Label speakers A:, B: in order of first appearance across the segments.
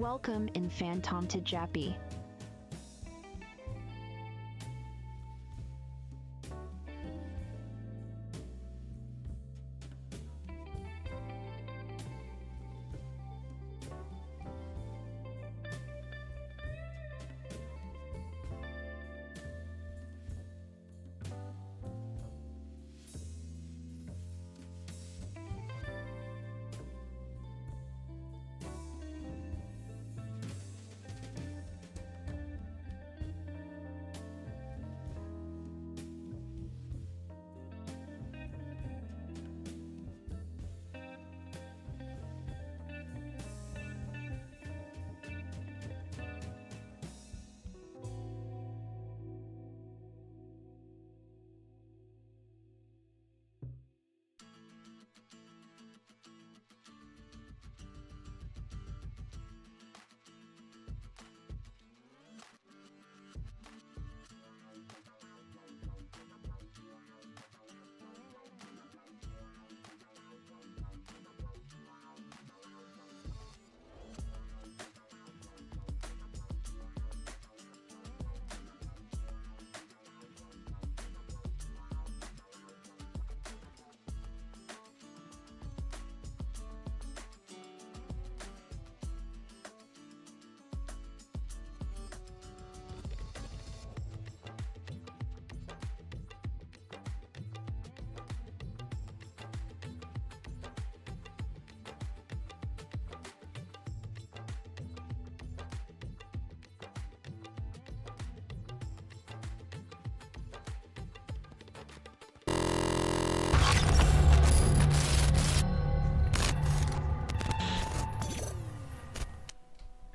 A: Welcome in Phantom to Jappy.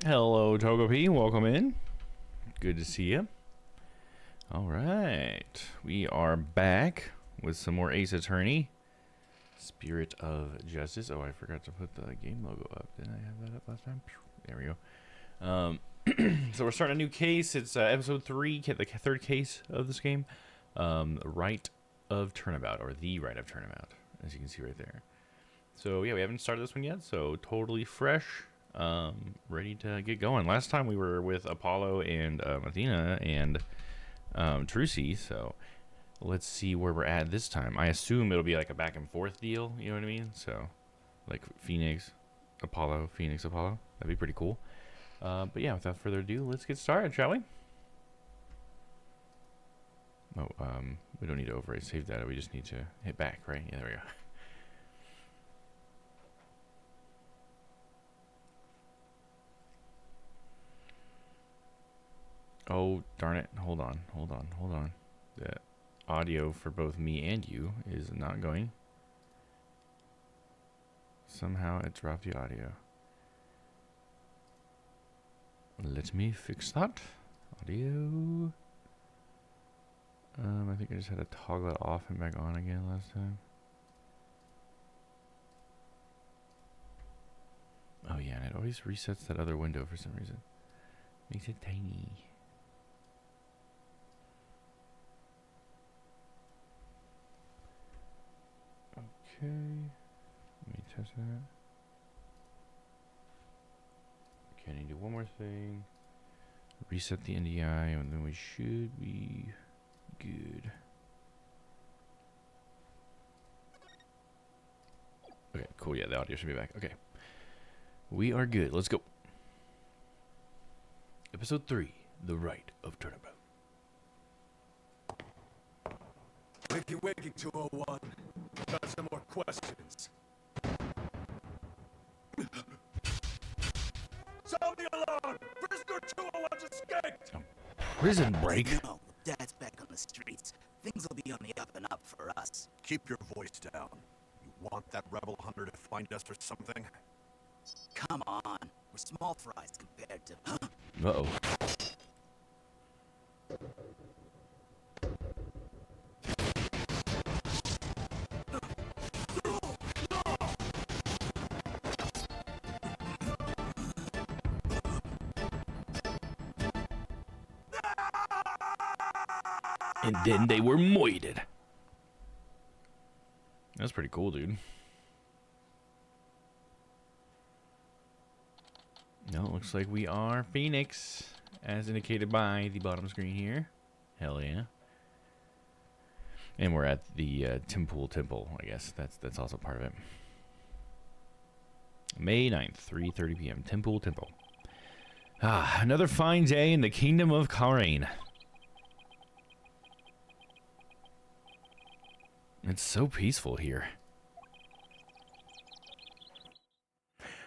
B: Hello, Togepi. Welcome in. Good to see you. All right. We are back with some more Ace Attorney. Spirit of Justice. Oh, I forgot to put the game logo up. Didn't I have that up last time? There we go. So we're starting a new case. It's episode 3, the third case of this game. Rite of Turnabout, or the Rite of Turnabout, as you can see right there. So, yeah, we haven't started this one yet, so totally fresh. Ready to get going. Last time we were with Apollo and Athena and Trucy, so let's see where we're at this time. I assume it'll be like a back and forth deal, you know what I mean? So, like Phoenix, Apollo, Phoenix, Apollo. That'd be pretty cool. But yeah, without further ado, let's get started, shall we? Oh, we don't need to overwrite save data. We just need to hit back, right? Yeah, there we go. Oh, darn it. Hold on. The audio for both me and you is not going. Somehow it dropped the audio. Let me fix that. Audio. I think I just had to toggle it off and back on again last time. Oh yeah, and it always resets that other window for some reason. Makes it tiny. Okay, let me test that. Okay, I need to do one more thing. Reset the NDI, and then we should be good. Okay, cool. Yeah, the audio should be back. Okay, we are good. Let's go. Episode 3, The Rite of Turnabout.
C: Wakey, 201. Got some more questions. Sound the alarm! Prisoner 201 escaped!
B: Prison break?
D: No, Dad's back on the streets. Things will be on the up and up for us.
C: Keep your voice down. You want that rebel hunter to find us or something?
D: Come on, we're small fries compared to...
B: Uh-oh. And then they were moited. That's pretty cool, dude. No, it looks like we are Phoenix, as indicated by the bottom screen here. Hell yeah. And we're at the Temple, I guess. That's also part of it. May 9th, 3:30 p.m. Temple. Ah, another fine day in the kingdom of Karain. It's so peaceful here.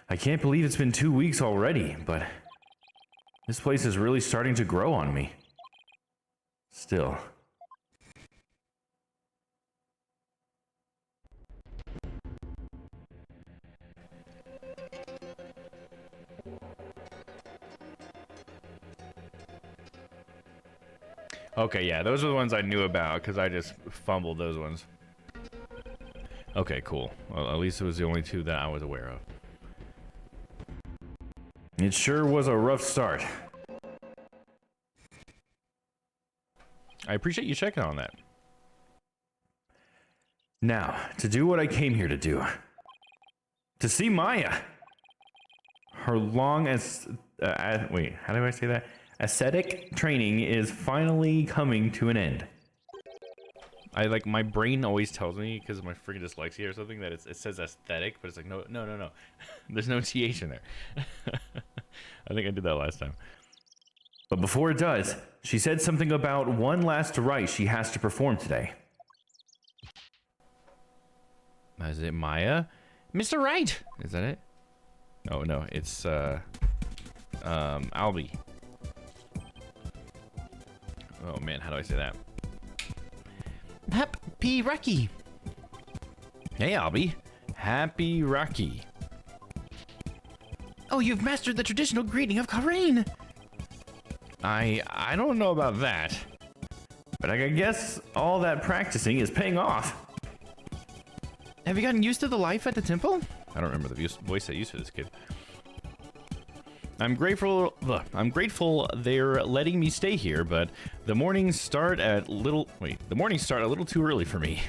B: I can't believe it's been 2 weeks already, but this place is really starting to grow on me. Still. Okay, yeah, those are the ones I knew about because I just fumbled those ones. Okay, cool. Well, at least it was the only two that I was aware of. It sure was a rough start. I appreciate you checking on that. Now, to do what I came here to do. To see Maya. Her long as... wait, how do I say that? Ascetic training is finally coming to an end. My brain always tells me, because of my freaking dyslexia or something, that it says aesthetic, but it's like, no. There's no TH in there. I think I did that last time. But before it does, she said something about one last rite she has to perform today. Is it Maya? Mr. Rite! Is that it? Oh, no, it's, Albie. Oh man, how do I say that? Happy Rocky. Hey, Albie. Happy Rocky. Oh, you've mastered the traditional greeting of Karain. I don't know about that, but I guess all that practicing is paying off. Have you gotten used to the life at the temple? I don't remember the voice I used for this kid. I'm grateful they're letting me stay here, but the mornings start a little too early for me.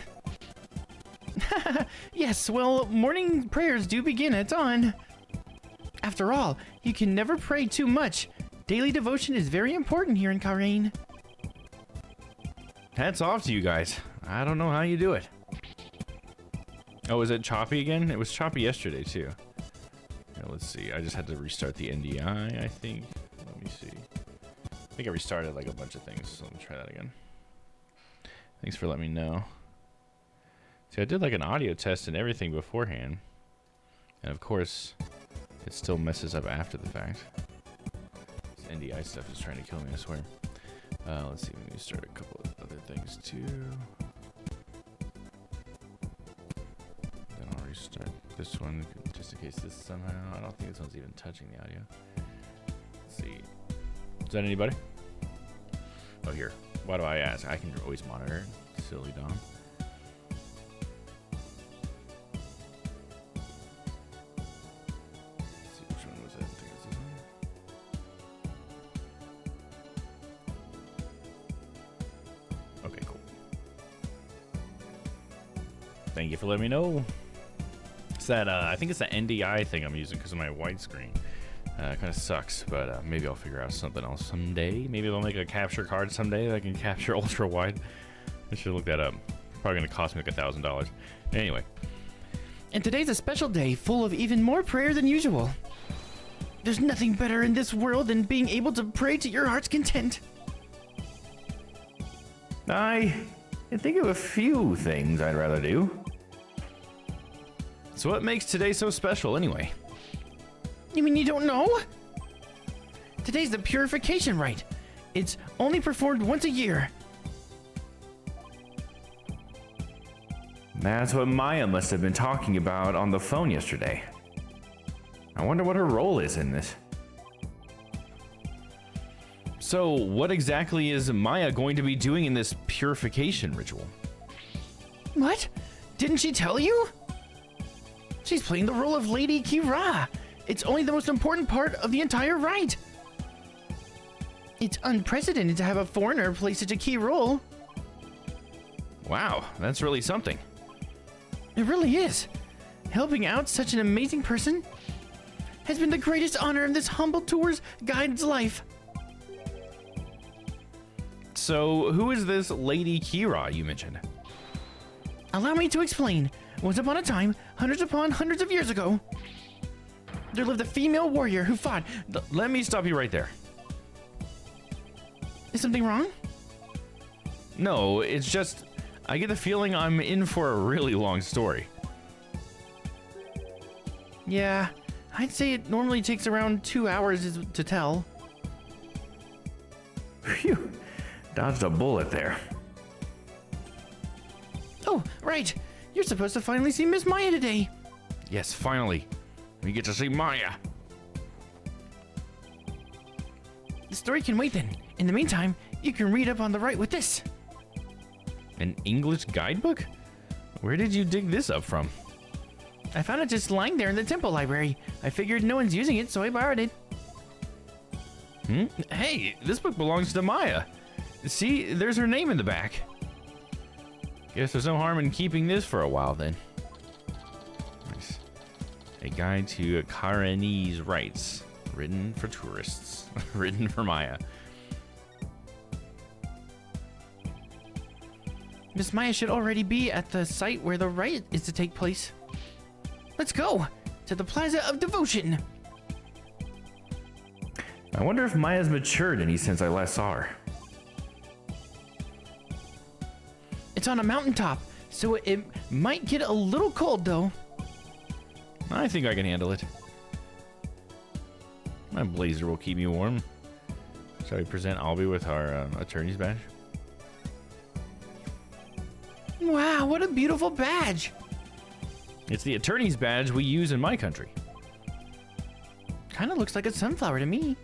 B: Yes, well, morning prayers do begin at dawn. After all, you can never pray too much. Daily devotion is very important here in Karain. Hats off to you guys. I don't know how you do it. Oh, is it choppy again? It was choppy yesterday, too. Yeah, let's see. I just had to restart the NDI, I think. Let me see. I think I restarted like a bunch of things, so let me try that again. Thanks for letting me know. See, I did like an audio test and everything beforehand. And of course, it still messes up after the fact. This NDI stuff is trying to kill me, I swear. Let's see. Let me start a couple of other things too. Then I'll restart this one just in case this somehow... I don't think this one's even touching the audio. Let's see. Is that anybody? Oh, here. Why do I ask? I can always monitor it. Silly Domm. Let's see, which one was it? I think it's this one. Okay, cool. Thank you for letting me know. It's that, I think it's the NDI thing I'm using because of my widescreen. Kind of sucks, but maybe I'll figure out something else someday. Maybe they'll make a capture card someday that can capture ultra wide. I should look that up. Probably gonna cost me like $1,000. Anyway. And today's a special day full of even more prayer than usual. There's nothing better in this world than being able to pray to your heart's content. I can think of a few things I'd rather do. So what makes today so special anyway? You mean you don't know? Today's the purification rite. It's only performed once a year. That's what Maya must have been talking about on the phone yesterday. I wonder what her role is in this. So, what exactly is Maya going to be doing in this purification ritual? What? Didn't she tell you? She's playing the role of Lady Kira. It's only the most important part of the entire rite. It's unprecedented to have a foreigner play such a key role. Wow, that's really something. It really is. Helping out such an amazing person.
E: has been the greatest honor in this humble tour's guide's life.
B: So, who is this Lady Kira you mentioned?
E: Allow me to explain. Once upon a time, hundreds upon hundreds of years ago, there lived a female warrior who fought.
B: Let me stop you right there.
E: Is something wrong?
B: No, it's just, I get the feeling I'm in for a really long story.
E: Yeah, I'd say it normally takes around 2 hours to tell.
B: Phew, dodged a bullet there.
E: Oh, right. You're supposed to finally see Miss Maya today.
B: Yes, finally. We get to see Maya.
E: The story can wait then. In the meantime, you can read up on the Rite with this.
B: An English guidebook? Where did you dig this up from?
E: I found it just lying there in the temple library. I figured no one's using it, so I borrowed it.
B: Hey, this book belongs to Maya. See, there's her name in the back. Guess there's no harm in keeping this for a while then. Nice. A guide to Karenese rites, written for tourists, written for Maya.
E: Miss Maya should already be at the site where the Rite is to take place. Let's go to the Plaza of Devotion.
B: I wonder if Maya's matured any since I last saw her.
E: It's on a mountaintop, so it might get a little cold though.
B: I think I can handle it. My blazer will keep me warm. Shall we present Albie with our attorney's badge?
E: Wow, what a beautiful badge.
B: It's the attorney's badge we use in my country.
E: Kind of looks like a sunflower to me.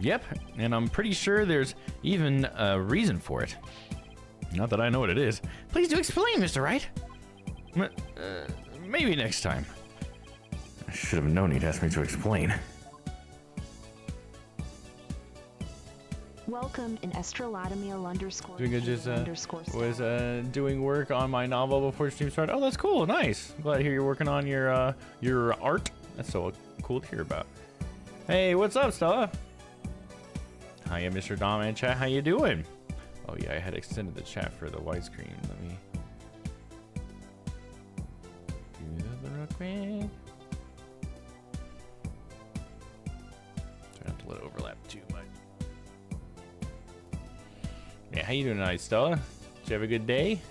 B: Yep, and I'm pretty sure there's even a reason for it. Not that I know what it is.
E: Please do explain, Mr. Wright.
B: Maybe next time. I should have known he'd ask me to explain.
A: Welcome in Estralatamil underscore.
B: Doing good, just
A: underscore
B: was doing work on my novel before stream started. Oh, that's cool, nice. Glad to hear you're working on your art. That's so cool to hear about. Hey, what's up, Stella? Hiya, Mr. Domm and chat. How you doing? Oh yeah, I had extended the chat for the widescreen. Let me do that real quick. Try not to let it overlap too much. Yeah, how you doing tonight, Stella? Did you have a good day?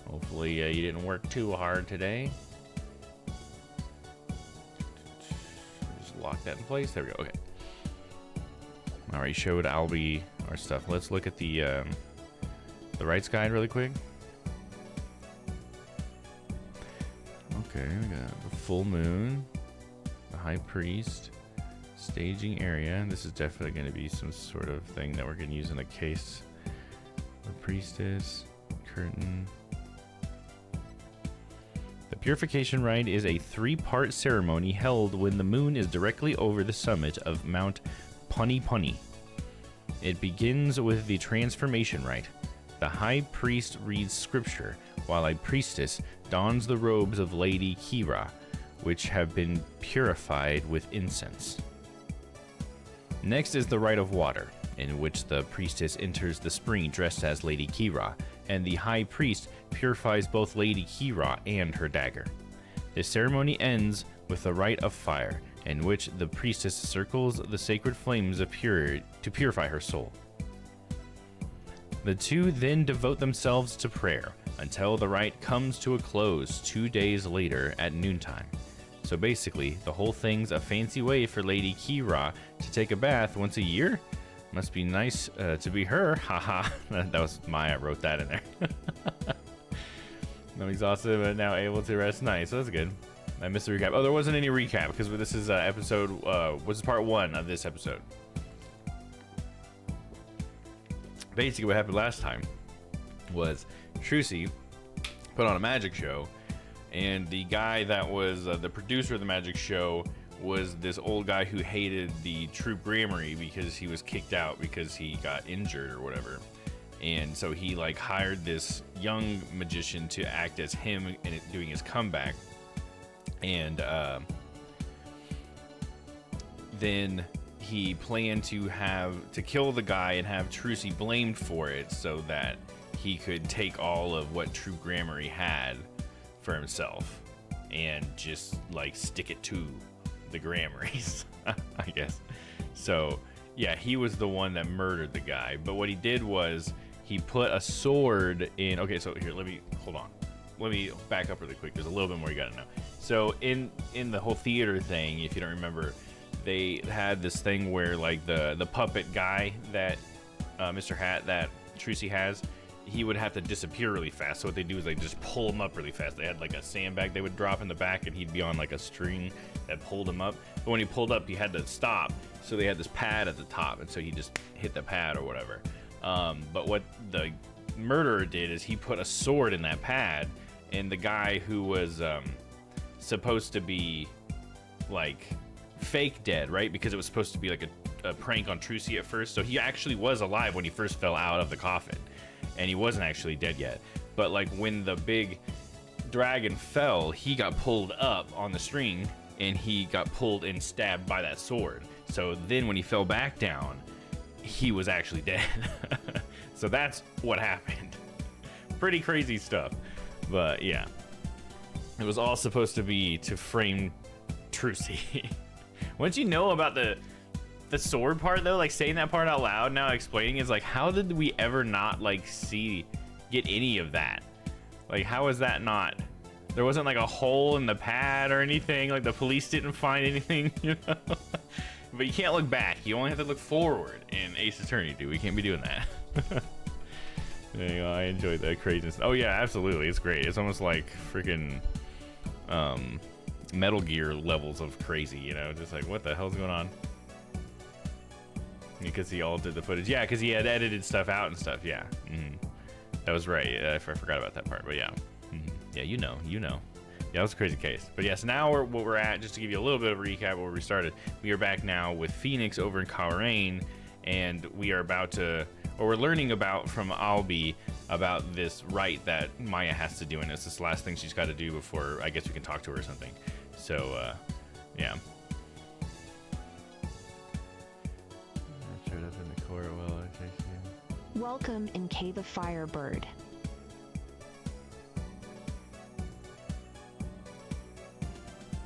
B: Hopefully you didn't work too hard today. Just lock that in place. There we go. Okay. Alright, showed Albie our stuff. Let's look at the rights guide really quick. Okay, we got the full moon, the high priest, staging area. This is definitely going to be some sort of thing that we're going to use in a case. The priestess, curtain. The purification rite is a 3-part ceremony held when the moon is directly over the summit of Mount Punipuni. It begins with the transformation rite. The high priest reads scripture, while a priestess dons the robes of Lady Kira, which have been purified with incense. Next is the rite of water, in which the priestess enters the spring dressed as Lady Kira, and the high priest purifies both Lady Kira and her dagger. This ceremony ends with the rite of fire, in which the priestess circles the sacred flames of to purify her soul. The two then devote themselves to prayer until the rite comes to a close 2 days later at noontime. So basically, the whole thing's a fancy way for Lady Kira to take a bath once a year. Must be nice to be her. Haha. That was Maya wrote that in there. I'm exhausted but now able to rest. Nice. That's good. I missed the recap. Oh, there wasn't any recap because this is this is part 1 of this episode. Basically, what happened last time was Trucy put on a magic show, and the guy that was the producer of the magic show was this old guy who hated the Troop Gramarye because he was kicked out because he got injured or whatever. And so he like hired this young magician to act as him and doing his comeback. And then he planned to kill the guy and have Trucy blamed for it so that he could take all of what True Gramarye had for himself and just like stick it to the Gramaryes, I guess. So yeah, he was the one that murdered the guy. But what he did was he put a sword in. Okay, so here, hold on. Let me back up really quick. There's a little bit more you gotta know. So in the whole theater thing, if you don't remember, they had this thing where like the puppet guy that Mr. Hat that Trucy has, he would have to disappear really fast. So what they do is they just pull him up really fast. They had like a sandbag they would drop in the back, and he'd be on like a string that pulled him up. But when he pulled up, he had to stop. So they had this pad at the top, and so he just hit the pad or whatever. But what the murderer did is he put a sword in that pad, and the guy who was supposed to be like fake dead, right? Because it was supposed to be like a prank on Trucy at first. So he actually was alive when he first fell out of the coffin, and he wasn't actually dead yet. But like when the big dragon fell, he got pulled up on the string, and he got pulled and stabbed by that sword. So then when he fell back down, he was actually dead. So that's what happened. Pretty crazy stuff. But yeah, it was all supposed to be to frame Trucy. Once you know about the sword part though, like saying that part out loud now, explaining is like, how did we ever not like get any of that? Like, how is that not? There wasn't like a hole in the pad or anything. Like the police didn't find anything, you know? But you can't look back. You only have to look forward in Ace Attorney, dude. We can't be doing that. Anyway, I enjoyed that craziness. Oh yeah, absolutely. It's great. It's almost like freaking Metal Gear levels of crazy, you know? Just like, what the hell's going on? Because he altered the footage. Yeah, because he had edited stuff out and stuff. Yeah. That was right. I forgot about that part, but yeah. Yeah, you know. Yeah, that was a crazy case. But yes, now what we're at, just to give you a little bit of a recap where we started, we are back now with Phoenix over in Coleraine, and we are about to, or we're learning about from Albie about this rite that Maya has to do, and it's this last thing she's got to do before I guess we can talk to her or something. So, yeah. I showed up in the court. Well,
A: Welcome in Cave of Firebird.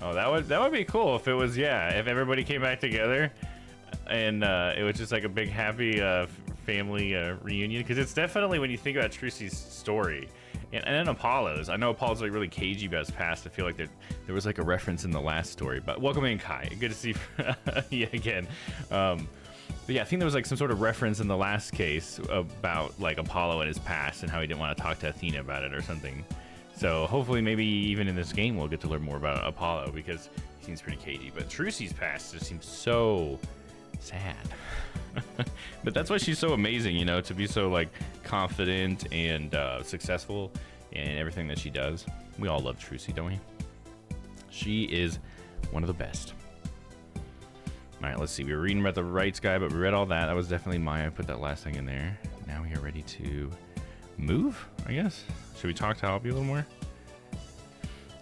B: oh, that would be cool if it was, yeah, if everybody came back together and it was just like a big happy family reunion, because it's definitely, when you think about Trucy's story and then Apollo's, I know Apollo's like really cagey about his past. I feel like there was like a reference in the last story. But welcome in, Kai. Good to see you again. But yeah, I think there was like some sort of reference in the last case about like Apollo and his past and how he didn't want to talk to Athena about it or something. So hopefully maybe even in this game we'll get to learn more about Apollo, because he seems pretty cagey. But Trucy's past just seems so sad. But that's why she's so amazing, you know, to be so like confident and successful in everything that she does. We all love Trucy, don't we? She is one of the best. All right, let's see. We were reading about the rights guy, but we read all that. That was definitely Maya. I put that last thing in there. Now we are ready to move, I guess. Should we talk to Albie a little more?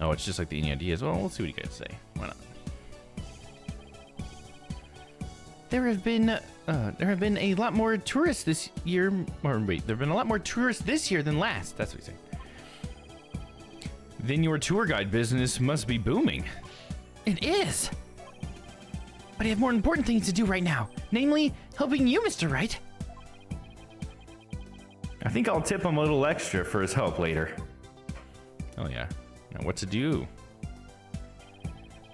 B: Oh, it's just like the any ideas. Well, we'll see what you guys say. Why not?
E: There have been a lot more tourists this year. Or wait, there have been a lot more tourists this year than last. That's what he's saying.
B: Then your tour guide business must be booming.
E: It is. But I have more important things to do right now, namely helping you, Mr. Wright.
B: I think I'll tip him a little extra for his help later. Oh yeah. Now what to do?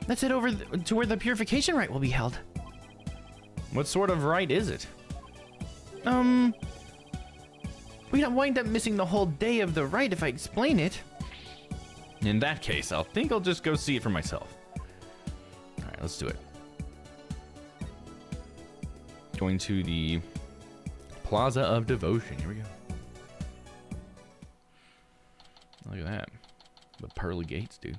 E: Let's head over to where the purification rite will be held.
B: What sort of rite is it?
E: We don't wind up missing the whole day of the rite if I explain it.
B: In that case, I'll just go see it for myself. All right, let's do it. Going to the Plaza of Devotion. Here we go. Look at that. The pearly gates, dude.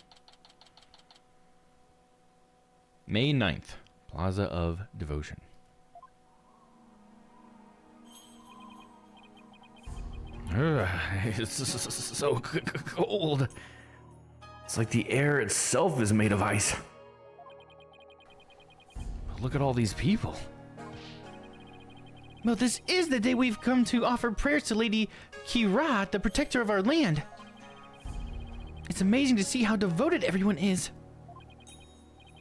B: May 9th, Plaza of Devotion. It's so cold. It's like the air itself is made of ice. Look at all these people.
E: Well, this is the day we've come to offer prayers to Lady Kira, the protector of our land. It's amazing to see how devoted everyone is.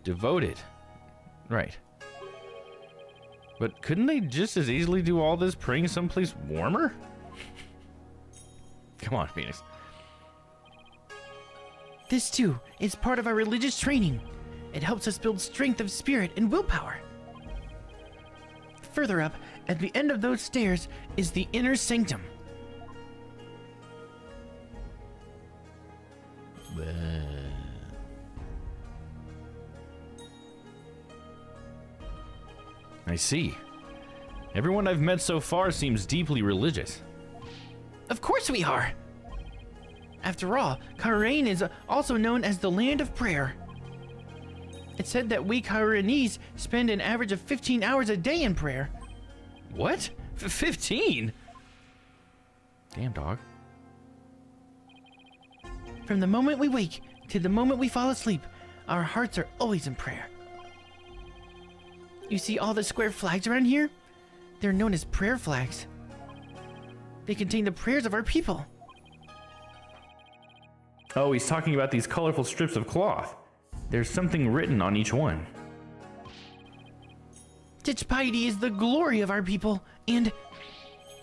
B: Devoted. Right. But couldn't they just as easily do all this praying someplace warmer? Come on, Phoenix.
E: This, too, is part of our religious training. It helps us build strength of spirit and willpower. Further up, at the end of those stairs, is the inner sanctum.
B: I see. Everyone I've met so far seems deeply religious.
E: Of course we are! After all, Karain is also known as the Land of Prayer. It's said that we Karainese spend an average of 15 hours a day in prayer.
B: What? 15? Damn, dog.
E: From the moment we wake to the moment we fall asleep, our hearts are always in prayer. You see all the square flags around here? They're known as prayer flags. They contain the prayers of our people.
B: Oh, he's talking about these colorful strips of cloth. There's something written on each one.
E: Such piety is the glory of our people, and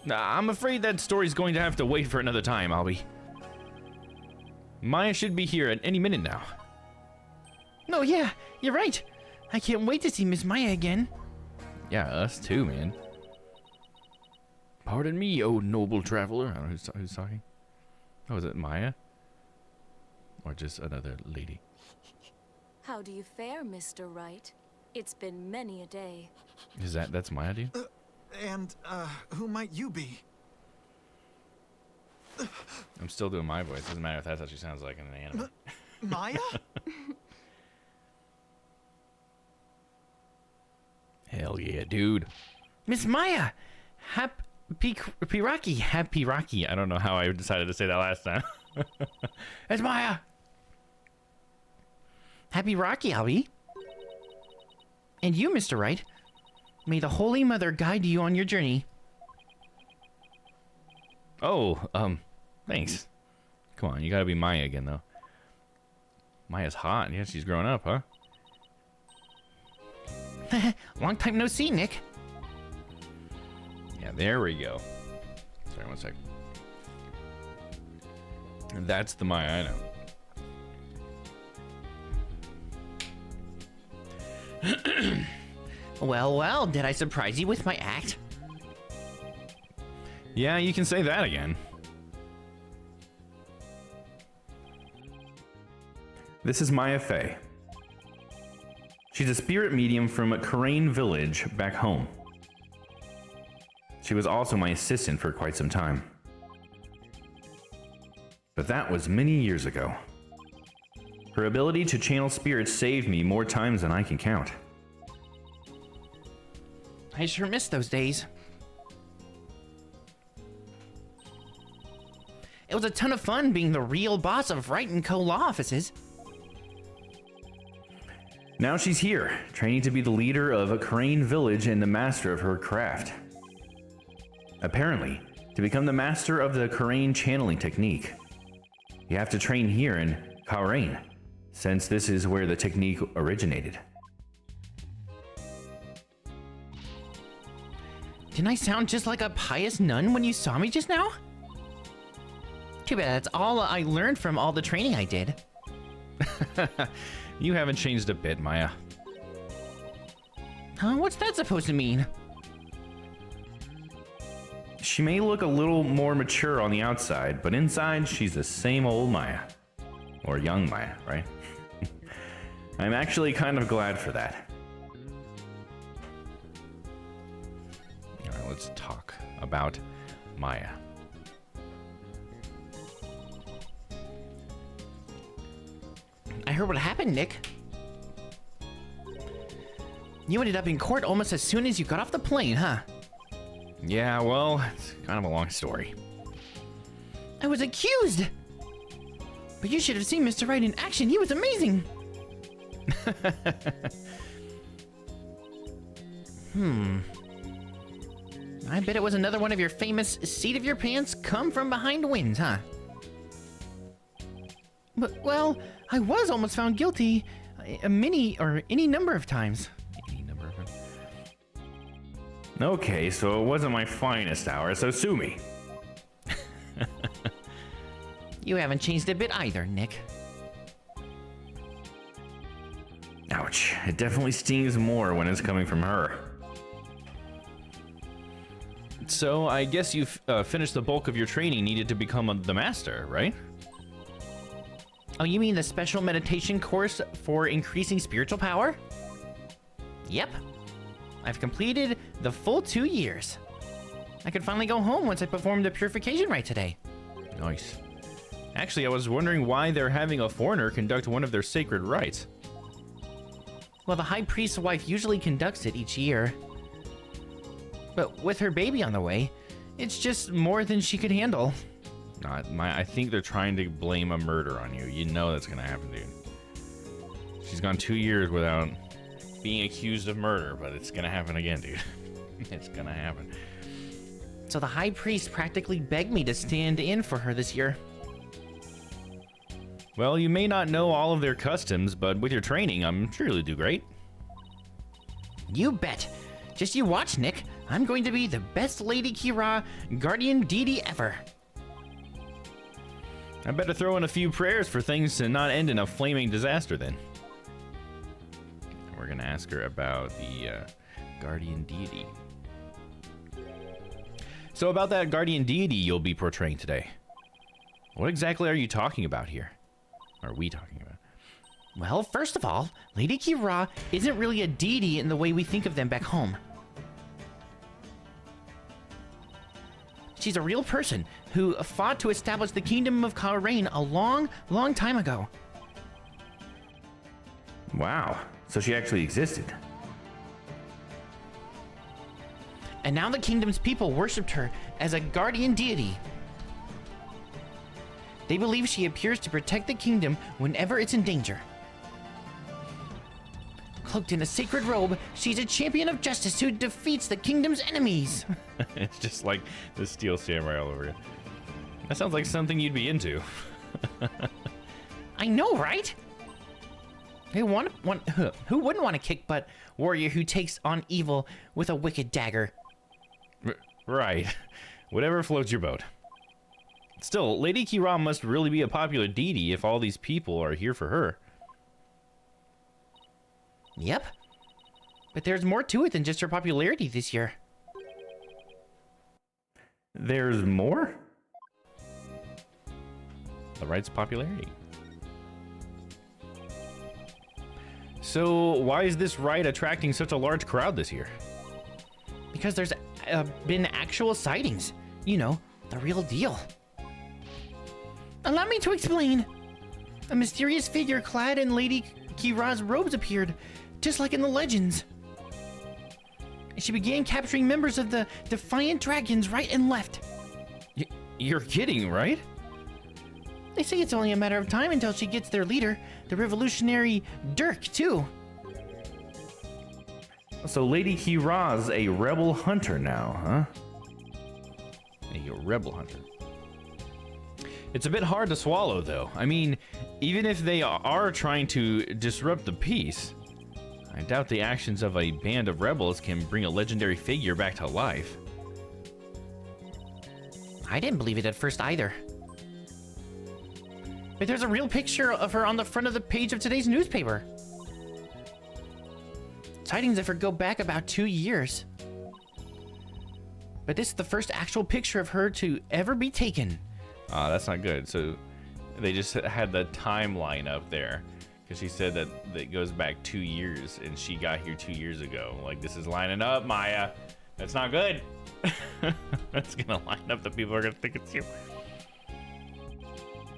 B: I'm afraid that story's going to have to wait for another time, Albie. Maya should be here at any minute now.
E: oh yeah, you're right. I can't wait to see Miss Maya again.
B: Yeah, us too, man. Pardon me, oh noble traveler. I don't know who's talking. Oh, is it Maya? Or just another lady?
F: How do you fare, Mr. Rite? It's been many a day.
B: That's Maya, dude?
C: Who might you be?
B: I'm still doing my voice. Doesn't matter if that's how she sounds like in an anime.
C: Maya?
B: Hell yeah, dude.
E: Miss Maya!
B: Happy Rocky. I don't know how I decided to say that last time.
E: It's Maya! Happy Rocky, Albie. And you, Mr. Rite. May the Holy Mother guide you on your journey.
B: Oh, thanks. Come on, you gotta be Maya again, though. Maya's hot. Yeah, she's grown up, huh?
E: Long time no see, Nick.
B: Yeah, there we go. Sorry, one sec. And that's the Maya I know.
E: Well, did I surprise you with my act?
B: Yeah, you can say that again. This is Maya Fey. She's a spirit medium from Karain village back home. She was also my assistant for quite some time. But that was many years ago. Her ability to channel spirits saved me more times than I can count.
E: I sure miss those days. It was a ton of fun being the real boss of Rite & Co. law offices.
B: Now she's here, training to be the leader of a Karain village and the master of her craft. Apparently, to become the master of the Karain channeling technique, you have to train here in Karain, since this is where the technique originated.
E: Didn't I sound just like a pious nun when you saw me just now? Too bad that's all I learned from all the training I did.
B: You haven't changed a bit, Maya.
E: Huh? What's that supposed to mean?
B: She may look a little more mature on the outside, but inside she's the same old Maya. Or young Maya, right? I'm actually kind of glad for that. Alright, let's talk about Maya.
E: I heard what happened, Nick. You ended up in court almost as soon as you got off the plane, huh?
B: Yeah, well, it's kind of a long story.
E: I was accused! But you should have seen Mr. Rite in action. He was amazing! I bet it was another one of your famous seat of your pants come from behind wins, huh? But, well, I was almost found guilty any number of times.
B: Any number of them. Okay, so it wasn't my finest hour, so sue me.
E: You haven't changed a bit either, Nick.
B: Ouch. It definitely stings more when it's coming from her. So, I guess you've finished the bulk of your training needed to become the master, right?
E: Oh, you mean the special meditation course for increasing spiritual power? Yep. I've completed the full 2 years. I could finally go home once I performed the purification rite today.
B: Nice. Actually, I was wondering why they're having a foreigner conduct one of their sacred rites.
E: Well, the high priest's wife usually conducts it each year. But with her baby on the way, it's just more than she could handle.
B: I think they're trying to blame a murder on you. You know that's gonna happen, dude. She's gone 2 years without being accused of murder, but it's gonna happen again, dude. It's gonna happen.
E: So the high priest practically begged me to stand in for her this year.
B: Well, you may not know all of their customs, but with your training, I'm sure you'll do great.
E: You bet. Just you watch, Nick. I'm going to be the best Lady Kira guardian deity ever.
B: I better throw in a few prayers for things to not end in a flaming disaster then. We're gonna ask her about the guardian deity. So about that guardian deity you'll be portraying today. What exactly are you talking about here? Are we talking about?
E: Well, first of all, Lady Kira isn't really a deity in the way we think of them back home. She's a real person who fought to establish the kingdom of Kalrain a long, long time ago.
B: Wow, so she actually existed.
E: And now the kingdom's people worshipped her as a guardian deity. They believe she appears to protect the kingdom whenever it's in danger. Cloaked in a sacred robe, she's a champion of justice who defeats the kingdom's enemies.
B: It's just like the Steel Samurai all over again. That sounds like something you'd be into.
E: I know, right? Who wouldn't want a kick-butt warrior who takes on evil with a wicked dagger?
B: Right. Whatever floats your boat. Still, Lady Kira must really be a popular deity if all these people are here for her.
E: Yep. But there's more to it than just her popularity this year.
B: There's more? The Rite's popularity. So, why is this Rite attracting such a large crowd this year?
E: Because there's been actual sightings. You know, the real deal. Allow me to explain. A mysterious figure clad in Lady Kira's robes appeared, just like in the legends. She began capturing members of the Defiant Dragons right and left.
B: You're kidding, right?
E: They say it's only a matter of time until she gets their leader, the revolutionary Dirk, too.
B: So Lady Kira's a rebel hunter now, huh? A rebel hunter. It's a bit hard to swallow, though. I mean, even if they are trying to disrupt the peace, I doubt the actions of a band of rebels can bring a legendary figure back to life.
E: I didn't believe it at first either. But there's a real picture of her on the front of the page of today's newspaper. Sightings of her go back about 2 years. But this is the first actual picture of her to ever be taken.
B: That's not good. So they just had the timeline up there because she said that it goes back 2 years and she got here 2 years ago. Like, this is lining up, Maya. That's not good. That's gonna line up the people are gonna think it's you.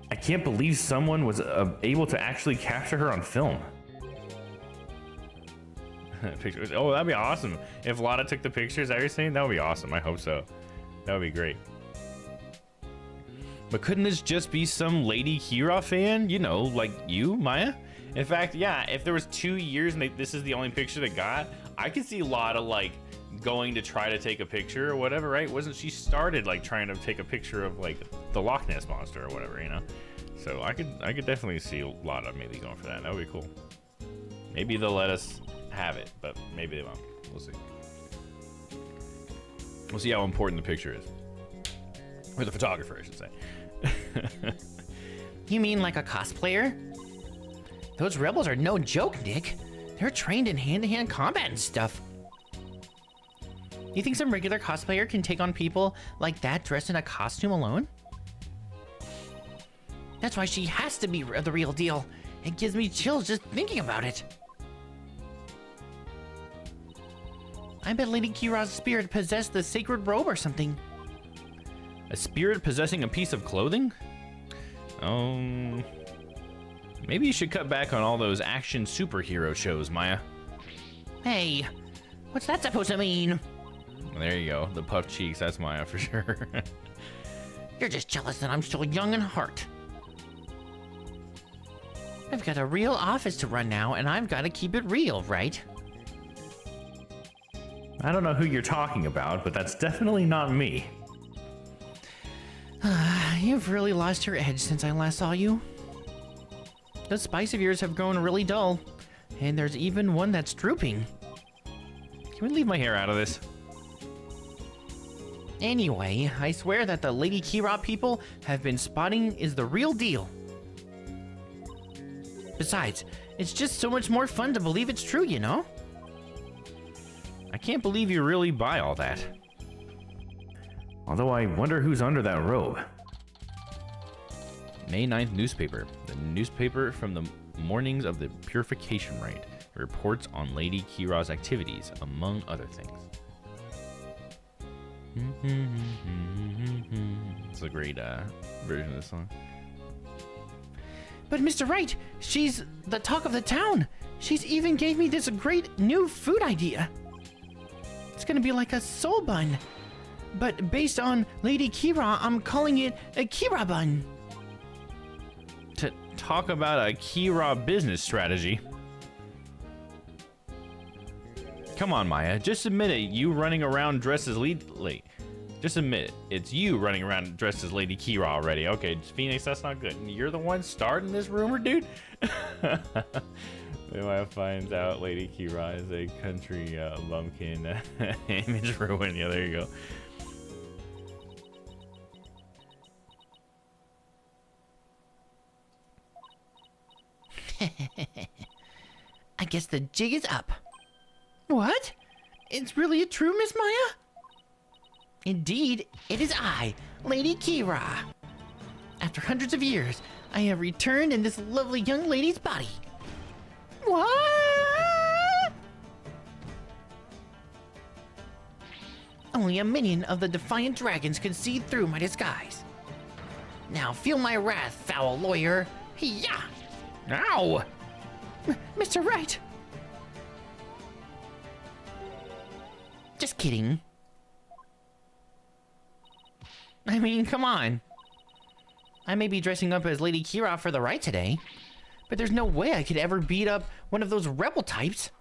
B: I can't believe someone was able to actually capture her on film. Pictures. Oh, that'd be awesome. If Lana took the pictures that you're saying, that would be awesome. I hope so. That would be great. But couldn't this just be some Lady Kira fan? You know, like you, Maya? In fact, yeah, if there was 2 years and this is the only picture they got, I could see a lot of like going to try to take a picture or whatever, right? Wasn't she started like trying to take a picture of like the Loch Ness monster or whatever, you know? So I could definitely see Lotta maybe going for that. That would be cool. Maybe they'll let us have it, but maybe they won't. We'll see. We'll see how important the picture is. Or the photographer, I should say.
E: You mean like a cosplayer? Those rebels are no joke, Nick. They're trained in hand-to-hand combat and stuff. You think some regular cosplayer can take on people like that dressed in a costume alone? That's why she has to be the real deal. It gives me chills just thinking about it. I bet Lady Kira's spirit possessed the sacred robe or something.
B: A spirit possessing a piece of clothing? Maybe you should cut back on all those action superhero shows, Maya.
E: Hey, what's that supposed to mean?
B: There you go. The puffed cheeks. That's Maya for sure.
E: You're just jealous that I'm still young in heart. I've got a real office to run now, and I've got to keep it real, right?
B: I don't know who you're talking about, but that's definitely not me.
E: You've really lost your edge since I last saw you. Those spice of yours have grown really dull, and there's even one that's drooping.
B: Can we leave my hair out of this?
E: Anyway, I swear that the Lady Kira people have been spotting is the real deal. Besides, it's just so much more fun to believe it's true, you know?
B: I can't believe you really buy all that. Although I wonder who's under that robe. May 9th newspaper. The newspaper from the mornings of the Purification Rite reports on Lady Kira's activities, among other things. It's a great version of this song.
E: But Mr. Wright, she's the talk of the town. She's even gave me this great new food idea. It's gonna be like a soul bun. But based on Lady Kira, I'm calling it a Kira bun.
B: To talk about a Kira business strategy. Come on, Maya. Just admit it. You running around dressed as Just admit it. It's you running around dressed as Lady Kira already. Okay, Phoenix, that's not good. You're the one starting this rumor, dude? Maya finds out Lady Kira is a country bumpkin. Image ruin. Yeah, there you go.
E: I guess the jig is up. What? It's really a true Miss Maya? Indeed, it is I, Lady Kira. After hundreds of years, I have returned in this lovely young lady's body. What? Only a minion of the Defiant Dragons could see through my disguise. Now feel my wrath, foul lawyer. Hiya!
B: Ow!
E: Mr. Wright! Just kidding. I mean, come on. I may be dressing up as Lady Kira for the Rite today, but there's no way I could ever beat up one of those rebel types.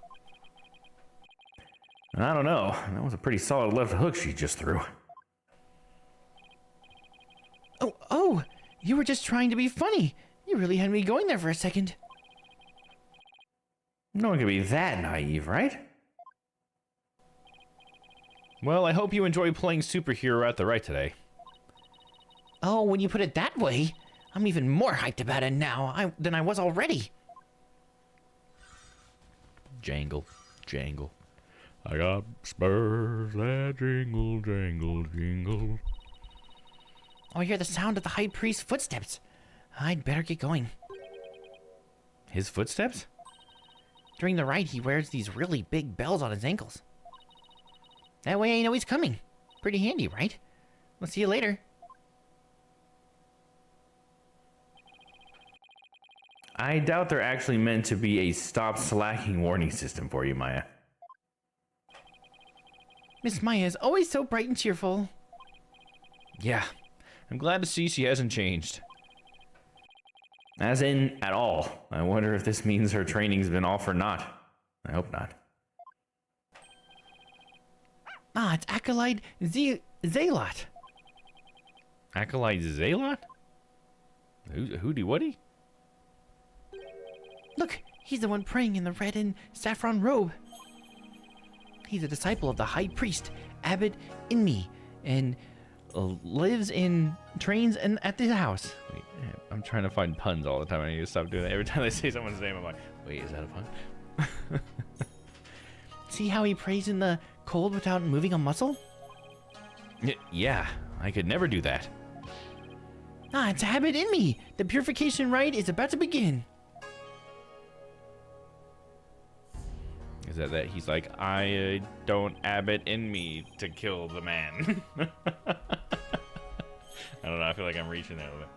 B: I don't know. That was a pretty solid left hook she just threw.
E: Oh, you were just trying to be funny. You really had me going there for a second.
B: No one could be that naive, right? Well, I hope you enjoy playing superhero at the Rite today.
E: Oh, when you put it that way, I'm even more hyped about it now than I was already.
B: Jangle, jangle. I got spurs that jingle, jangle, jingle.
E: Oh, I hear the sound of the High Priest's footsteps. I'd better get going.
B: His footsteps?
E: During the rite, he wears these really big bells on his ankles. That way I know he's coming. Pretty handy, right? We'll see you later.
B: I doubt they're actually meant to be a stop slacking warning system for you, Maya.
E: Miss Maya is always so bright and cheerful.
B: Yeah, I'm glad to see she hasn't changed. As in, at all. I wonder if this means her training's been off or not. I hope not.
E: Ah, it's Acolyte Zalot.
B: Acolyte Zalot? Who'dy whatty?
E: Look, he's the one praying in the red and saffron robe. He's a disciple of the high priest, Abbot Inmi, and lives in trains and at the house.
B: Wait, I'm trying to find puns all the time. I need to stop doing that. Every time I say someone's name, I'm like, wait, is that a pun?
E: See how he prays in the cold without moving a muscle?
B: Yeah, I could never do that.
E: Ah, it's Abbot Inmi. The purification rite is about to begin.
B: Is that he's like, I don't Abbot in me to kill the man. I don't know, I feel like I'm reaching there a little bit.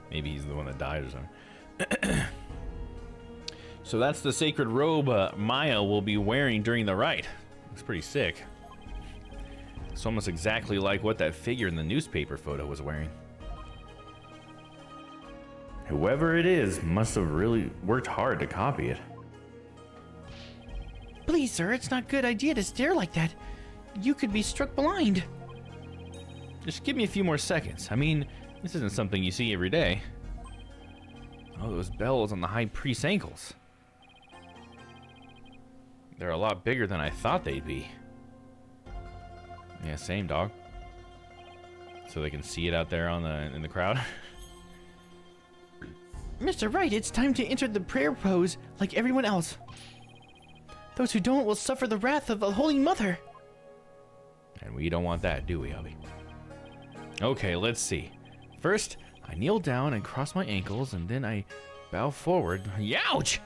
B: Maybe he's the one that died or something. So that's the sacred robe Maya will be wearing during the rite. Looks pretty sick. It's almost exactly like what that figure in the newspaper photo was wearing. Whoever it is must have really worked hard to copy it.
E: Please, sir, it's not a good idea to stare like that. You could be struck blind.
B: Just give me a few more seconds. I mean, this isn't something you see every day. Oh, those bells on the high priest's ankles. They're a lot bigger than I thought they'd be. Yeah, same, dog. So they can see it out there on in the crowd.
E: Mr. Wright, it's time to enter the prayer pose like everyone else. Those who don't will suffer the wrath of the Holy Mother.
B: And we don't want that, do we, Hubby? Okay, let's see. First, I kneel down and cross my ankles, and then I bow forward. Youch!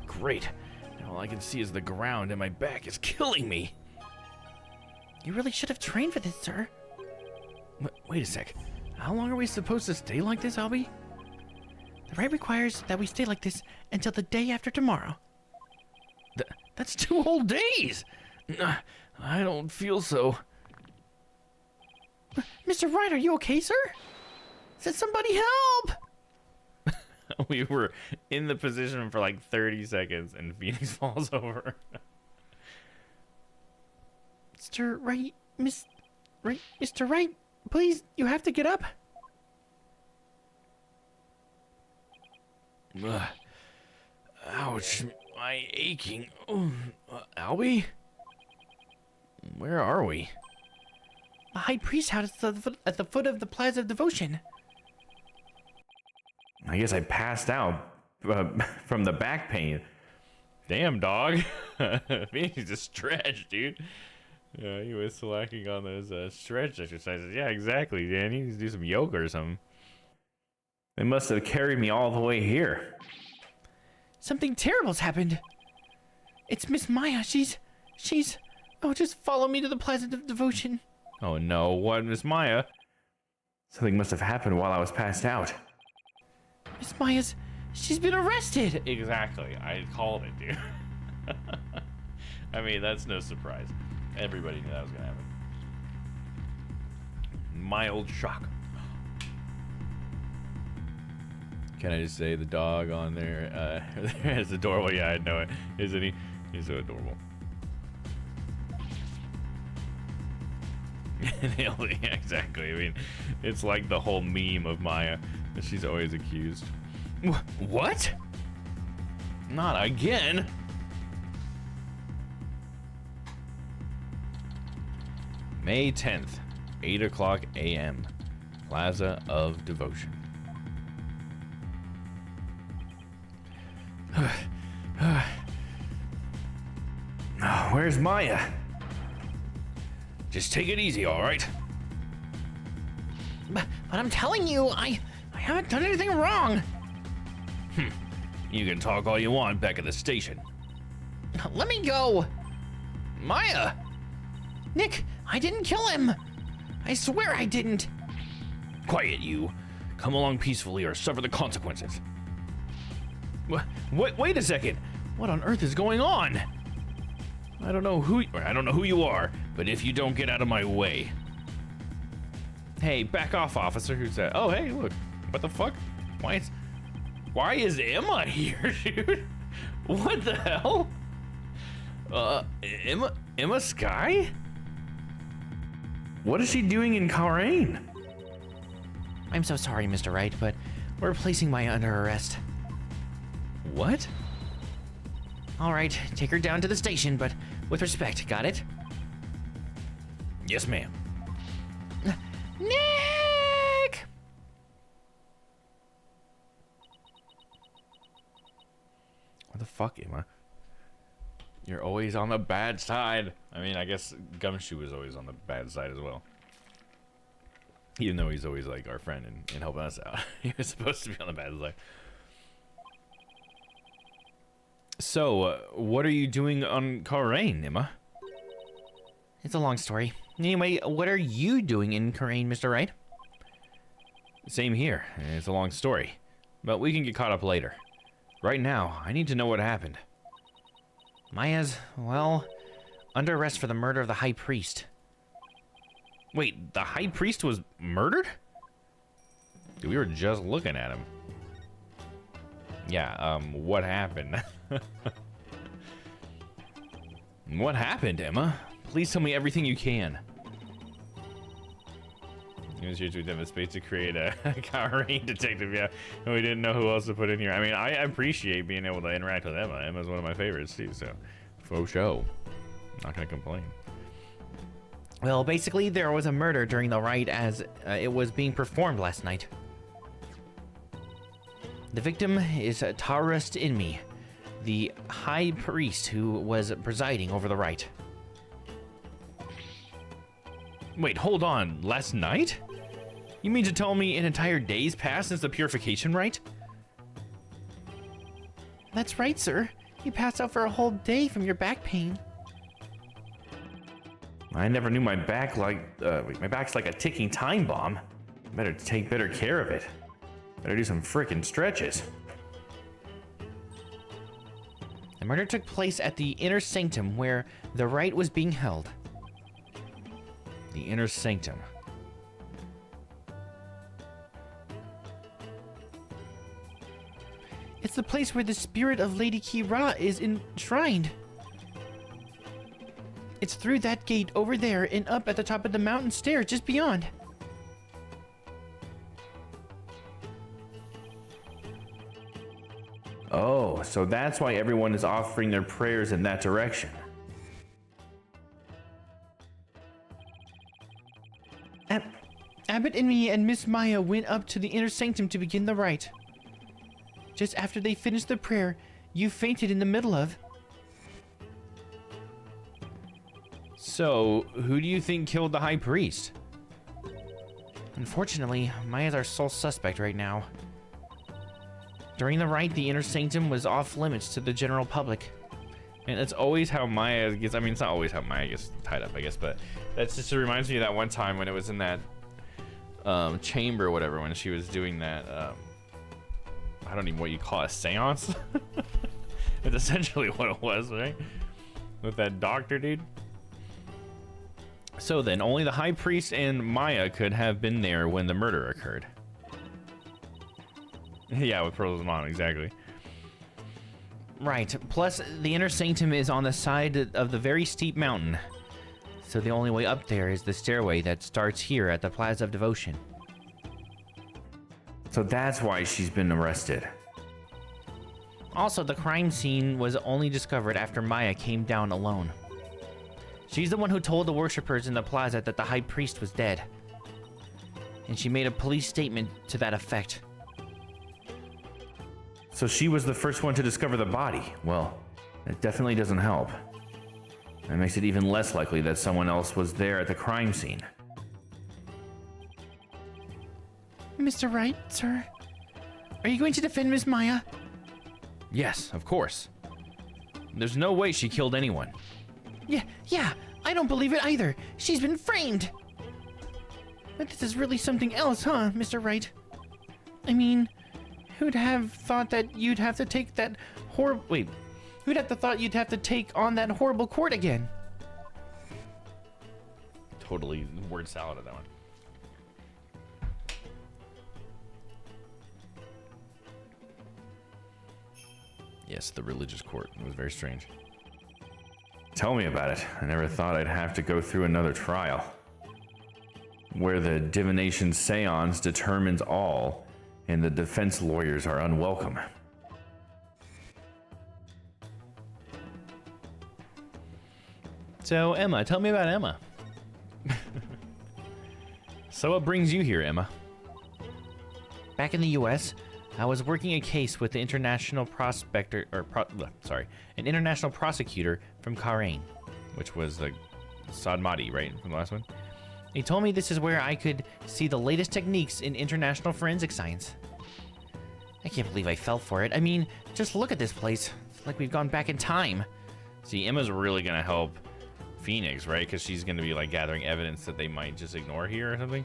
B: Great. Now all I can see is the ground, and my back is killing me.
E: You really should have trained for this, sir.
B: Wait a sec. How long are we supposed to stay like this, Albie?
E: The rite requires that we stay like this until the day after tomorrow.
B: That's 2 whole days! I don't feel so.
E: Mr. Wright, are you okay, sir? Said somebody help!
B: We were in the position for like 30 seconds and Phoenix falls over.
E: Mr. Wright, Mr. Wright, please, you have to get up.
B: Ouch, my aching. Albie? Where are we?
E: The high priest house at the foot of the Plaza of Devotion.
B: I guess I passed out from the back pain. Damn, dog. Phoenix just stretched, dude. Yeah, he was slacking on those stretch exercises. Yeah, exactly, Dan. He needs to do some yoga or something. They must have carried me all the way here.
E: Something terrible's happened. It's Miss Maya. She's... Oh, just follow me to the Plaza of Devotion.
B: Oh no, what, Miss Maya? Something must have happened while I was passed out.
E: Miss Maya's... She's been arrested!
B: Exactly, I called it, dude. I mean, that's no surprise. Everybody knew that was gonna happen. Mild shock. Can I just say the dog on there is adorable? Yeah, I know it. Isn't he? He's so adorable. Yeah, exactly. I mean, it's like the whole meme of Maya that she's always accused. What? Not again. May 10th, 8 o'clock a.m. Plaza of Devotion. Where's Maya? Just take it easy, all right?
E: But I'm telling you, I haven't done anything wrong.
B: You can talk all you want back at the station.
E: Let me go.
B: Maya!
E: Nick, I didn't kill him. I swear I didn't.
B: Quiet, you. Come along peacefully or suffer the consequences. Wait a second. What on earth is going on? I don't know who you are, but if you don't get out of my way. Hey, back off, officer. Who's that? Oh, hey, look. What the fuck? Why is Emma here, dude? What the hell? Emma Sky? What is she doing in Karain?
E: I'm so sorry, Mr. Wright, but we're placing Maya under arrest.
B: What?
E: All right, take her down to the station, but with respect, got it?
B: Yes, ma'am.
E: Nick!
B: What the fuck, Emma? You're always on the bad side. I mean, I guess Gumshoe was always on the bad side as well. Even though he's always like our friend and helping us out. He was supposed to be on the bad side. So, what are you doing on Karain, Emma?
E: It's a long story. Anyway, what are you doing in Karain, Mr. Wright?
B: Same here. It's a long story. But we can get caught up later. Right now, I need to know what happened.
E: Maya's, well, under arrest for the murder of the High Priest.
B: Wait, the High Priest was murdered? Dude, we were just looking at him. Yeah, what happened? What happened, Emma? Please tell me everything you can. He was here to attempt a space to create a Karain detective, yeah. And we didn't know who else to put in here. I mean, I appreciate being able to interact with Emma. Emma's one of my favorites, too, so. Faux show. Not gonna complain.
E: Well, basically, there was a murder during the rite as it was being performed last night. The victim is Tarust Inmi, the High Priest who was presiding over the rite.
B: Wait, hold on. Last night? You mean to tell me an entire day's passed since the purification rite?
E: That's right, sir. You passed out for a whole day from your back pain.
B: I never knew my back's like a ticking time bomb. Better take better care of it. Better do some frickin' stretches.
E: The murder took place at the inner sanctum where the rite was being held.
B: The inner sanctum.
E: It's the place where the spirit of Lady Kira is enshrined. It's through that gate over there and up at the top of the mountain stairs just beyond.
B: Oh, so that's why everyone is offering their prayers in that direction.
E: Abbott and me and Miss Maya went up to the inner sanctum to begin the rite. Just after they finished the prayer, you fainted in the middle of.
B: So, who do you think killed the High Priest?
E: Unfortunately, Maya's our sole suspect right now. During the rite, the inner sanctum was off limits to the general public.
B: And that's always how Maya gets, I mean, it's not always how Maya gets tied up, I guess, but that's just, it reminds me of that one time when it was in that chamber or whatever, when she was doing that, I don't even know what you call it, a seance? It's essentially what it was, right? With that doctor dude. So then, only the High Priest and Maya could have been there when the murder occurred. Yeah, with Pearl's mom, exactly.
E: Right, plus the inner sanctum is on the side of the very steep mountain. So the only way up there is the stairway that starts here at the Plaza of Devotion.
B: So that's why she's been arrested.
E: Also, the crime scene was only discovered after Maya came down alone. She's the one who told the worshippers in the plaza that the High Priest was dead. And she made a police statement to that effect.
B: So she was the first one to discover the body. Well, it definitely doesn't help. It makes it even less likely that someone else was there at the crime scene.
E: Mr. Wright, sir? Are you going to defend Miss Maya?
B: Yes, of course. There's no way she killed anyone.
E: Yeah, I don't believe it either. She's been framed. But this is really something else, huh, Mr. Wright? I mean, who'd have thought that you'd have to take that who'd have thought you'd have to take on that horrible court again?
B: Totally word salad of that one. Yeah, Yes, the religious court. It was very strange. Tell me about it. I never thought I'd have to go through another trial. Where the divination seance determines all, and the defense lawyers are unwelcome. So, Emma, tell me about Emma. So what brings you here, Emma?
E: Back in the U.S., I was working a case with the international an international prosecutor from Bahrain,
B: Which was the Sadmati, right? From the last one?
E: He told me this is where I could see the latest techniques in international forensic science. I can't believe I fell for it. I mean, just look at this place. It's like we've gone back in time.
B: See, Emma's really going to help Phoenix, right? Because she's going to be like gathering evidence that they might just ignore here or something.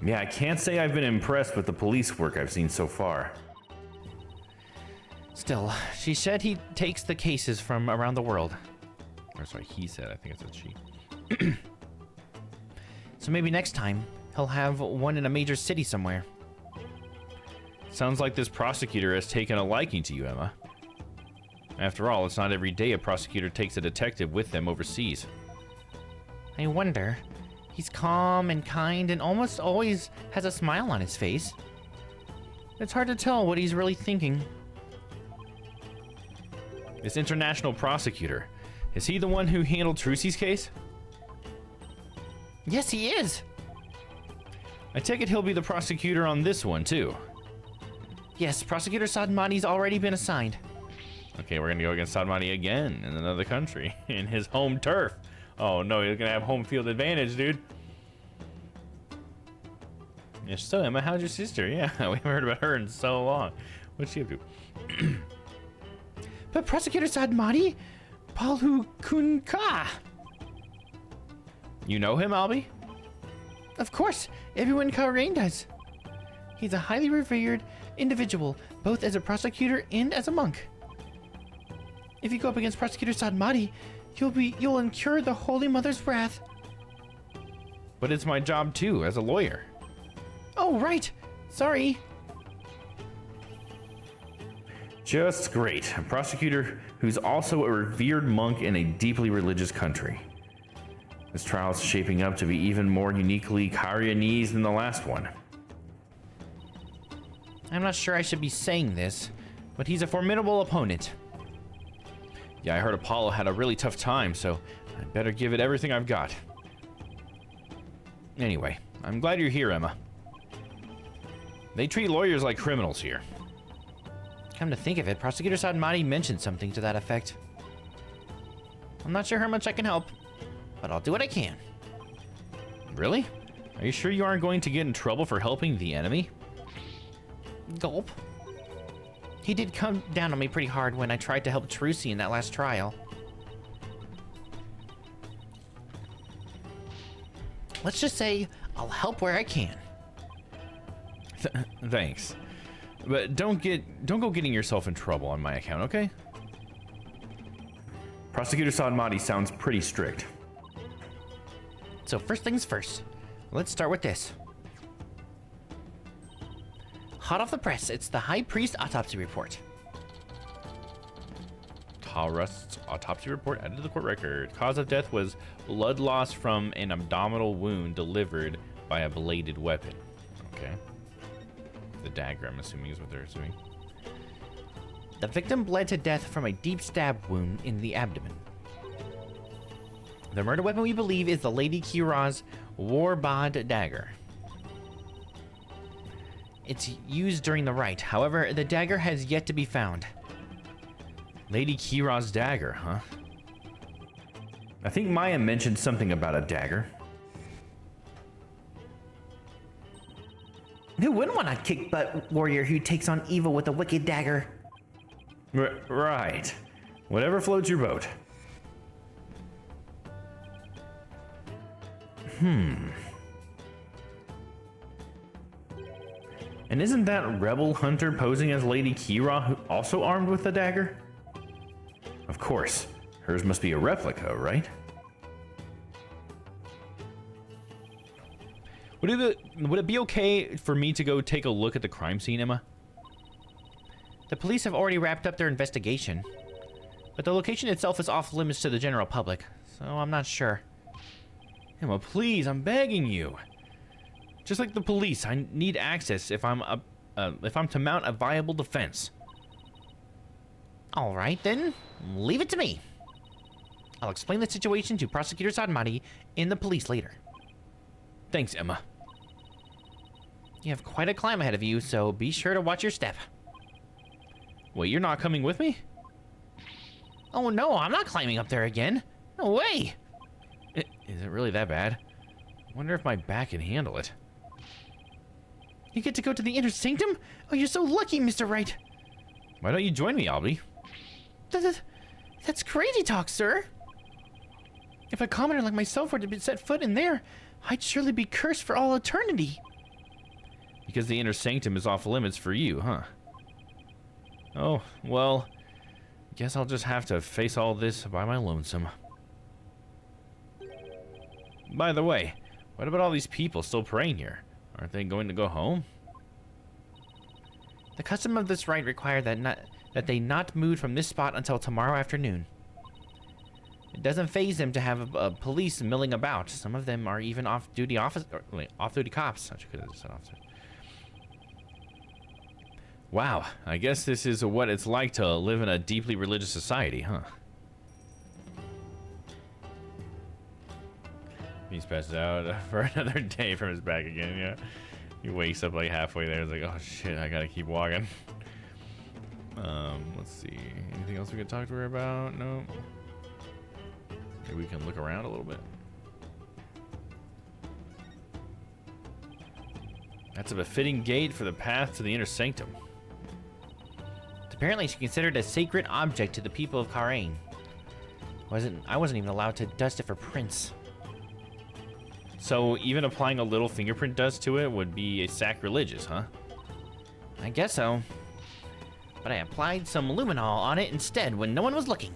B: Yeah, I can't say I've been impressed with the police work I've seen so far.
E: Still, she said he takes the cases from around the world.
B: Or sorry, he said. I think it said she.
E: So maybe next time, he'll have one in a major city somewhere.
B: Sounds like this prosecutor has taken a liking to you, Emma. After all, it's not every day a prosecutor takes a detective with them overseas.
E: I wonder. He's calm and kind and almost always has a smile on his face. It's hard to tell what he's really thinking.
B: This international prosecutor, is he the one who handled Trucy's case?
E: Yes, he is.
B: I take it he'll be the prosecutor on this one, too.
E: Yes, Prosecutor Sadmati's already been assigned.
B: Okay, we're gonna go against Sadmati again in another country, in his home turf. Oh no, he's gonna have home field advantage, dude. Yes, so Emma, how's your sister? Yeah, we haven't heard about her in so long. What's she up to?
E: But Prosecutor Sadmati? Palu Kunka.
B: You know him, Albie?
E: Of course, everyone in Bahrain does. He's a highly revered individual, both as a prosecutor and as a monk. If you go up against Prosecutor Sadmati, you'll incur the Holy Mother's wrath.
B: But it's my job too, as a lawyer.
E: Oh, right. Sorry.
B: Just great. A prosecutor who's also a revered monk in a deeply religious country. This trial's shaping up to be even more uniquely Karianese than the last one.
E: I'm not sure I should be saying this, but he's a formidable opponent.
B: Yeah, I heard Apollo had a really tough time, so I better give it everything I've got. Anyway, I'm glad you're here, Emma. They treat lawyers like criminals here.
E: Come to think of it, Prosecutor Sadmati mentioned something to that effect. I'm not sure how much I can help, but I'll do what I can.
B: Really? Are you sure you aren't going to get in trouble for helping the enemy?
E: Gulp. He did come down on me pretty hard when I tried to help Trucy in that last trial. Let's just say I'll help where I can.
B: Thanks. But don't go getting yourself in trouble on my account, okay? Prosecutor Sadmati sounds pretty strict.
E: So first things first, let's start with this. Hot off the press, it's the High Priest autopsy report.
B: Rust's autopsy report added to the court record. Cause of death was blood loss from an abdominal wound delivered by a bladed weapon. Okay. The dagger, I'm assuming, is what they're assuming.
E: The victim bled to death from a deep stab wound in the abdomen. The murder weapon we believe is the Lady Kira's Warbod dagger. It's used during the rite. However, the dagger has yet to be found.
B: Lady Kira's dagger, huh? I think Maya mentioned something about a dagger.
G: Who wouldn't want a kick-butt warrior who takes on evil with a wicked dagger?
B: Right. Whatever floats your boat. And isn't that rebel hunter posing as Lady Kira also armed with a dagger? Of course. Hers must be a replica, right? Would it be okay for me to go take a look at the crime scene, Emma?
E: The police have already wrapped up their investigation, but the location itself is off limits to the general public, so I'm not sure.
B: Emma, please, I'm begging you. Just like the police, I need access if I'm to mount a viable defense.
E: All right, then. Leave it to me. I'll explain the situation to Prosecutor Sadmati in the police later.
B: Thanks, Emma.
E: You have quite a climb ahead of you, so be sure to watch your step.
B: Wait, you're not coming with me?
E: Oh no, I'm not climbing up there again. No way.
B: Is it really that bad? I wonder if my back can handle it.
E: You get to go to the inner sanctum? Oh, you're so lucky, Mr. Wright.
B: Why don't you join me, Albie?
E: That's crazy talk, sir. If a commoner like myself were to set foot in there, I'd surely be cursed for all eternity.
B: Because the inner sanctum is off limits for you, huh? Oh, well, guess I'll just have to face all this by my lonesome. By the way, what about all these people still praying here? Aren't they going to go home?
E: The custom of this rite required that they not move from this spot until tomorrow afternoon. It doesn't faze them to have police milling about. Some of them are even off-duty cops. I could have said officers.
B: Wow, I guess this is what it's like to live in a deeply religious society, huh? He's passed out for another day from his back again, yeah. He wakes up like halfway there. He's like, oh shit, I gotta keep walking. Let's see. Anything else we could talk to her about? No. Maybe we can look around a little bit. That's a befitting gate for the path to the inner sanctum.
E: Apparently, she considered a sacred object to the people of Karain. I wasn't even allowed to dust it for prints.
B: So even applying a little fingerprint dust to it would be sacrilegious, huh?
E: I guess so. But I applied some luminol on it instead when no one was looking.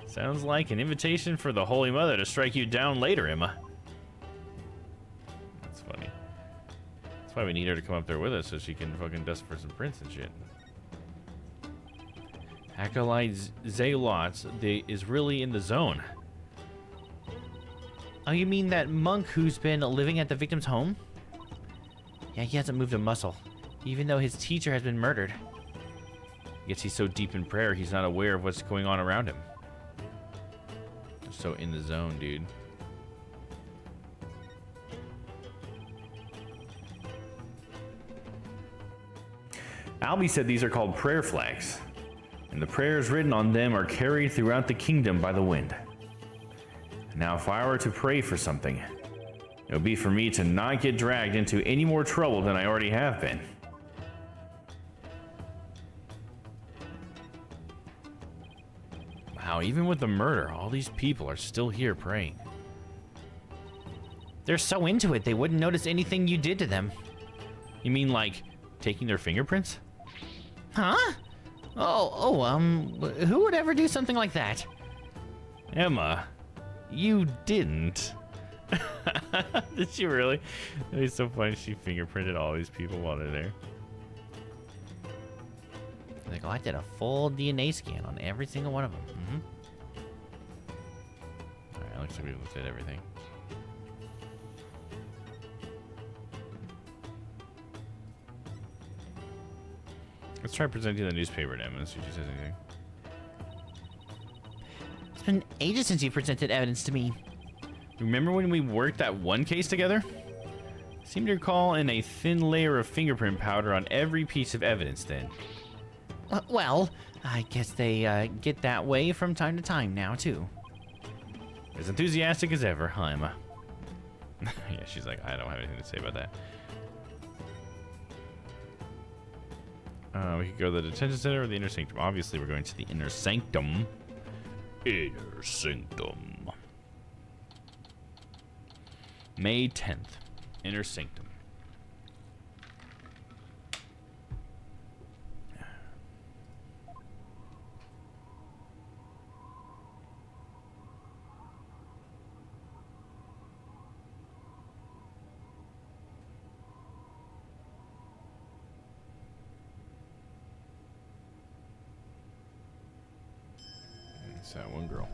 B: Sounds like an invitation for the Holy Mother to strike you down later, Emma. That's funny. That's why we need her to come up there with us so she can fucking dust for some prints and shit. Acolyte Zealots is really in the zone.
E: Oh, you mean that monk who's been living at the victim's home? Yeah, he hasn't moved a muscle, even though his teacher has been murdered.
B: I guess he's so deep in prayer, he's not aware of what's going on around him. So in the zone, dude. Albie said these are called prayer flags, and the prayers written on them are carried throughout the kingdom by the wind. Now, if I were to pray for something, it would be for me to not get dragged into any more trouble than I already have been. Wow, even with the murder, all these people are still here praying.
E: They're so into it, they wouldn't notice anything you did to them.
B: You mean like taking their fingerprints?
E: Huh? Who would ever do something like that?
B: Emma, you didn't. Did she really? It's so funny. She fingerprinted all these people while they're there.
E: Like, oh, I did a full DNA scan on every single one of them.
B: Alright, looks like we looked at everything. Let's try presenting the newspaper to Emma and see if she says anything.
E: It's been ages since you presented evidence to me.
B: Remember when we worked that one case together? I seem to recall in a thin layer of fingerprint powder on every piece of evidence then.
E: Well, I guess they get that way from time to time now, too.
B: As enthusiastic as ever, huh, Emma? Yeah, she's like, I don't have anything to say about that. We could go to the detention center or the inner sanctum. Obviously, we're going to the inner sanctum. Inner sanctum. May 10th. Inner sanctum. It's that one girl.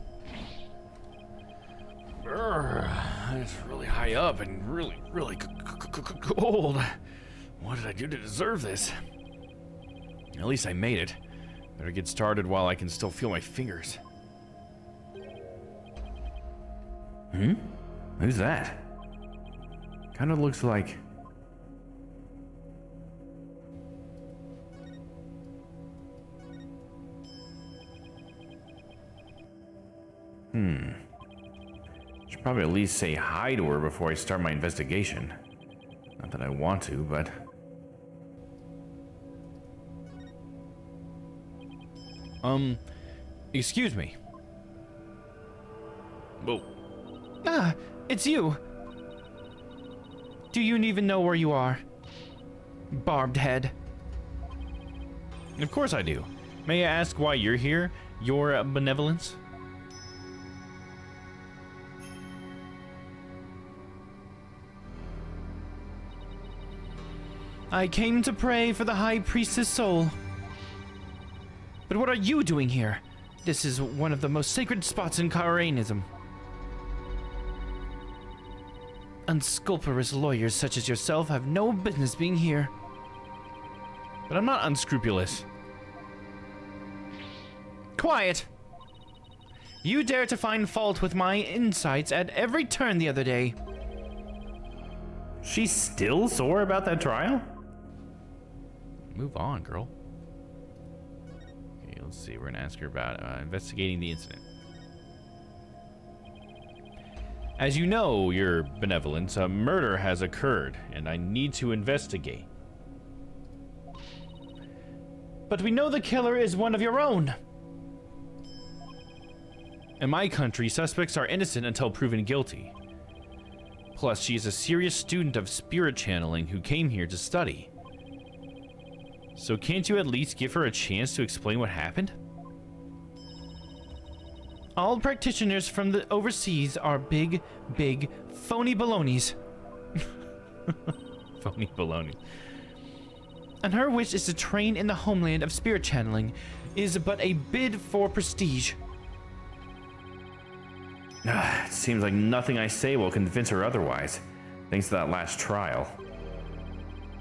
B: It's really high up and really cold. What did I do to deserve this? At least I made it. Better get started while I can still feel my fingers.
E: Who's that? Kind of looks like... Should probably at least say hi to her before I start my investigation. Not that I want to, but...
B: Excuse me. Whoa.
E: Ah, it's you. Do you even know where you are? Barbed head.
B: Of course I do. May I ask why you're here? Your benevolence?
E: I came to pray for the High Priestess' soul. But what are you doing here? This is one of the most sacred spots in Karanism. Unscrupulous lawyers such as yourself have no business being here.
B: But I'm not unscrupulous.
E: Quiet! You dare to find fault with my insights at every turn the other day.
B: She's still sore about that trial? Move on, girl. Okay, let's see. We're gonna ask her about investigating the incident. As you know, Your Benevolence, a murder has occurred, and I need to investigate.
E: But we know the killer is one of your own.
B: In my country, suspects are innocent until proven guilty. Plus, she is a serious student of spirit channeling who came here to study. So can't you at least give her a chance to explain what happened?
E: All practitioners from the overseas are big, phony balonies.
B: Phony baloney.
E: And her wish is to train in the homeland of spirit channeling is but a bid for prestige.
B: It seems like nothing I say will convince her otherwise, thanks to that last trial.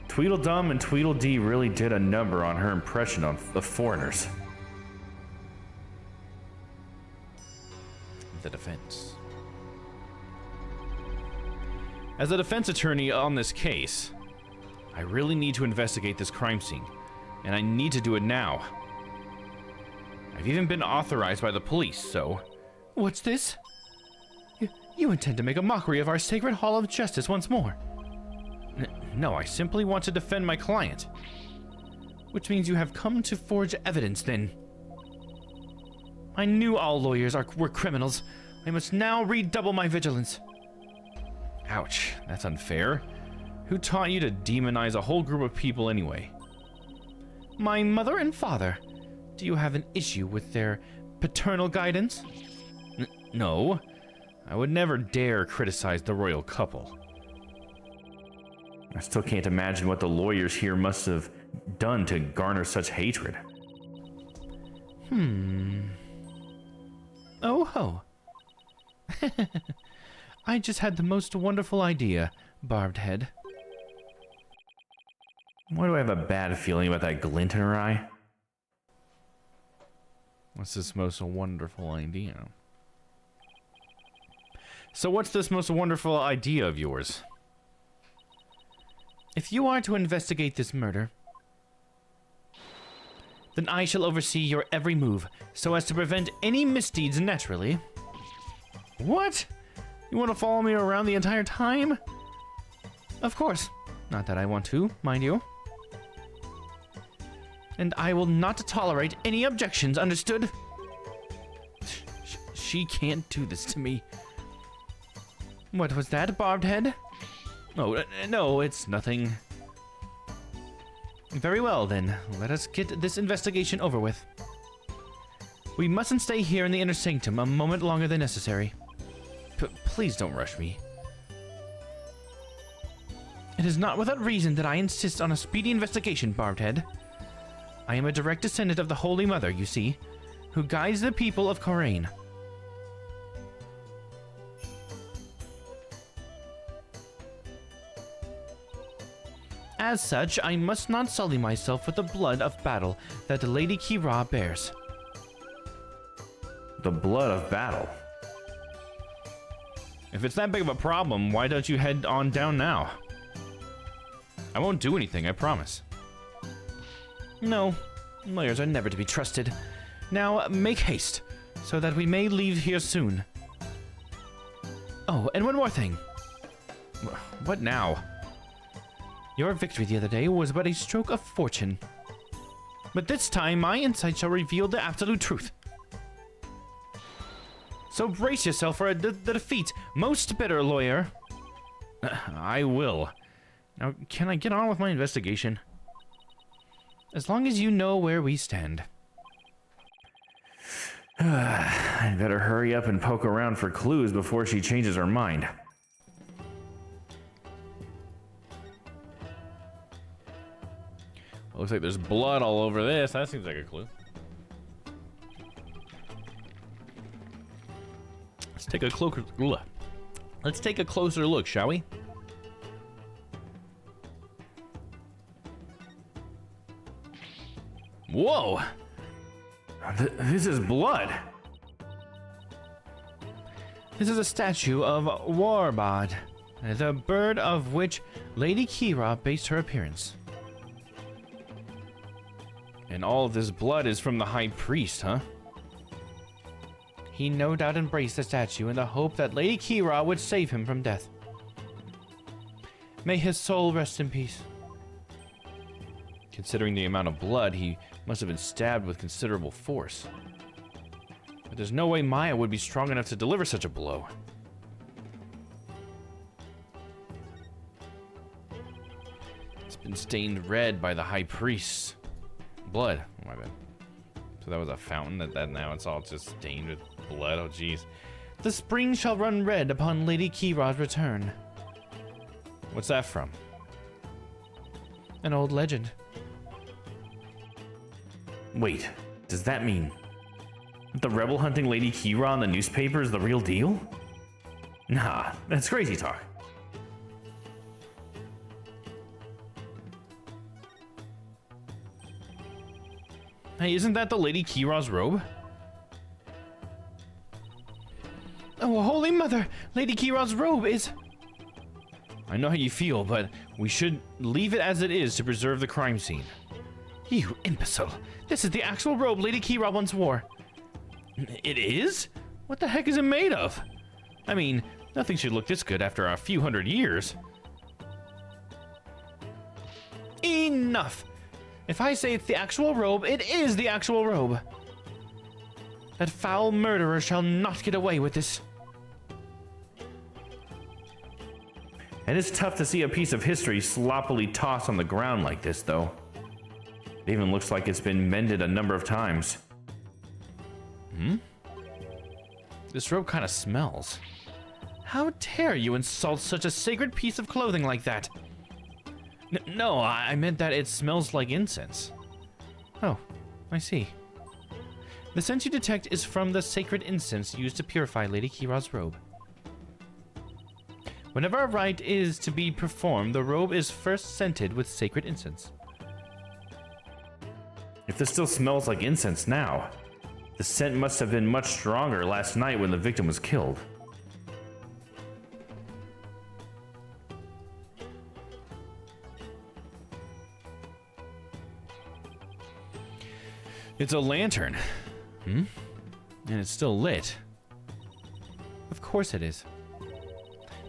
B: Tweedledum and Tweedledee really did a number on her impression of the foreigners. The defense. As a defense attorney on this case, I really need to investigate this crime scene, and I need to do it now. I've even been authorized by the police, so...
E: What's this? You intend to make a mockery of our sacred hall of justice once more.
B: No, I simply want to defend my client.
E: Which means you have come to forge evidence, then. I knew all lawyers were criminals. I must now redouble my vigilance.
B: Ouch, that's unfair. Who taught you to demonize a whole group of people anyway?
E: My mother and father. Do you have an issue with their paternal guidance?
B: No. I would never dare criticize the royal couple. I still can't imagine what the lawyers here must have done to garner such hatred.
E: Oh ho. I just had the most wonderful idea, Barbed Head.
B: Why do I have a bad feeling about that glint in her eye? What's this most wonderful idea? So what's this most wonderful idea of yours?
E: If you are to investigate this murder, then I shall oversee your every move, so as to prevent any misdeeds naturally.
B: What? You want to follow me around the entire time?
E: Of course. Not that I want to, mind you. And I will not tolerate any objections, understood?
B: She can't do this to me.
E: What was that, Barbed Head?
B: Oh, no, it's nothing.
E: Very well, then. Let us get this investigation over with. We mustn't stay here in the inner sanctum a moment longer than necessary.
B: Please don't rush me.
E: It is not without reason that I insist on a speedy investigation, Barbed Head. I am a direct descendant of the Holy Mother, you see. who guides the people of Kharain. As such, I must not sully myself with the blood of battle that the Lady Kira bears.
B: The blood of battle? If it's that big of a problem, why don't you head on down now? I won't do anything, I promise.
E: No, lawyers are never to be trusted. Now, make haste, so that we may leave here soon. Oh, and one more thing.
B: What now?
E: Your victory the other day was but a stroke of fortune. But this time, my insight shall reveal the absolute truth. So brace yourself for the defeat, most bitter lawyer.
B: I will. Now, can I get on with my investigation?
E: As long as you know where we stand.
B: I'd better hurry up and poke around for clues before she changes her mind. Looks like there's blood all over this. That seems like a clue. Let's take a closer look, shall we? Whoa! This is blood.
E: This is a statue of Warbod, the bird of which Lady Kira based her appearance.
B: And all of this blood is from the High Priest, huh?
E: He no doubt embraced the statue in the hope that Lady Kira would save him from death. May his soul rest in peace.
B: Considering the amount of blood, he must have been stabbed with considerable force. But there's no way Maya would be strong enough to deliver such a blow. It's been stained red by the High Priest's blood. Oh, my bad. So that was a fountain that now it's all just stained with blood. Oh, jeez.
E: The spring shall run red upon Lady Kira's return.
B: What's that from?
E: An old legend.
B: Wait, does that mean the rebel hunting Lady Kira on the newspaper is the real deal? Nah, that's crazy talk. Hey, isn't that the Lady Kira's robe?
E: Oh, Holy Mother! Lady Kira's robe is...
B: I know how you feel, but we should leave it as it is to preserve the crime scene.
E: You imbecile! This is the actual robe Lady Kira once wore.
B: It is? What the heck is it made of? I mean, nothing should look this good after a few hundred years.
E: Enough! If I say it's the actual robe, it is the actual robe. That foul murderer shall not get away with this.
B: It is tough to see a piece of history sloppily tossed on the ground like this, though. It even looks like it's been mended a number of times. This robe kind of smells.
E: How dare you insult such a sacred piece of clothing like that?
B: No, I meant that it smells like incense.
E: Oh, I see. The scent you detect is from the sacred incense used to purify Lady Kira's robe. Whenever a rite is to be performed, the robe is first scented with sacred incense.
B: If this still smells like incense now, the scent must have been much stronger last night when the victim was killed. It's a lantern. And it's still lit.
E: Of course it is.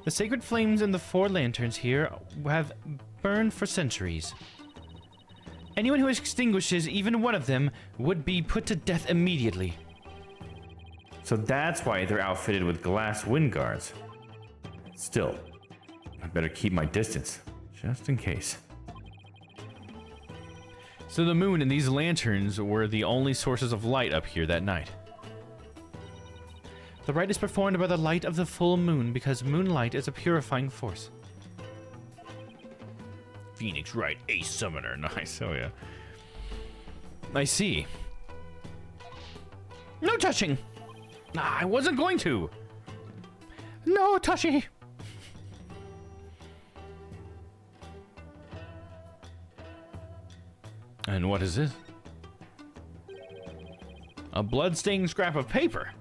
E: The sacred flames in the 4 lanterns here have burned for centuries. Anyone who extinguishes even one of them would be put to death immediately.
B: So that's why they're outfitted with glass wind guards. Still, I better keep my distance, just in case. So the moon and these lanterns were the only sources of light up here that night.
E: The rite is performed by the light of the full moon because moonlight is a purifying force.
B: Phoenix Rite, Ace Summoner. Nice, oh yeah. I see.
E: No touching!
B: Nah, I wasn't going to.
E: No touchy!
B: And what is this? A blood-stained scrap of paper.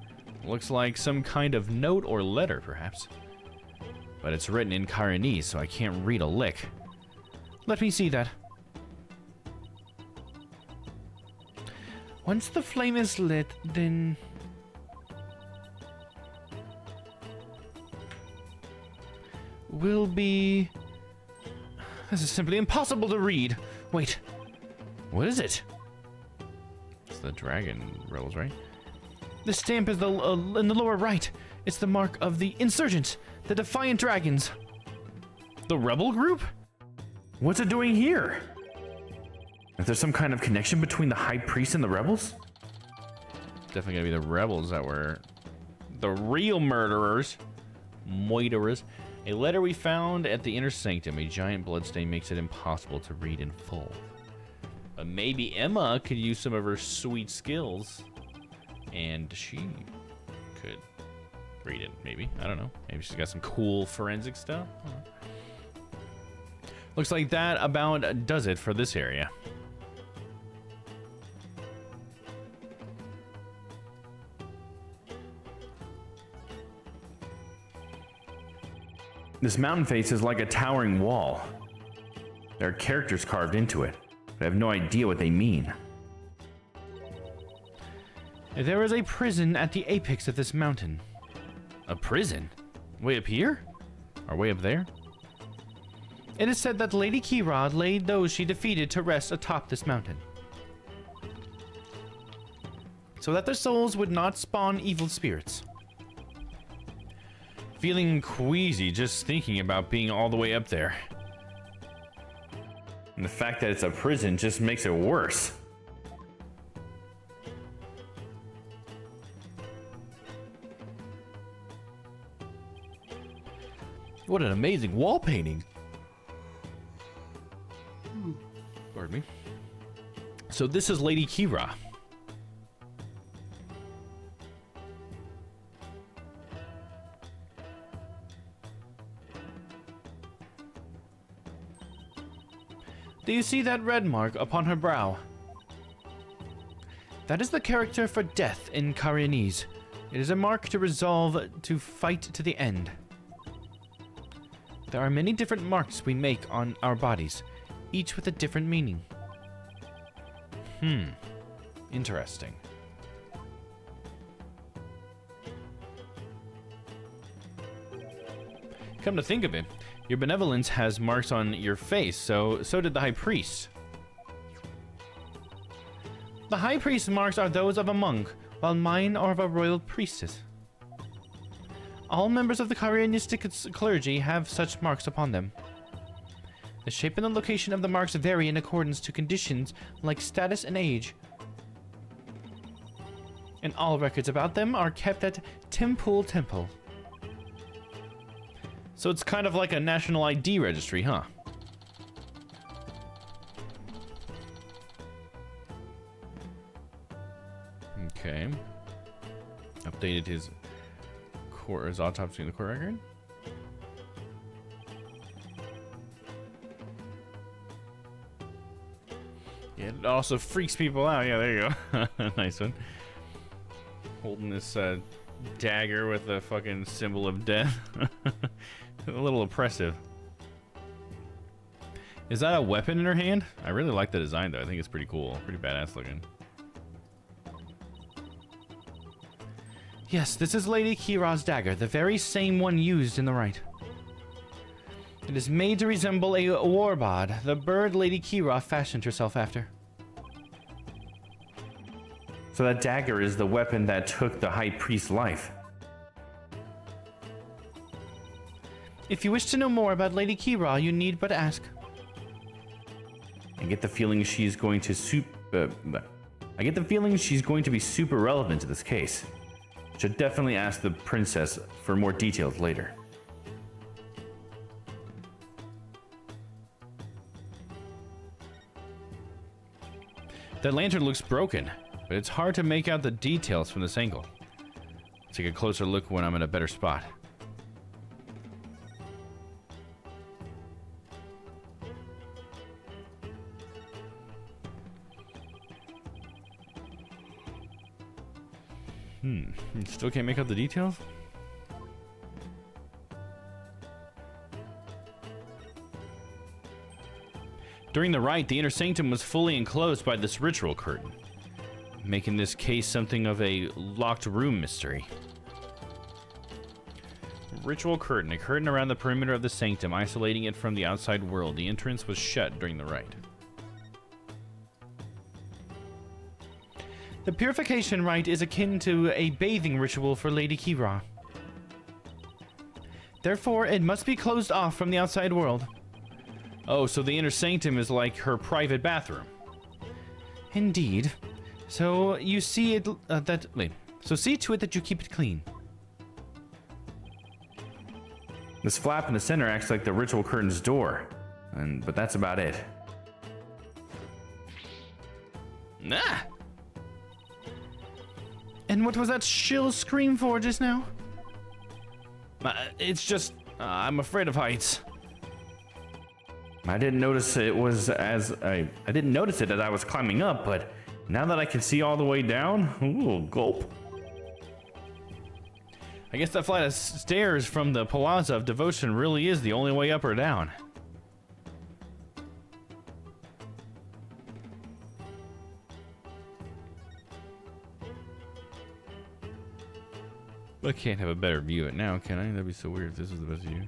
B: Looks like some kind of note or letter, perhaps. But it's written in Kaironese, so I can't read a lick.
E: Let me see that. Once the flame is lit, then... will be... This is simply impossible to read. Wait.
B: What is it? It's the dragon rebels, right?
E: The stamp is in the lower right. It's the mark of the insurgents, the Defiant Dragons.
B: The rebel group?
G: What's it doing here? Is there some kind of connection between the High Priest and the rebels?
B: Definitely gonna be the rebels that were the real murderers. Moiterers. A letter we found at the inner sanctum. A giant bloodstain makes it impossible to read in full. But maybe Emma could use some of her sweet skills. And she could read it, maybe. I don't know. Maybe she's got some cool forensic stuff. I don't know. Looks like that about does it for this area.
G: This mountain face is like a towering wall. There are characters carved into it, but I have no idea what they mean.
E: There is a prison at the apex of this mountain.
B: A prison? Way up here? Or way up there?
E: It is said that Lady Kira laid those she defeated to rest atop this mountain, so that their souls would not spawn evil spirits.
B: Feeling queasy just thinking about being all the way up there.
G: And the fact that it's a prison just makes it worse.
B: What an amazing wall painting. Pardon me. So this is Lady Kira.
E: Do you see that red mark upon her brow? That is the character for death in Kaironese. It is a mark to resolve to fight to the end. There are many different marks we make on our bodies, each with a different meaning.
B: Interesting. Come to think of it, your benevolence has marks on your face, so did the High Priest.
E: The High Priest's marks are those of a monk, while mine are of a royal priestess. All members of the Kaironistic clergy have such marks upon them. The shape and the location of the marks vary in accordance to conditions like status and age. And all records about them are kept at Temple Temple.
B: So it's kind of like a national ID registry, huh? Okay. Updated his autopsy in the court record. Yeah, it also freaks people out. Yeah, there you go. Nice one. Holding this dagger with the fucking symbol of death. A little oppressive. Is that a weapon in her hand? I really like the design, though. I think it's pretty cool. Pretty badass looking.
E: Yes, this is Lady Kira's dagger, the very same one used in the rite. It is made to resemble a warbod, the bird Lady Kira fashioned herself after.
G: So that dagger is the weapon that took the High Priest's life.
E: If you wish to know more about Lady Kira, you need but ask.
G: I get the feeling she's going to be super relevant to this case. Should definitely ask the princess for more details later.
B: That lantern looks broken, but it's hard to make out the details from this angle. Let's take a closer look when I'm in a better spot. Still can't make out the details? During the rite, the inner sanctum was fully enclosed by this ritual curtain, making this case something of a locked room mystery. Ritual curtain, a curtain around the perimeter of the sanctum, isolating it from the outside world. The entrance was shut during the rite.
E: The purification rite is akin to a bathing ritual for Lady Kira. Therefore, it must be closed off from the outside world.
B: Oh, so the inner sanctum is like her private bathroom.
E: Indeed. So you see it So see to it that you keep it clean.
G: This flap in the center acts like the ritual curtain's door, but that's about it.
B: Ah!
E: And what was that shrill scream for just now?
B: It's just, I'm afraid of heights.
G: I didn't notice it I didn't notice it as I was climbing up, but now that I can see all the way down, ooh, gulp.
B: I guess that flight of stairs from the Plaza of Devotion really is the only way up or down. I can't have a better view of it now, can I? That'd be so weird if this was the best view.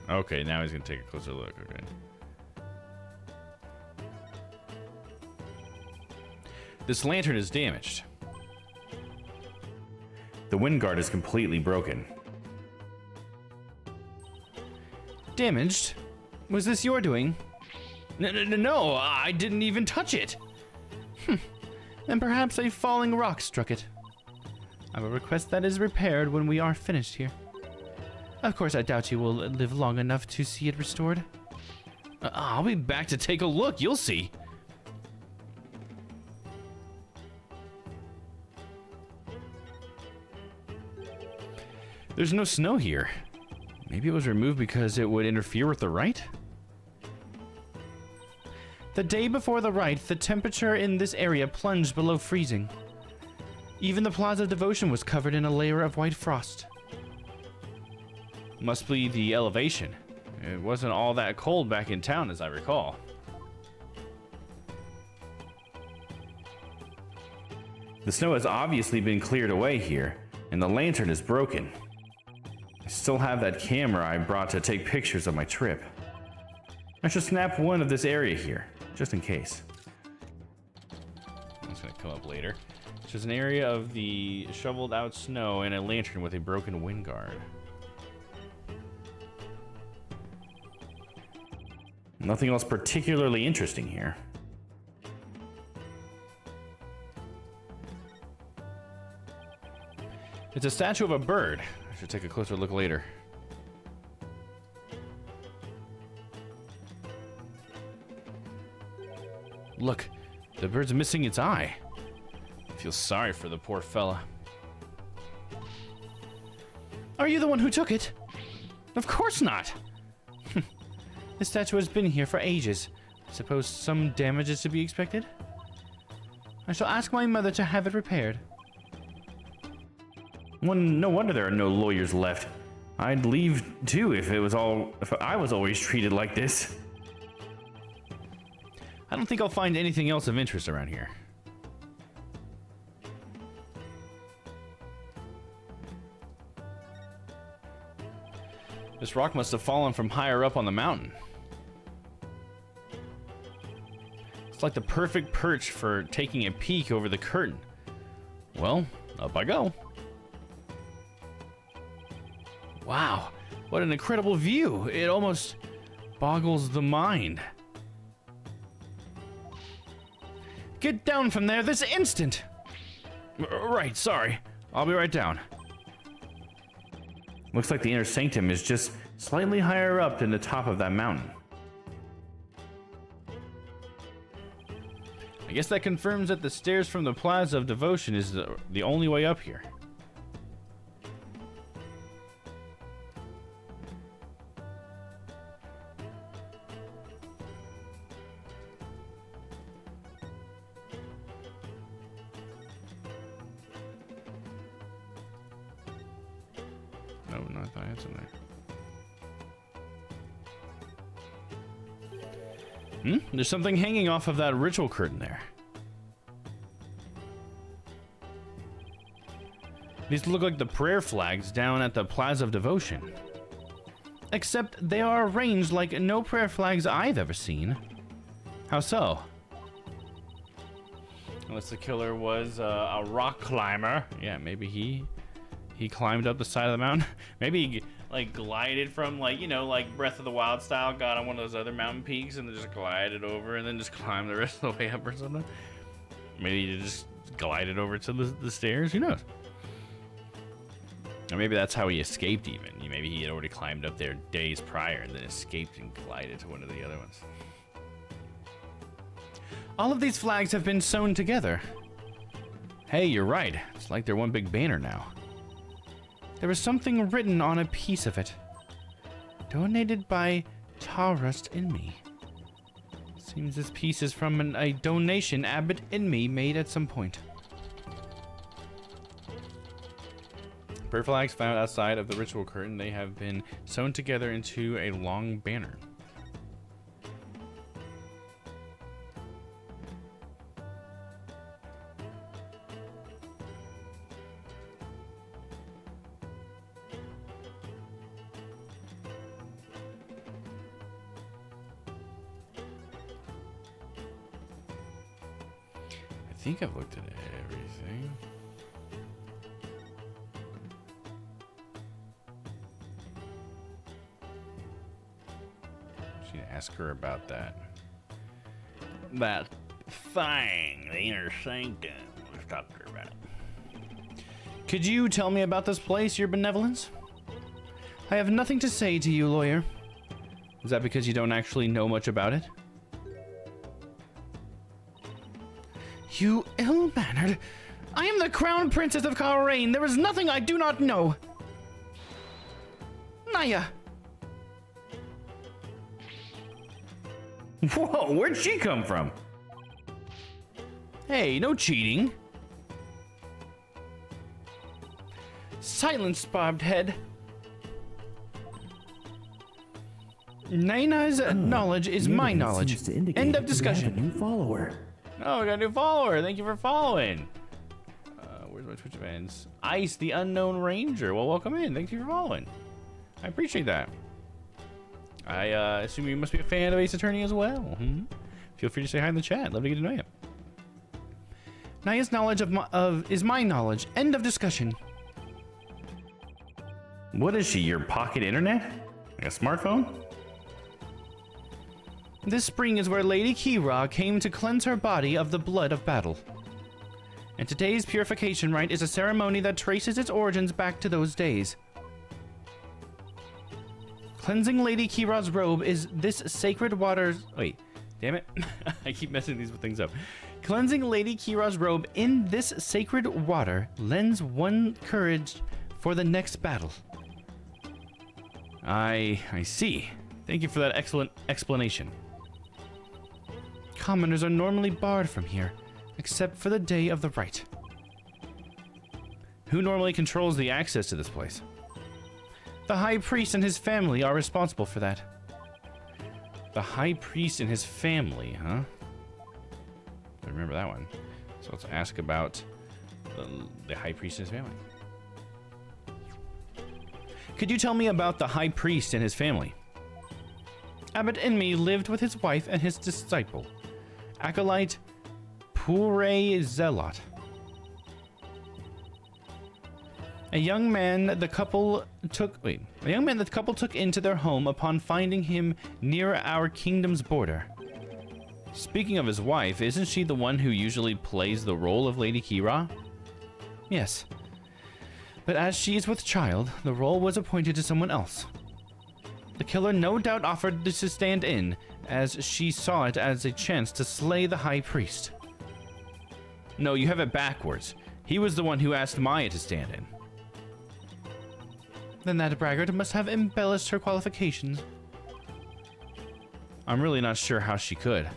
B: Okay, now he's gonna take a closer look. Okay. This lantern is damaged.
G: The wind guard is completely broken.
E: Damaged? Was this your doing?
B: No, I didn't even touch it.
E: Then perhaps a falling rock struck it. I will request that is repaired when we are finished here. Of course, I doubt you will live long enough to see it restored.
B: I'll be back to take a look. You'll see. There's no snow here. Maybe it was removed because it would interfere with the rite?
E: The day before the rite, the temperature in this area plunged below freezing. Even the Plaza of Devotion was covered in a layer of white frost.
B: Must be the elevation. It wasn't all that cold back in town, as I recall.
G: The snow has obviously been cleared away here, and the lantern is broken. I still have that camera I brought to take pictures of my trip. I should snap one of this area here, just in case.
B: It's gonna come up later. It's just an area of the shoveled out snow and a lantern with a broken wind guard.
G: Nothing else particularly interesting here.
B: It's a statue of a bird. I should take a closer look later. Look, the bird's missing its eye. I feel sorry for the poor fella.
E: Are you the one who took it? Of course not. The statue has been here for ages. I suppose some damage is to be expected? I shall ask my mother to have it repaired.
G: No wonder there are no lawyers left. I'd leave too if I was always treated like this.
B: I don't think I'll find anything else of interest around here. This rock must have fallen from higher up on the mountain. It's like the perfect perch for taking a peek over the curtain. Well, up I go. Wow, what an incredible view. It almost boggles the mind.
E: Get down from there this instant!
B: Right, sorry. I'll be right down.
G: Looks like the inner sanctum is just slightly higher up than the top of that mountain.
B: I guess that confirms that the stairs from the Plaza of Devotion is the only way up here. No, not that. In there. There's something hanging off of that ritual curtain there. These look like the prayer flags down at the Plaza of Devotion. Except they are arranged like no prayer flags I've ever seen. How so? Unless the killer was a rock climber. Yeah, maybe he climbed up the side of the mountain. Maybe he like glided from like, you know, like Breath of the Wild style, got on one of those other mountain peaks and then just glided over and then just climbed the rest of the way up or something. Maybe he just glided over to the stairs. Who knows? Or maybe that's how he escaped even. Maybe he had already climbed up there days prior and then escaped and glided to one of the other ones. All of these flags have been sewn together. Hey, you're right. It's like they're one big banner now. There was something written on a piece of it. Donated by Taurus in Me. Seems this piece is from a donation Abbot in Me made at some point. Prayer flags found outside of the ritual curtain. They have been sewn together into a long banner. I think I've looked at everything. Should ask her about that. That thing, the inner sanctum. Let's talk to her about it. Could you tell me about this place, your benevolence? I have nothing to say to you, lawyer. Is that because you don't actually know much about it? You ill-mannered. I am the crown princess of Karain. There is nothing I do not know. Naya.
G: Whoa, where'd she come from?
B: Hey, no cheating. Silence, bobbed head. Naina's knowledge is my knowledge. End of discussion.
H: New follower.
B: Oh, we got a new follower. Thank you for following. Where's my Twitch events? Ice, the Unknown Ranger. Well, welcome in. Thank you for following. I appreciate that. I assume you must be a fan of Ace Attorney as well. Feel free to say hi in the chat. Love to get to know you. Naya's knowledge is my knowledge. End of discussion.
G: What is she, your pocket internet? Like a smartphone?
B: This spring is where Lady Kira came to cleanse her body of the blood of battle. And today's purification rite is a ceremony that traces its origins back to those days. Cleansing Lady Kira's robe is this sacred water's... Wait, damn it. I keep messing these things up. Cleansing Lady Kira's robe in this sacred water lends one courage for the next battle. I see. Thank you for that excellent explanation. Commoners are normally barred from here, except for the day of the rite. Who normally controls the access to this place? The High Priest and his family are responsible for that. The High Priest and his family, huh? I remember that one. So let's ask about the High Priest and his family. Could you tell me about the High Priest and his family? Abbot Enmi lived with his wife and his disciple, Acolyte Pure Zealot. A young man that the couple took into their home upon finding him near our kingdom's border. Speaking of his wife, isn't she the one who usually plays the role of Lady Kira? Yes. But as she is with child, the role was appointed to someone else. The killer no doubt offered to stand in, as she saw it as a chance to slay the High Priest. No, you have it backwards. He was the one who asked Maya to stand in.
E: Then that braggart must have embellished her qualifications.
B: I'm really not sure how she could.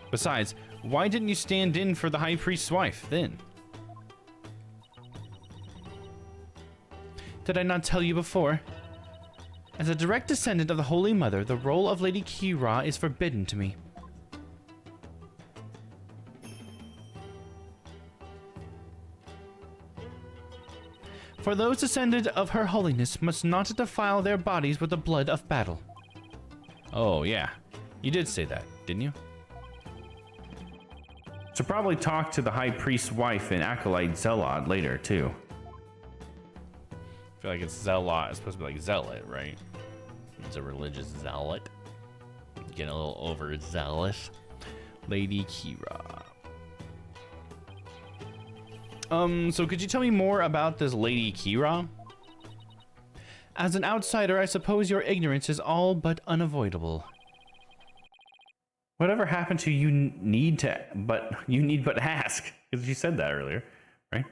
B: Besides, why didn't you stand in for the High Priest's wife then?
E: Did I not tell you before? As a direct descendant of the Holy Mother, the role of Lady Kira is forbidden to me. For those descended of her holiness must not defile their bodies with the blood of battle.
B: Oh, yeah. You did say that, didn't you?
G: Should probably talk to the High Priest's wife and acolyte Zealot later, too.
B: I feel like it's zealot. It's supposed to be like zealot, right? It's a religious zealot. Getting a little overzealous. Lady Kira. So could you tell me more about this Lady Kira?
E: As an outsider, I suppose your ignorance is all but unavoidable.
G: Whatever happened to you need but ask? Because you said that earlier, right?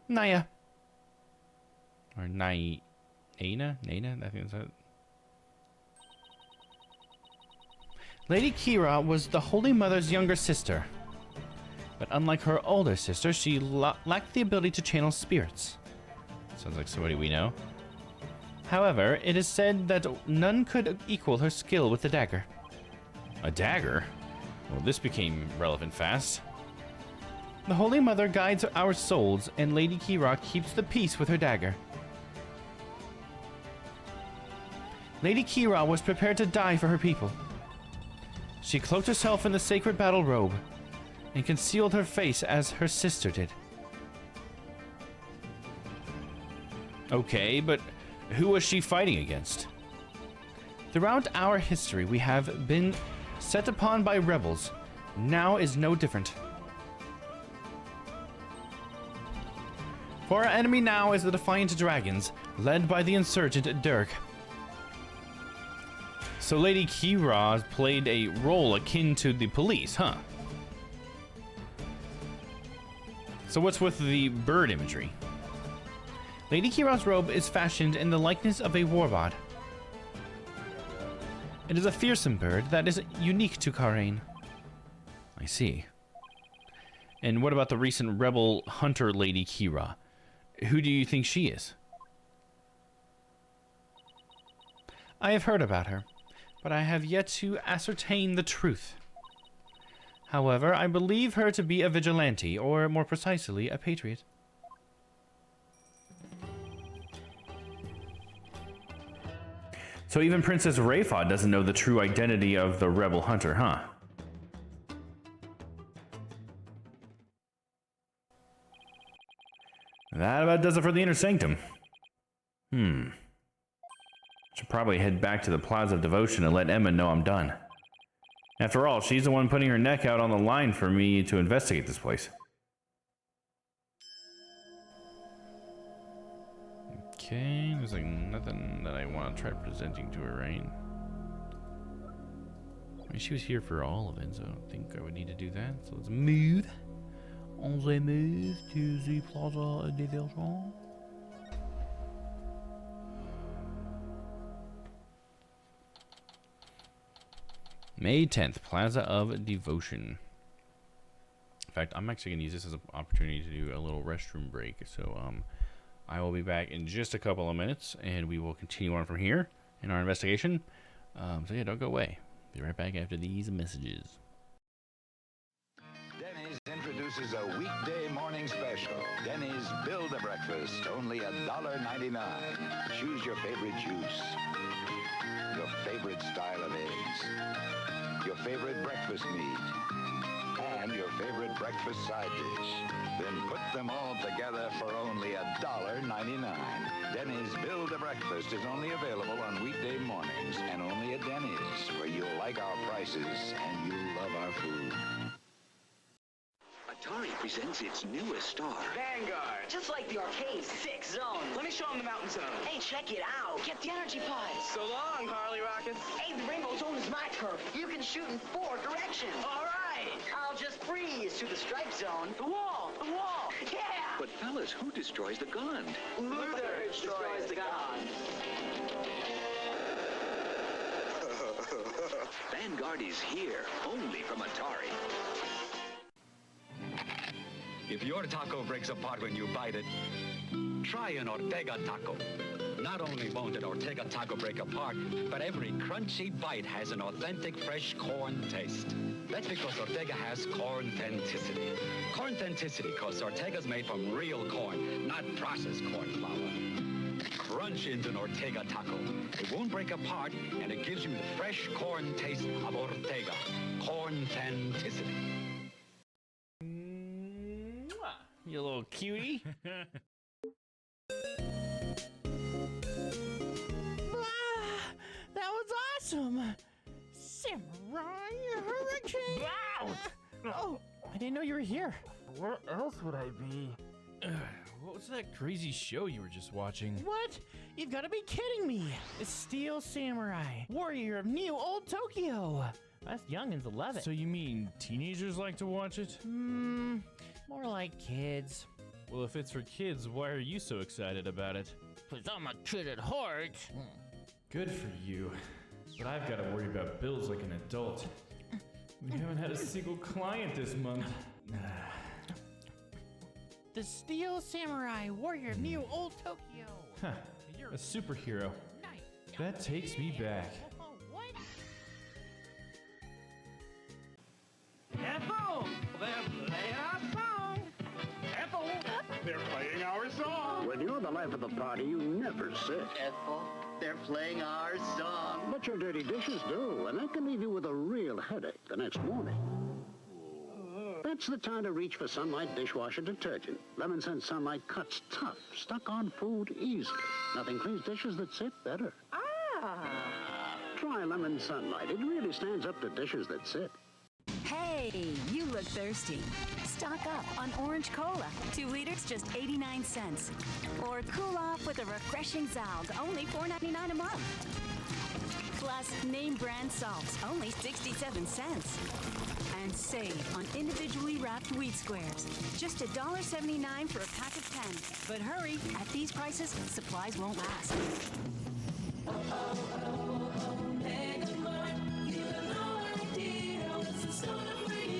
E: Naya.
B: Or Nana? Nana? I think that's it.
E: Lady Kira was the Holy Mother's younger sister. But unlike her older sister, she lacked the ability to channel spirits.
B: Sounds like somebody we know.
E: However, it is said that none could equal her skill with the dagger.
B: A dagger? Well, this became relevant fast.
E: The Holy Mother guides our souls, and Lady Kira keeps the peace with her dagger. Lady Kira was prepared to die for her people. She cloaked herself in the sacred battle robe and concealed her face as her sister did.
B: Okay, but who was she fighting against?
E: Throughout our history, we have been set upon by rebels. Now is no different. For our enemy now is the Defiant Dragons, led by the insurgent Dirk.
B: So Lady Kira played a role akin to the police, huh? So what's with the bird imagery?
E: Lady Kira's robe is fashioned in the likeness of a warbod. It is a fearsome bird that is unique to Karain.
B: I see. And what about the recent rebel hunter Lady Kira? Who do you think she is?
E: I have heard about her, but I have yet to ascertain the truth. However, I believe her to be a vigilante, or more precisely, a patriot.
G: So even Princess Rayfa doesn't know the true identity of the rebel hunter, huh? That about does it for the Inner Sanctum. Should probably head back to the Plaza of Devotion and let Emma know I'm done. After all, she's the one putting her neck out on the line for me to investigate this place.
B: Okay, there's like nothing that I want to try presenting to her, right? I mean, she was here for all of it, so I don't think I would need to do that. So let's move. On the move to the Plaza of Devotion. May 10th, Plaza of Devotion. In fact, I'm actually going to use this as an opportunity to do a little restroom break. So, I will be back in just a couple of minutes, and we will continue on from here in our investigation. So yeah, don't go away. Be right back after these messages.
H: Denny's introduces a weekday morning special. Denny's Build a Breakfast, only $1.99. Choose your favorite juice, your favorite style of eggs, your favorite breakfast meat, and your favorite breakfast side dish. Then put them all together for only $1.99. Denny's Build a Breakfast is only available on weekday mornings and only at Denny's, where you'll like our prices and you'll love our food.
I: Atari presents its newest star.
J: Vanguard. Just like the arcade, 6 zones. Let me show them the mountain zone. Hey, check it out. Get the energy pods. So long, Harley Rockets. Hey, the rainbow zone is my turf. You can shoot in 4 directions. All right. right! I'll just freeze to the strike zone. The wall! The wall! Yeah!
I: But fellas, who destroys the gun?
J: Luther destroys the gun.
I: Vanguard is here, only from Atari.
K: If your taco breaks apart when you bite it, try an Ortega taco. Not only won't an Ortega taco break apart, but every crunchy bite has an authentic fresh corn taste. That's because Ortega has corn-tenticity. Corn-tenticity because Ortega's made from real corn, not processed corn flour. Crunch into an Ortega taco. It won't break apart, and it gives you the fresh corn taste of Ortega. Corn-tenticity.
B: You little cutie.
E: That was awesome! Samurai Hurricane! Oh, I didn't know you were here.
L: Where else would I be?
B: What was that crazy show you were just watching?
E: What? You've got to be kidding me! The Steel Samurai, warrior of New Old Tokyo. Us youngins love it.
B: So you mean teenagers like to watch it?
E: More like kids.
B: Well, if it's for kids, why are you so excited about it?
E: 'Cause I'm a kid at heart.
B: Good for you. But I've got to worry about bills like an adult. We haven't had a single client this month.
E: The Steel Samurai, warrior of New Old Tokyo.
B: Huh, a superhero. That takes me back.
E: What?
L: Ethel! They're playing our song! Ethel! They're playing our song!
M: When you're the life of the party, you never sit.
D: Ethel, they're playing our song.
M: But your dirty dishes do, and that can leave you with a real headache the next morning. That's the time to reach for Sunlight dishwasher detergent. Lemon Scent Sunlight cuts tough, stuck on food easily. Nothing cleans dishes that sit better. Try Lemon Sunlight. It really stands up to dishes that sit.
N: Hey, you look thirsty. Stock up on Orange Cola. 2 liters, just 89 cents. Or cool off with a refreshing Zalg, only $4.99 a month. Plus, name brand salts, only 67 cents. And save on individually wrapped wheat squares. Just $1.79 for a pack of 10. But hurry, at these prices, supplies won't last.
O: Mega Mart, you have no idea what's in store for you.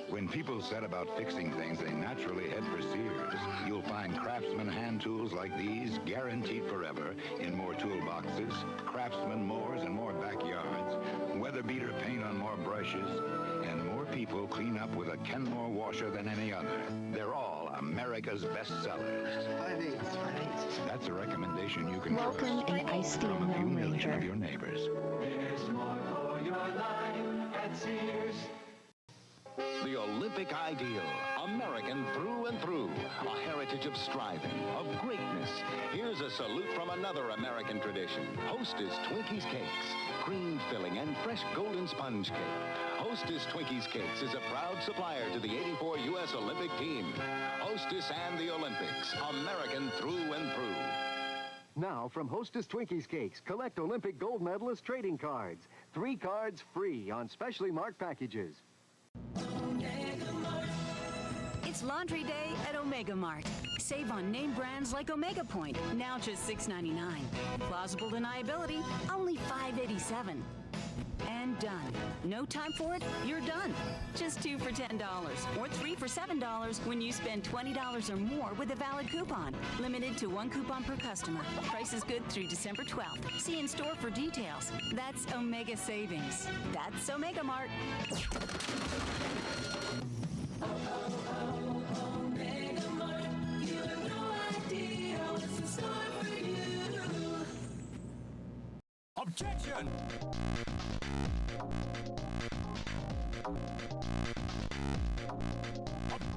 H: When people set about fixing things, they naturally head for Sears. You'll find Craftsman hand tools like these, guaranteed forever, in more toolboxes, Craftsman mowers in more backyards, weather beater paint on more brushes, and more people clean up with a Kenmore washer than any other. They're all America's best sellers.
D: 5/8, 5/8.
H: That's a recommendation you can
A: Welcome
H: trust
A: in Ice Tea
H: from a few
A: Lone
H: million
A: Ranger.
H: of your neighbors.
L: There's more for your life at Sears.
P: The Olympic ideal, American through and through, a heritage of striving, of greatness. Here's a salute from another American tradition, Hostess Twinkies Cakes, cream filling and fresh golden sponge cake. Hostess Twinkies Cakes is a proud supplier to the 84 U.S. Olympic team. Hostess and the Olympics, American through and through.
Q: Now, from Hostess Twinkies Cakes, collect Olympic gold medalist trading cards. 3 cards free on specially marked packages.
N: It's laundry day at Omega Mart. Save on name brands like Omega Point, now just $6.99. Plausible deniability, only $5.87. And done. No time for it? You're done. Just 2 for $10 or 3 for $7 when you spend $20 or more with a valid coupon. Limited to 1 coupon per customer. Price is good through December 12th. See in store for details. That's Omega Savings. That's Omega Mart.
O: Mega Mart, you have no idea what's in store for you.
C: Objection!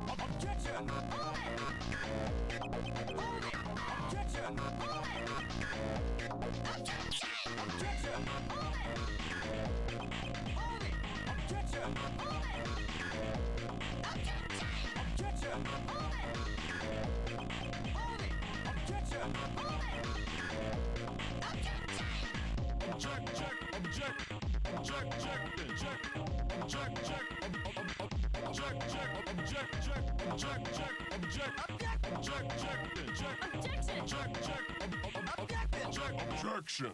C: Objection! Objection! Objection! Objection! Objection! Objection.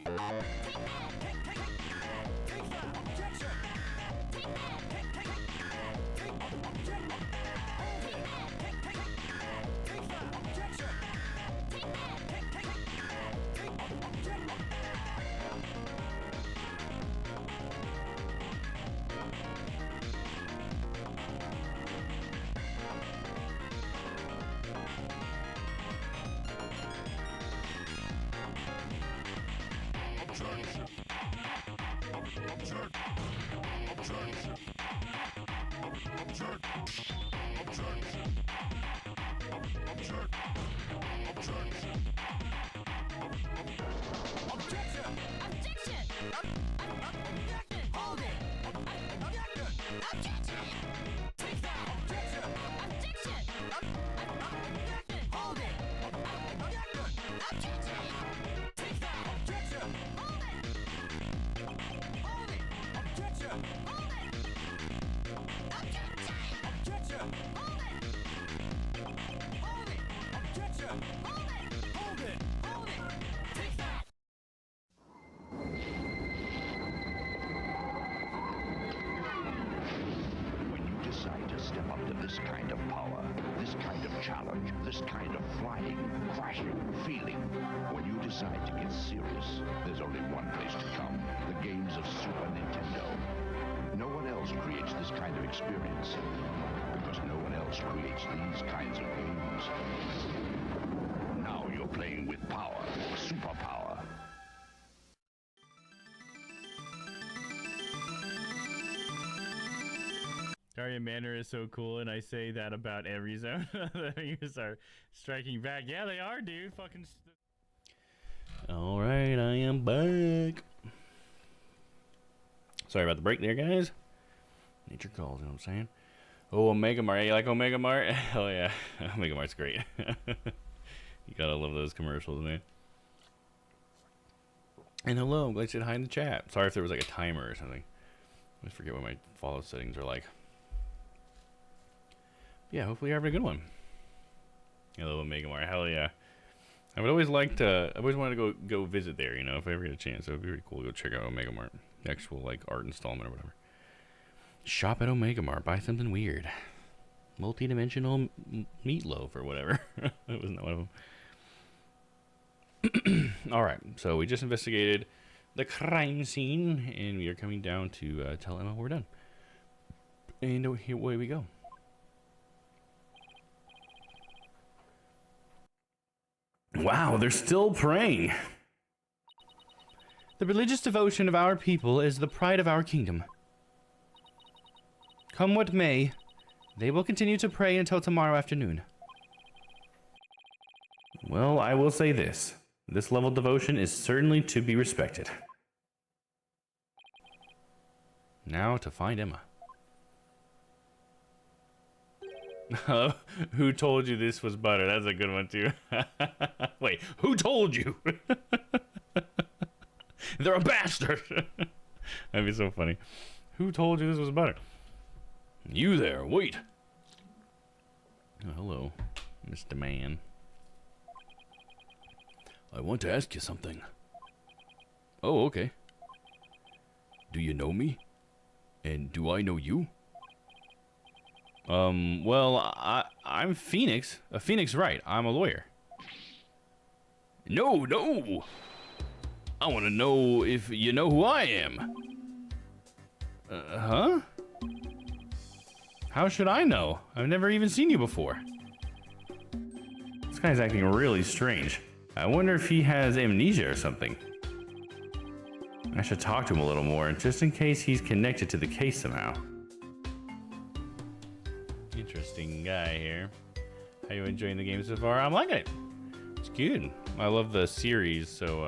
H: When you decide to step up to this kind of power, this kind of challenge, this kind of flying, crashing, feeling, when you decide to get serious, there's only one place to come. The games of Super Nintendo. No one else creates this kind of experience, because no one else creates these kinds of games. Now you're playing with power, superpower.
B: Guardian Manor is so cool, and I say that about every zone. The enemies are striking back. Yeah, they are, dude. Fucking. All right, I am back. Sorry about the break there, guys. Nature calls, you know what I'm saying? Oh, Omega Mart. Hey, you like Omega Mart? Hell yeah. Omega Mart's great. You gotta love those commercials, man. And hello, I'm glad you said hi in the chat. Sorry if there was like a timer or something. I always forget what my follow settings are like. Yeah, hopefully you're having a good one. Hello, Omega Mart. Hell yeah. I would always like to, I always wanted to go visit there, you know, if I ever get a chance. It would be really cool to go check out Omega Mart. The actual, like, art installment or whatever. Shop at Omega Mart. Buy something weird. Multi-dimensional meatloaf or whatever. That was not one of them. Alright, so we just investigated the crime scene, and we are coming down to tell Emma we're done. And away we go. Wow, they're still praying. The religious devotion of our people is the pride of our kingdom. Come what may, they will continue to pray until tomorrow afternoon. Well, I will say this. This level of devotion is certainly to be respected. Now to find Emma. Who told you this was butter? That's a good one too. Wait, who told you? They're a bastard. That'd be so funny. Who told you this was butter? You there, wait. Oh, hello, Mr. Man. I want to ask you something. Oh, okay. Do you know me? And do I know you? Well, I'm Phoenix. Phoenix Wright. I'm a lawyer. No. I want to know if you know who I am. Huh? How should I know? I've never even seen you before. This guy's acting really strange. I wonder if he has amnesia or something. I should talk to him a little more, just in case he's connected to the case somehow. Interesting guy here. How you enjoying the game so far? I'm liking it. It's good. I love the series, so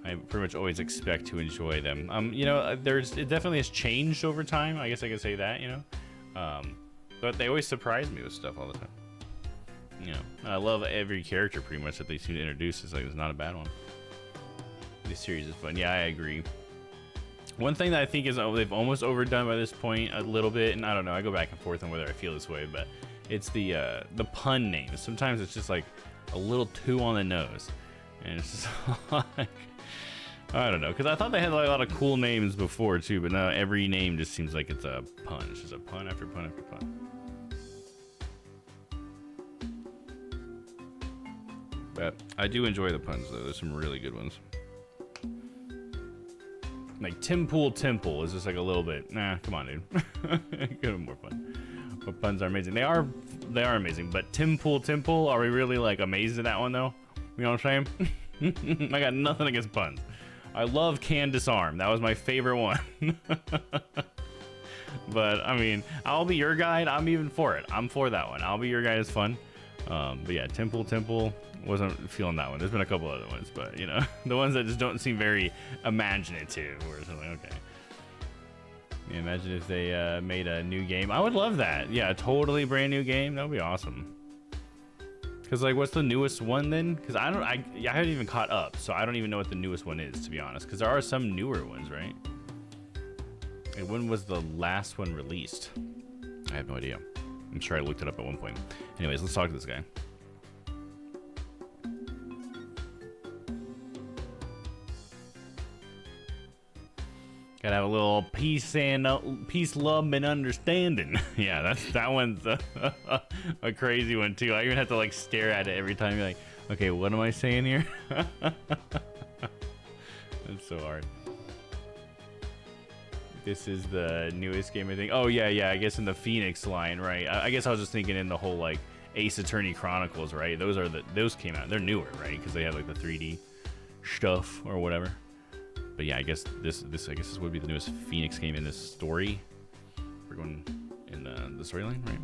B: I pretty much always expect to enjoy them. You know, it definitely has changed over time. I guess I could say that, you know. But they always surprise me with stuff all the time. You know, I love every character pretty much that they seem to introduce. It's like it's not a bad one. This series is fun. Yeah, I agree. One thing that I think is they've almost overdone by this point a little bit, and I don't know, I go back and forth on whether I feel this way, but it's the pun names. Sometimes it's just like a little too on the nose, and it's just like, I don't know, because I thought they had like a lot of cool names before too, but now every name just seems like it's a pun. It's just a pun after pun after pun. But I do enjoy the puns though. There's some really good ones. Like Tim Pool Temple is just like a little bit. Nah, come on, dude. Give them more fun. But puns are amazing. They are amazing. But Tim Pool Temple, are we really like amazed at that one though? You know what I'm saying? I got nothing against puns. I love Can Disarm. That was my favorite one. But I mean, I'll be your guide. I'm even for it. I'm for that one. I'll be your guide is fun. But yeah, Temple wasn't feeling that one. There's been a couple other ones, but you know, the ones that just don't seem very imaginative. Where it's like, okay, yeah, imagine if they made a new game. I would love that. Yeah, a totally brand new game. That would be awesome. Cause like, what's the newest one then? Cause I haven't even caught up, so I don't even know what the newest one is, to be honest. Cause there are some newer ones, right? And when was the last one released? I have no idea. I'm sure I looked it up at one point. Anyways, let's talk to this guy. Gotta have a little peace, love, and understanding. Yeah, that one's a crazy one too. I even have to like stare at it every time. You're like, okay, what am I saying here? That's so hard. This is the newest game, I think. Oh yeah. I guess in the Phoenix line, right? I guess I was just thinking in the whole like Ace Attorney Chronicles, right? Those came out. They're newer, right? Because they have like the 3D stuff or whatever. But yeah, I guess this would be the newest Phoenix game in this story. We're going in the storyline, right?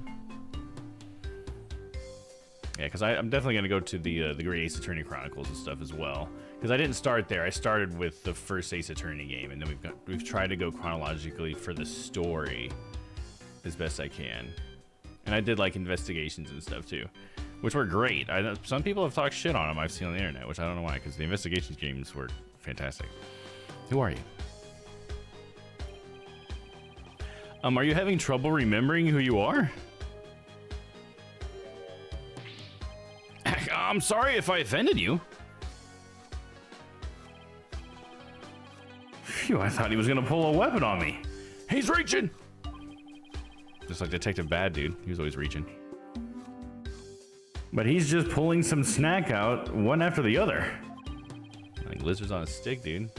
B: Yeah, because I'm definitely gonna go to the Great Ace Attorney Chronicles and stuff as well. Because I didn't start there. I started with the first Ace Attorney game, and then we've tried to go chronologically for the story as best I can. And I did like investigations and stuff too, which were great. Some people have talked shit on them. I've seen on the internet, which I don't know why, because the investigations games were fantastic. Who are you? Are you having trouble remembering who you are? I'm sorry if I offended you. Phew, I thought he was gonna pull a weapon on me. He's reaching! Just like Detective Bad Dude, he was always reaching. But he's just pulling some snack out, one after the other. Like lizards on a stick, dude.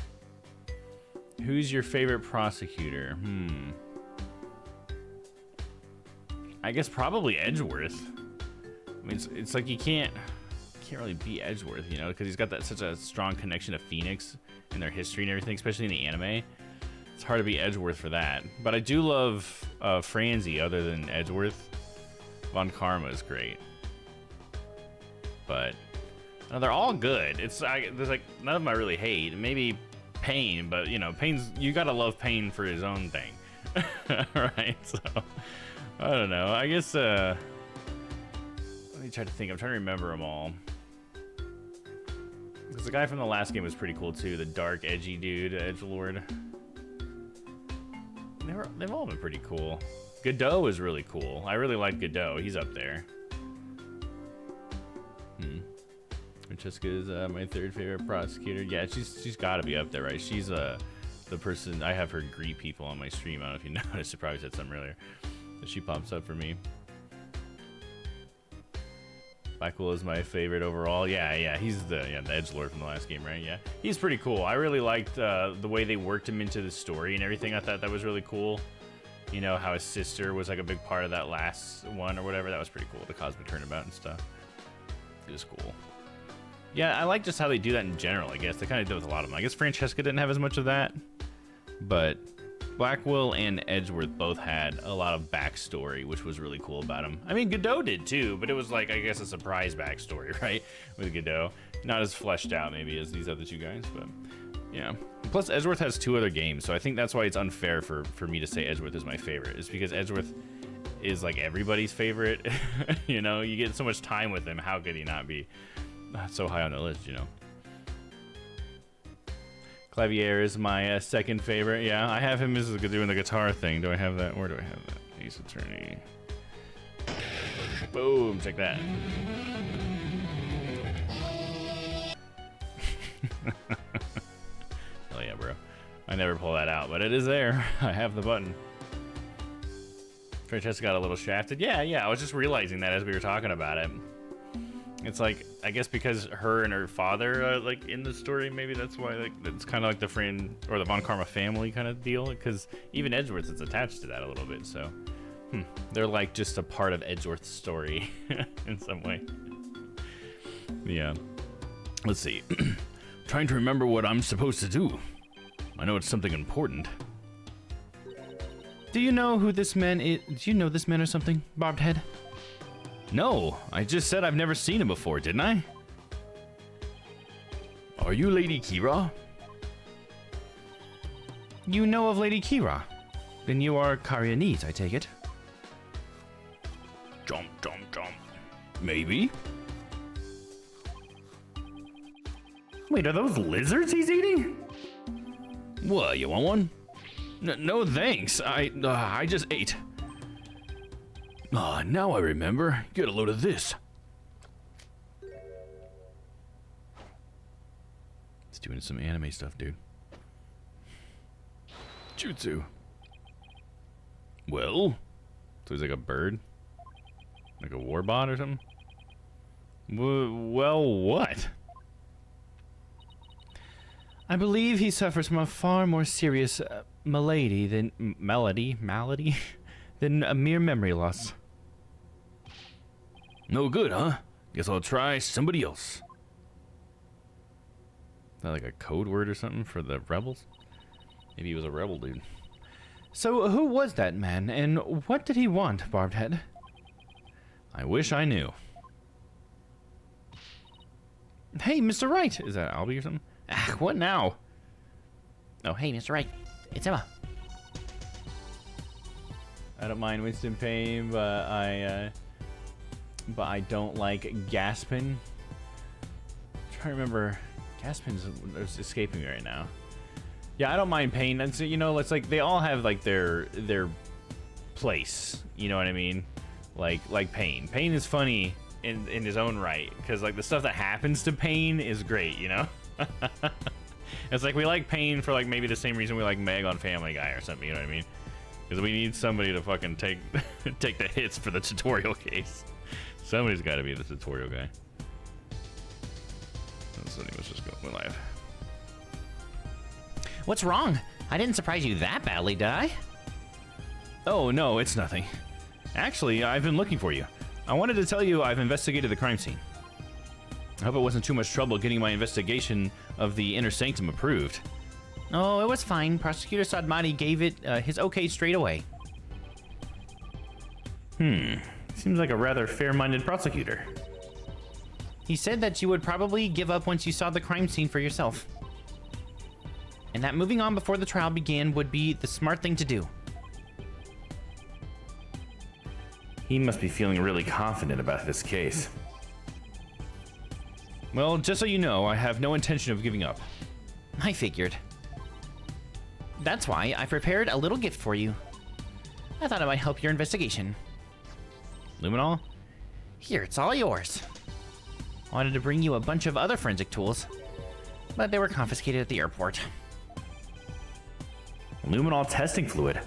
B: Who's your favorite prosecutor? I guess probably Edgeworth. I mean, it's like you can't really beat Edgeworth, you know, because he's got such a strong connection to Phoenix and their history and everything, especially in the anime. It's hard to beat Edgeworth for that. But I do love Franzi other than Edgeworth. Von Karma is great. But no, they're all good. There's like none of them I really hate. Maybe Pain, but you know, you gotta love Pain for his own thing. Right? So I don't know. I guess let me try to think. I'm trying to remember them all. Because the guy from the last game was pretty cool too, the dark, edgy dude, Edgelord. They've all been pretty cool. Godot is really cool. I really like Godot. He's up there. Francesca is my third favorite prosecutor. Yeah, she's got to be up there, right? She's the person I have her greet people on my stream. I don't know if you noticed. I probably said something earlier. But she pops up for me. Blackwell is my favorite overall. Yeah, he's the edgelord from the last game, right? Yeah, he's pretty cool. I really liked the way they worked him into the story and everything. I thought that was really cool. You know, how his sister was like a big part of that last one or whatever. That was pretty cool. The Cosmic Turnabout and stuff. It was cool. Yeah, I like just how they do that in general, I guess. They kind of did with a lot of them. I guess Francesca didn't have as much of that, but Blackwell and Edgeworth both had a lot of backstory, which was really cool about them. I mean, Godot did too, but it was like, I guess, a surprise backstory, right? With Godot. Not as fleshed out, maybe, as these other two guys, but yeah. Plus, Edgeworth has 2 other games, so I think that's why it's unfair for me to say Edgeworth is my favorite. It's because Edgeworth is like everybody's favorite. You know, you get so much time with him. How could he not be so high on the list, you know? Clavier is my second favorite. Yeah, I have him as doing the guitar thing. Do I have that? Where do I have that? Ace Attorney. Boom, check that. Hell yeah, bro. I never pull that out, but it is there. I have the button. Francesca got a little shafted. Yeah, I was just realizing that as we were talking about it. It's like, I guess because her and her father are like in the story, maybe that's why like it's kind of like the friend or the Von Karma family kind of deal. Because even Edgeworth is attached to that a little bit, so they're like just a part of Edgeworth's story in some way. Yeah. Let's see. Trying to remember what I'm supposed to do. I know it's something important.
E: Do you know who this man is? Do you know this man or something, Barbed Head?
B: No, I just said I've never seen him before, didn't I? Are you Lady Kira?
E: You know of Lady Kira? Then you are Karianese, I take it.
B: Jump. Maybe. Wait, are those lizards he's eating? What, you want one? No thanks, I just ate. Now I remember. Get a load of this. It's doing some anime stuff, dude. Jutsu. Well? So he's like a bird? Like a warbot or something? Well, what?
E: I believe he suffers from a far more serious malady than malady than a mere memory loss.
B: No good, huh? Guess I'll try somebody else. Is that like a code word or something for the rebels? Maybe he was a rebel dude.
E: So who was that man, and what did he want, Barbed Head?
B: I wish I knew.
E: Hey, Mr. Wright.
B: Is that Albie or something? What now?
E: Oh, hey, Mr. Wright. It's Emma.
B: I don't mind Winston Payne, but I don't like Gaspin. I'm trying to remember. Gaspin's escaping me right now. Yeah, I don't mind Payne. That's, you know, it's like they all have like their place. You know what I mean? Like Payne. Payne is funny in his own right, because like the stuff that happens to Payne is great. You know. It's like we like Payne for like maybe the same reason we like Meg on Family Guy or something. You know what I mean? Because we need somebody to fucking take the hits for the tutorial case. Somebody's got to be the tutorial guy. So let's just go live.
E: What's wrong? I didn't surprise you that badly, did I?
B: Oh, no, it's nothing. Actually, I've been looking for you. I wanted to tell you I've investigated the crime scene. I hope it wasn't too much trouble getting my investigation of the inner sanctum approved.
E: Oh, it was fine. Prosecutor Sadmati gave it his okay straight away.
B: Seems like a rather fair-minded prosecutor.
E: He said that you would probably give up once you saw the crime scene for yourself. And that moving on before the trial began would be the smart thing to do.
G: He must be feeling really confident about this case.
B: Well, just so you know, I have no intention of giving up.
E: I figured. That's why I prepared a little gift for you. I thought it might help your investigation.
B: Luminol?
E: Here, it's all yours. I wanted to bring you a bunch of other forensic tools, but they were confiscated at the airport.
G: Luminol testing fluid.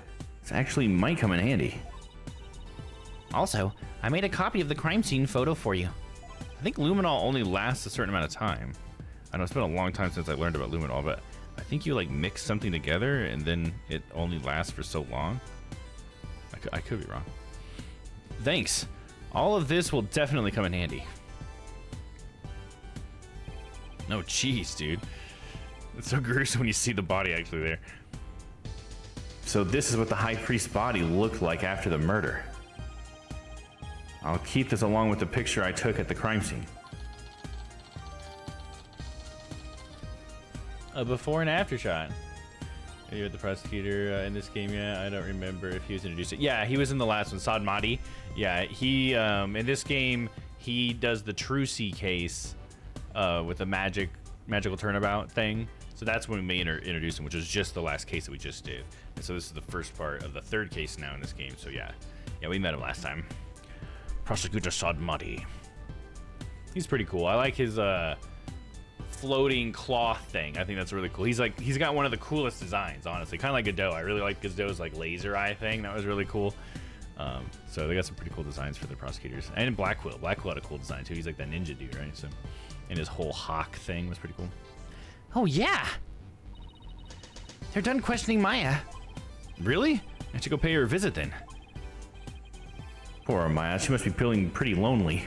G: This actually might come in handy.
E: Also, I made a copy of the crime scene photo for you.
B: I think Luminol only lasts a certain amount of time. I know it's been a long time since I learned about Luminol, but I think you like mix something together and then it only lasts for so long. I could be wrong. Thanks. All of this will definitely come in handy. No, jeez, dude. It's so gruesome when you see the body actually there.
G: So this is what the High Priest's body looked like after the murder. I'll keep this along with the picture I took at the crime scene.
B: A before and after shot. Are you with the prosecutor in this game? Yeah, I don't remember if he was introduced. Yeah, he was in the last one, Sadmati. Yeah, he in this game he does the Trucy case with the magical turnabout thing. So So that's when we may introduce him, which was just the last case that we just did. And so this is the first part of the third case now in this game. So yeah, we met him last time. Prosecutor Sadmati. He's pretty cool. I like his floating cloth thing. I think that's really cool. He's got one of the coolest designs, honestly. Kind of like Godot. I really like Godot's like laser eye thing. That was really cool. So they got some pretty cool designs for the prosecutors. And Blackquill. Blackquill had a cool design too. He's like that ninja dude, right? So, and his whole hawk thing was pretty cool.
E: Oh yeah! They're done questioning Maya.
B: Really? I should go pay her a visit then.
G: Poor Maya, she must be feeling pretty lonely.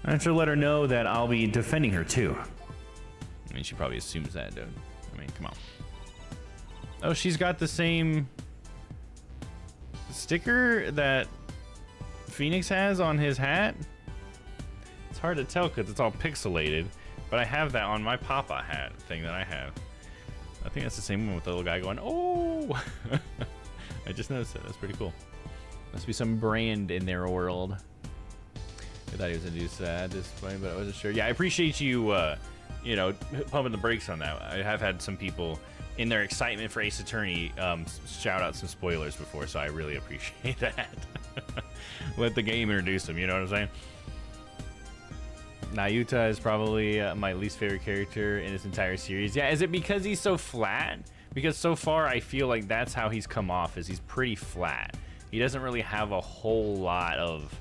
G: I should let her know that I'll be defending her too.
B: I mean, she probably assumes that, dude. I mean, come on. Oh, she's got the same sticker that Phoenix has on his hat. It's hard to tell because it's all pixelated, but I have that on my Papa hat thing that I have. I think that's the same one with the little guy going, oh! I just noticed it. That's pretty cool. Must be some brand in their world. I thought he was introduced at this point, but I wasn't sure. Yeah, I appreciate you, you know, pumping the brakes on that. I have had some people, in their excitement for Ace Attorney, shout out some spoilers before, so I really appreciate that. Let the game introduce them, you know what I'm saying? Nayuta is probably my least favorite character in this entire series. Yeah, is it because he's so flat? Because so far I feel like that's how he's come off, is he's pretty flat. He doesn't really have a whole lot of,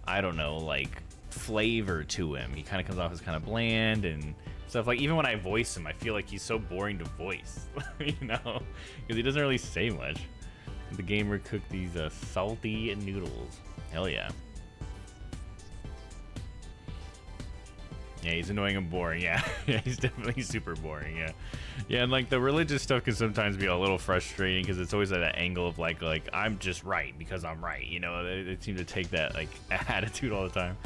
B: I don't know, like flavor to him. He kind of comes off as kind of bland and stuff. Like even when I voice him, I feel like he's so boring to voice, you know, because he doesn't really say much. The gamer cooked these salty noodles. Hell yeah. Yeah, he's annoying and boring. Yeah, yeah, he's definitely super boring. Yeah, yeah, and like the religious stuff can sometimes be a little frustrating because it's always at that angle of like I'm just right because I'm right. You know, they seem to take that like attitude all the time.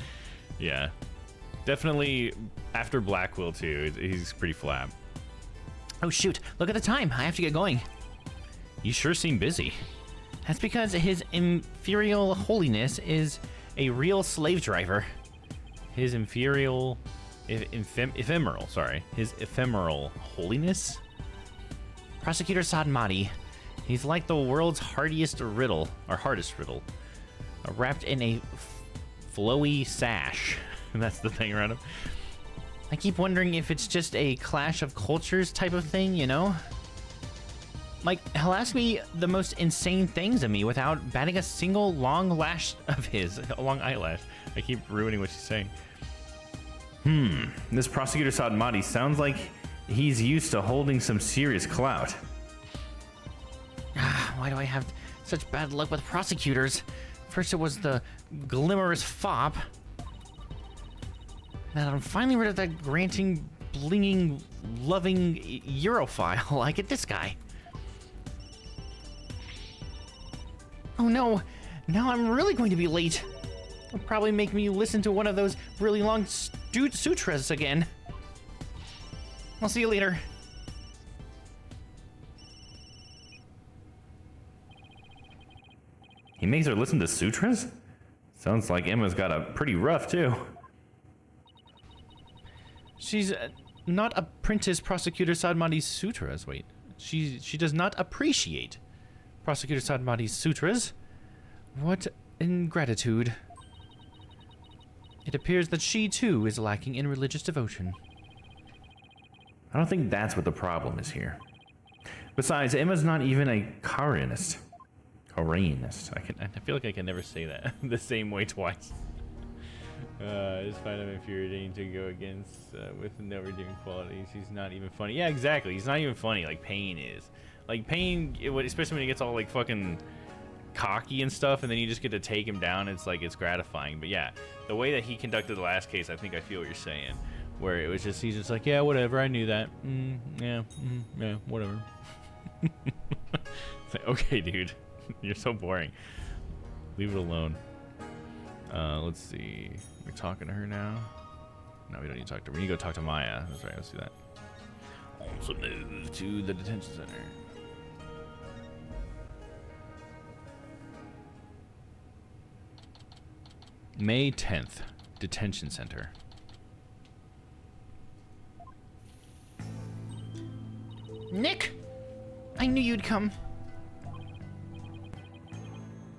B: Yeah, definitely after Blackquill too, he's pretty flat.
E: Oh shoot! Look at the time. I have to get going.
B: You sure seem busy.
E: That's because his Imperial Holiness is a real slave driver.
B: His ephemeral holiness?
E: Prosecutor Sadmati. He's like the world's hardest riddle, wrapped in a flowy sash.
B: That's the thing around him.
E: I keep wondering if it's just a clash of cultures type of thing, you know? Like, he'll ask me the most insane things of me without batting a single long eyelash.
B: I keep ruining what she's saying.
G: This Prosecutor Sadmati sounds like he's used to holding some serious clout.
E: Why do I have such bad luck with prosecutors? First it was the glimmerous fop. Now I'm finally rid of that granting, blinging, loving Europhile. I get this guy. Oh no, now I'm really going to be late. It'll probably make me listen to one of those really long sutras again. I'll see you later.
G: He makes her listen to sutras? Sounds like Emma's got a pretty rough too.
E: She's not apprentice Prosecutor Sadmati's sutras. Wait, she does not appreciate Prosecutor Sadmati's sutras. What ingratitude. It appears that she too is lacking in religious devotion.
G: I don't think that's what the problem is here. Besides, Emma's not even a Karenist.
B: I feel like I can never say that the same way twice. I just find him infuriating to go against with no redeeming qualities. He's not even funny. Yeah, exactly. He's not even funny like Pain is. Like Pain, especially when he gets all like fucking cocky and stuff, and then you just get to take him down. It's like it's gratifying. But yeah, the way that he conducted the last case, I think I feel what you're saying. Where it was just he's just like, yeah, whatever, I knew that. Yeah, whatever. It's like, okay, dude, you're so boring. Leave it alone. Let's see. We're talking to her now. No, we don't need to talk to her. We need to go talk to Maya. That's right. Let's do that. Also move to the detention center. May 10th, detention center.
E: Nick! I knew you'd come.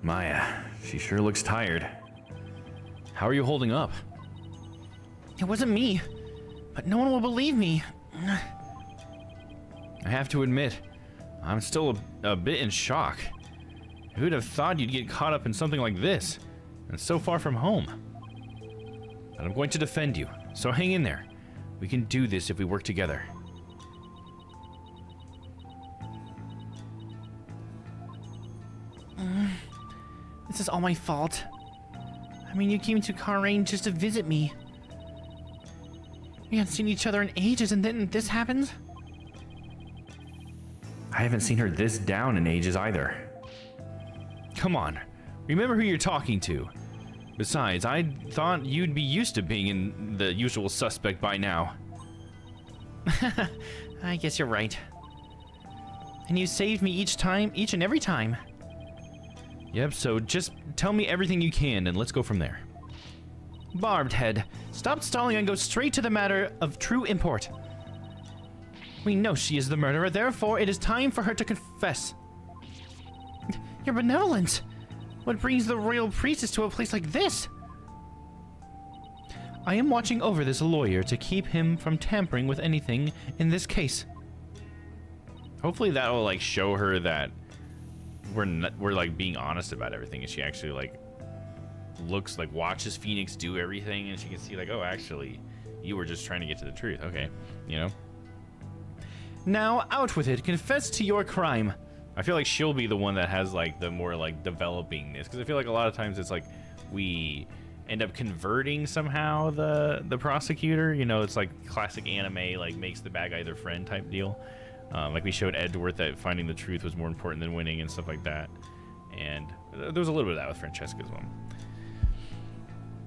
G: Maya, she sure looks tired. How are you holding up?
E: It wasn't me, but no one will believe me.
G: I have to admit, I'm still a bit in shock. Who'd have thought you'd get caught up in something like this, and so far from home? But I'm going to defend you, so hang in there. We can do this if we work together.
E: This is all my fault. I mean, you came to Karain just to visit me. We hadn't seen each other in ages, and then this happens?
G: I haven't seen her this down in ages either. Come on, remember who you're talking to. Besides, I thought you'd be used to being in the usual suspect by now.
E: I guess you're right. And you saved me each and every time.
G: Yep, so just tell me everything you can and let's go from there.
E: Barbed Head, stop stalling and go straight to the matter of true import. We know she is the murderer, therefore it is time for her to confess. Your benevolence! What brings the royal priestess to a place like this? I am watching over this lawyer to keep him from tampering with anything in this case.
B: Hopefully that will like show her that we're like being honest about everything, and she actually like watches Phoenix do everything, and she can see like, oh, actually you were just trying to get to the truth. Okay, you know.
E: Now out with it. Confess to your crime.
B: I feel like she'll be the one that has like the more like developing this, because I feel like a lot of times it's like we end up converting somehow the prosecutor. You know, it's like classic anime, like makes the bad guy their friend type deal. Like we showed Edgeworth that finding the truth was more important than winning and stuff like that. And there was a little bit of that with Francesca as well.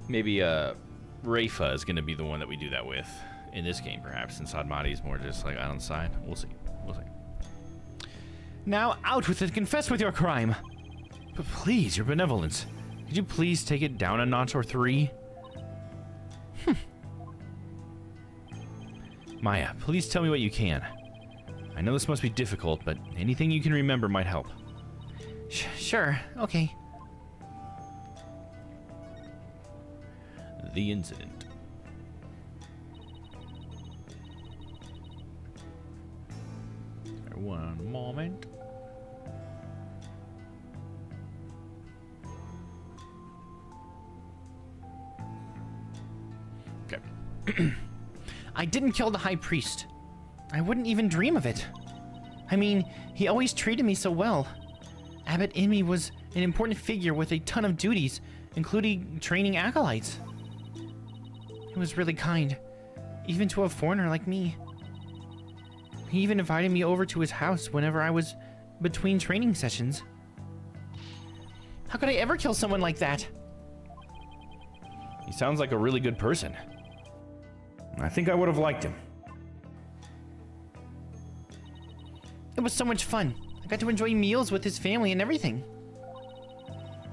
B: Maybe Rafa is going to be the one that we do that with in this game, perhaps, since Admati is more just like on the side. We'll see. We'll see.
E: Now out with it. Confess with your crime.
G: But please, your benevolence. Could you please take it down a notch or three? Maya, please tell me what you can. I know this must be difficult, but anything you can remember might help.
E: Sure, okay.
B: The incident. One moment.
E: Okay. I didn't kill the High Priest. I wouldn't even dream of it. I mean, he always treated me so well. Abbot Inmi was an important figure with a ton of duties, including training acolytes. He was really kind, even to a foreigner like me. He even invited me over to his house whenever I was between training sessions. How could I ever kill someone like that?
G: He sounds like a really good person. I think I would have liked him.
E: It was so much fun. I got to enjoy meals with his family and everything.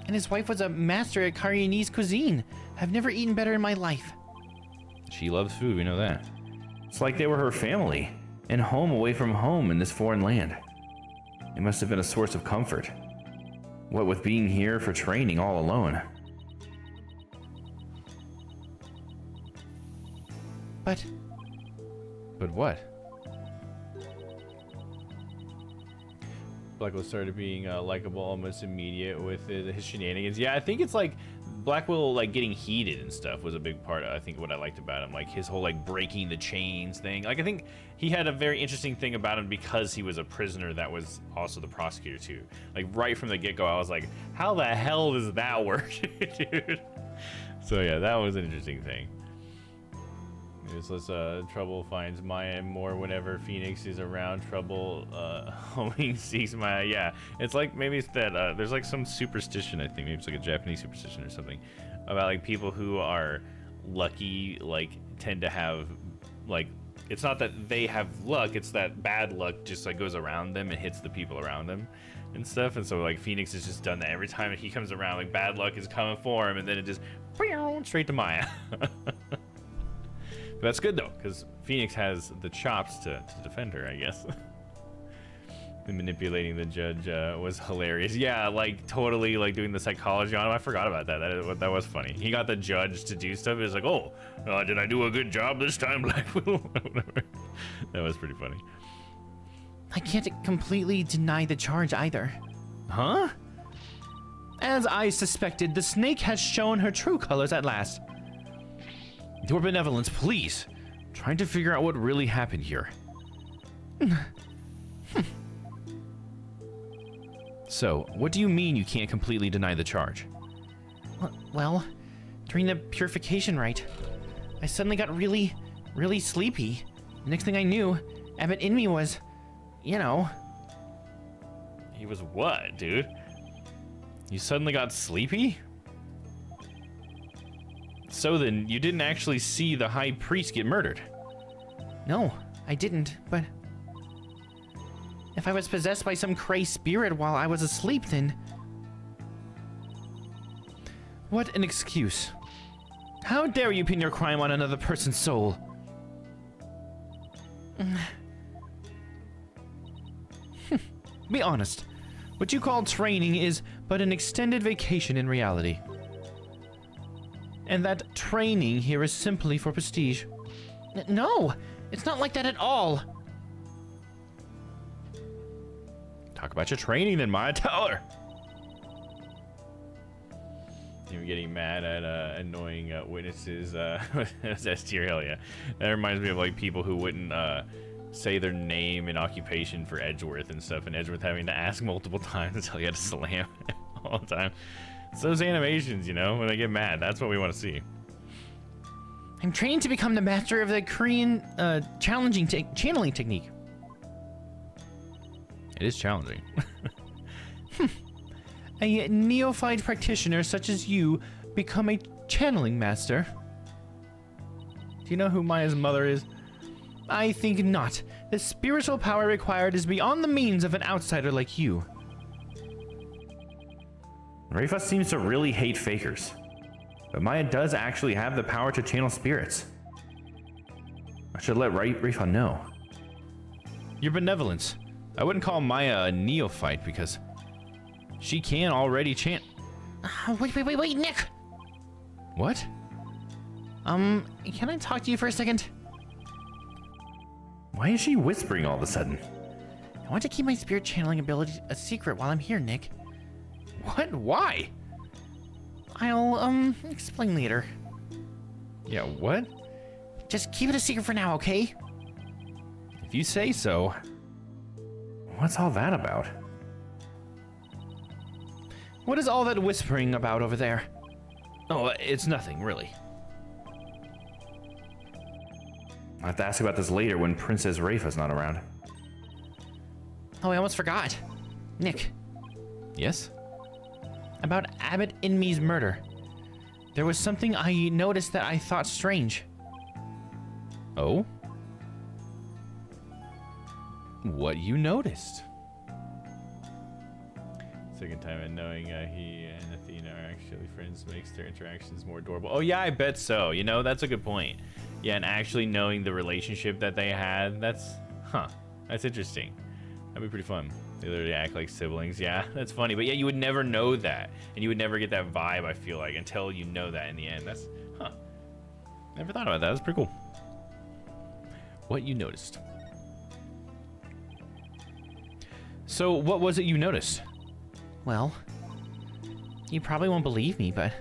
E: And his wife was a master at Karianese cuisine. I've never eaten better in my life.
G: She loves food, we know that. It's like they were her family, and home away from home in this foreign land. It must have been a source of comfort. What with being here for training all alone.
E: But
B: what? Blackwell started being likable almost immediate with his shenanigans. Yeah, I think it's like Blackwell like getting heated and stuff was a big part of, I think, what I liked about him. Like his whole like breaking the chains thing. Like I think he had a very interesting thing about him because he was a prisoner that was also the prosecutor too. Like right from the get-go, I was like, how the hell does that work, dude? So yeah, that was an interesting thing. Useless Trouble finds Maya more whenever Phoenix is around. Trouble homing seeks Maya. Yeah, it's like maybe it's that there's like some superstition, I think maybe it's like a Japanese superstition or something, about like people who are lucky like tend to have like, it's not that they have luck, it's that bad luck just like goes around them and hits the people around them and stuff. And so like Phoenix has just done that every time he comes around, like bad luck is coming for him, and then it just straight to Maya. But that's good though, because Phoenix has the chops to defend her, I guess. The manipulating the judge was hilarious. Yeah, like totally like doing the psychology on him. I forgot about that. That was funny. He got the judge to do stuff. It was like, oh, did I do a good job this time, Black Widow? Whatever. That was pretty funny.
E: I can't completely deny the charge either.
B: Huh?
E: As I suspected, the snake has shown her true colors at last.
B: Your benevolence, please. I'm trying to figure out what really happened here. So, what do you mean you can't completely deny the charge?
E: Well, during the purification rite, I suddenly got really sleepy. Next thing I knew, Abbott in me was, you know...
B: He was what, dude? You suddenly got sleepy? So then, you didn't actually see the High Priest get murdered?
E: No, I didn't, but... If I was possessed by some crazed spirit while I was asleep, then...
B: What an excuse. How dare you pin your crime on another person's soul? Be honest. What you call training is but an extended vacation in reality. And that training here is simply for prestige.
E: No, it's not like that at all.
B: Talk about your training then, Maya. Tell her. You're getting mad at annoying witnesses. That's tier, hell yeah. That reminds me of like people who wouldn't say their name and occupation for Edgeworth and stuff, and Edgeworth having to ask multiple times until you had to slam all the time. It's those animations, you know, when they get mad. That's what we want to see.
E: I'm training to become the master of the Korean channeling technique.
B: It is challenging.
E: A neophyte practitioner such as you become a channeling master.
B: Do you know who Maya's mother is?
E: I think not. The spiritual power required is beyond the means of an outsider like you.
G: Rafa seems to really hate fakers. But Maya does actually have the power to channel spirits. I should let Rafa know.
B: Your benevolence. I wouldn't call Maya a neophyte because she can already chant.
E: Wait, Nick!
B: What?
E: Can I talk to you for a second?
G: Why is she whispering all of a sudden?
E: I want to keep my spirit channeling ability a secret while I'm here, Nick.
B: What? Why?
E: I'll, explain later.
B: Yeah, what?
E: Just keep it a secret for now, okay?
B: If you say so.
G: What's all that about?
E: What is all that whispering about over there?
B: Oh, it's nothing, really.
G: I'll have to ask about this later when Princess Rafa's not around.
E: Oh, I almost forgot. Nick.
B: Yes?
E: About Abbott Inme's murder. There was something I noticed that I thought strange.
B: Oh? What you noticed? Second time, and knowing he and Athena are actually friends makes their interactions more adorable. Oh yeah, I bet so. You know, that's a good point. Yeah, and actually knowing the relationship that they had, that's interesting. That'd be pretty fun. They literally act like siblings. Yeah, that's funny. But yeah, you would never know that. And you would never get that vibe, I feel like, until you know that in the end. That's, never thought about that. That's pretty cool. What you noticed. So, what was it you noticed?
E: Well, you probably won't believe me, but...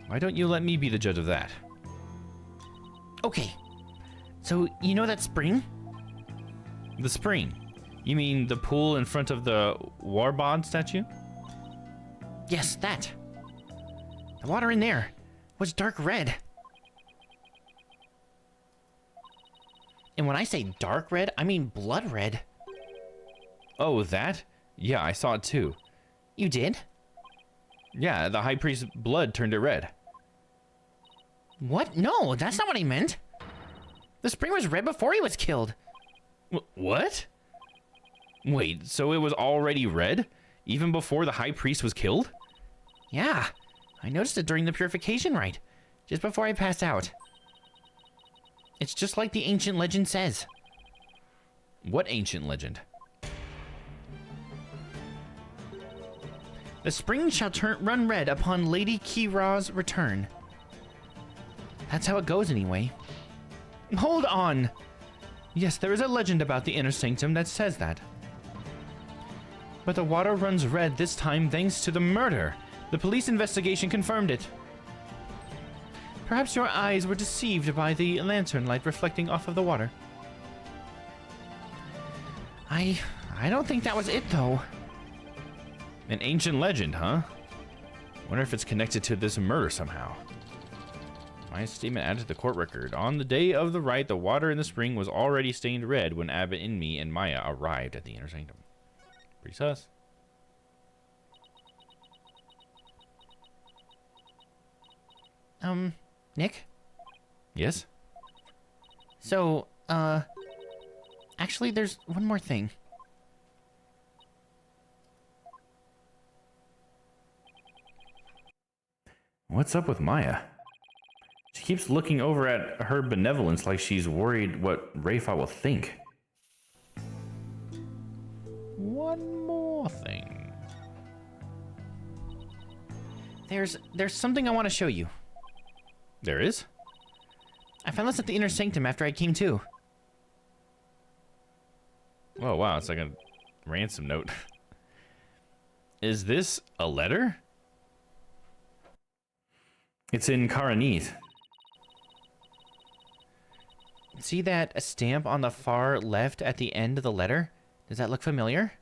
B: Why don't you let me be the judge of that?
E: Okay. So, you know that spring?
B: The spring? You mean the pool in front of the Warbod statue?
E: Yes, that. The water in there was dark red. And when I say dark red, I mean blood red.
B: Oh, that? Yeah, I saw it too.
E: You did?
B: Yeah, the High Priest's blood turned it red.
E: What? No, that's not what I meant. The spring was red before he was killed.
B: What? Wait, so it was already red? Even before the High Priest was killed?
E: Yeah, I noticed it during the purification rite, just before I passed out. It's just like the ancient legend says.
B: What ancient legend?
E: The spring shall run red upon Lady Kira's return. That's how it goes anyway. Hold on! Yes, there is a legend about the inner sanctum that says that. But the water runs red this time thanks to the murder. The police investigation confirmed it. Perhaps your eyes were deceived by the lantern light reflecting off of the water. I don't think that was it, though.
B: An ancient legend, huh? Wonder if it's connected to this murder somehow. My statement added to the court record. On the day of the rite, the water in the spring was already stained red when Abbott, Inmi, and Maya arrived at the inner sanctum. Pretty sus.
E: Nick?
B: Yes?
E: So, actually, there's one more thing.
B: What's up with Maya? She keeps looking over at her benevolence like she's worried what Rayfa will think. One more thing.
E: There's something I want to show you.
B: There is?
E: I found this at the inner sanctum after I came to.
B: Oh, wow, it's like a ransom note. Is this a letter? It's in Karanese.
E: See that stamp on the far left at the end of the letter? Does that look familiar?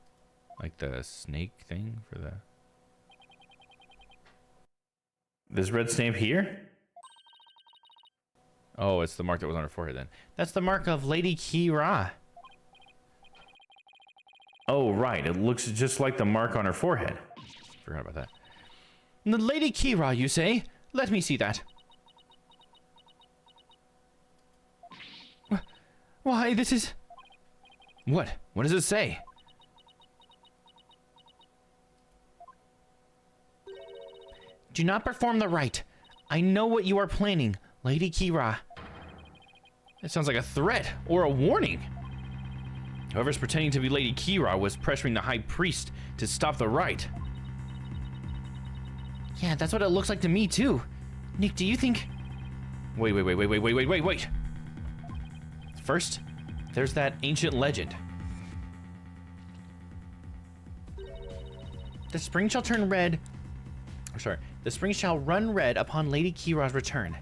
B: Like the snake thing for the... This red stamp here? Oh, it's the mark that was on her forehead then.
E: That's the mark of Lady Kira.
B: Oh, right. It looks just like the mark on her forehead. Forgot about that.
E: The Lady Kira, you say? Let me see that. Why, this is...
B: What? What does it say?
E: Do not perform the rite. I know what you are planning, Lady Kira.
B: It sounds like a threat or a warning. Whoever's pretending to be Lady Kira was pressuring the High Priest to stop the rite.
E: Yeah, that's what it looks like to me, too. Nick, do you think...
B: Wait. First, there's that ancient legend.
E: The spring shall turn red... The spring shall run red upon Lady Kira's return.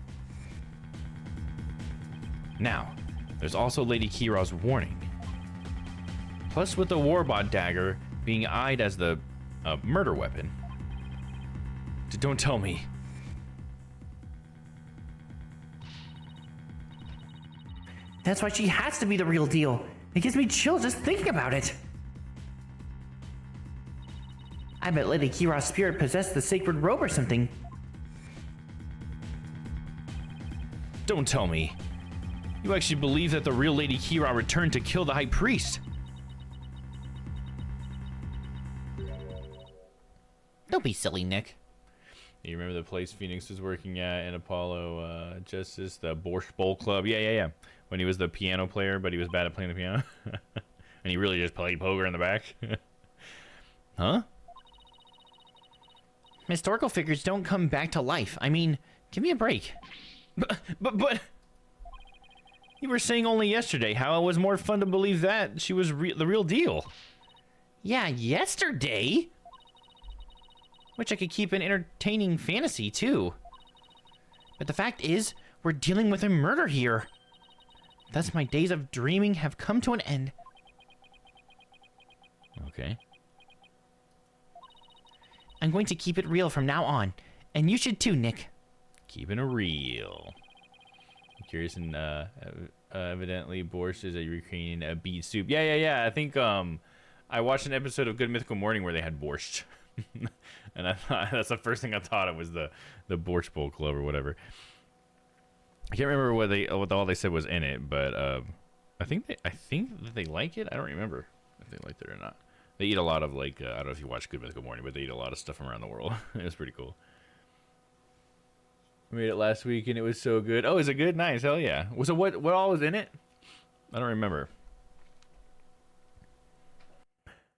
B: Now, there's also Lady Kira's warning. Plus, with the Warbot dagger being eyed as the murder weapon. Don't tell me.
E: That's why she has to be the real deal. It gives me chills just thinking about it. I bet Lady Kira's spirit possessed the sacred robe or something.
B: Don't tell me. You actually believe that the real Lady Kira returned to kill the High Priest?
E: Don't be silly, Nick.
B: You remember the place Phoenix was working at in Apollo Justice, the Borscht Bowl Club? Yeah. When he was the piano player, but he was bad at playing the piano. And he really just played poker in the back. Huh?
E: Historical figures don't come back to life. I mean, give me a break.
B: But... You were saying only yesterday how it was more fun to believe that she was the real deal.
E: Yeah, yesterday? Which I could keep an entertaining fantasy, too. But the fact is, we're dealing with a murder here. Thus, my days of dreaming have come to an end.
B: Okay.
E: I'm going to keep it real from now on. And you should too, Nick.
B: Keeping it real. I'm curious, and evidently Borscht is recreating a beet soup. Yeah. I think I watched an episode of Good Mythical Morning where they had borscht. And I thought that's the first thing I thought it was the Borscht Bowl Club or whatever. I can't remember what all they said was in it, but I think that they like it. I don't remember if they liked it or not. They eat a lot of I don't know if you watch Good Mythical Morning, but they eat a lot of stuff from around the world. It was pretty cool. We made it last week and it was so good. Oh, is it good? Nice. Hell yeah. So what all was in it? I don't remember.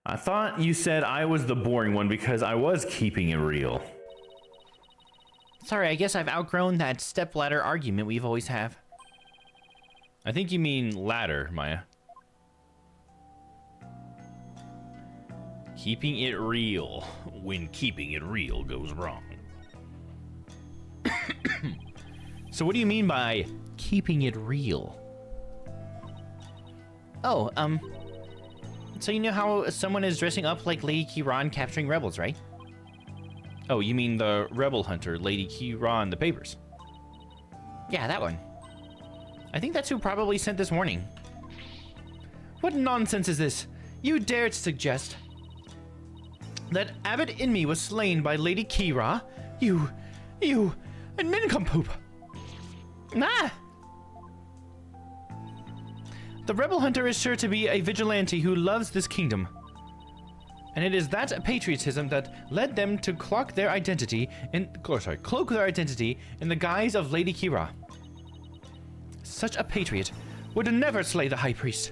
G: I thought you said I was the boring one because I was keeping it real.
E: Sorry, I guess I've outgrown that stepladder argument we've always have.
B: I think you mean ladder, Maya. Keeping it real when keeping it real goes wrong.
E: So what do you mean by keeping it real? Oh, so you know how someone is dressing up like Lady Kiran capturing rebels, right?
B: Oh, you mean the rebel hunter, Lady Kiran, the papers?
E: Yeah, that one. I think that's who probably sent this warning. What nonsense is this? You dare to suggest that Abbot Inmi was slain by Lady Kira? You, a nincompoop! Ah! The rebel hunter is sure to be a vigilante who loves this kingdom. And it is that patriotism that led them to cloak their identity in the guise of Lady Kira. Such a patriot would never slay the high priest.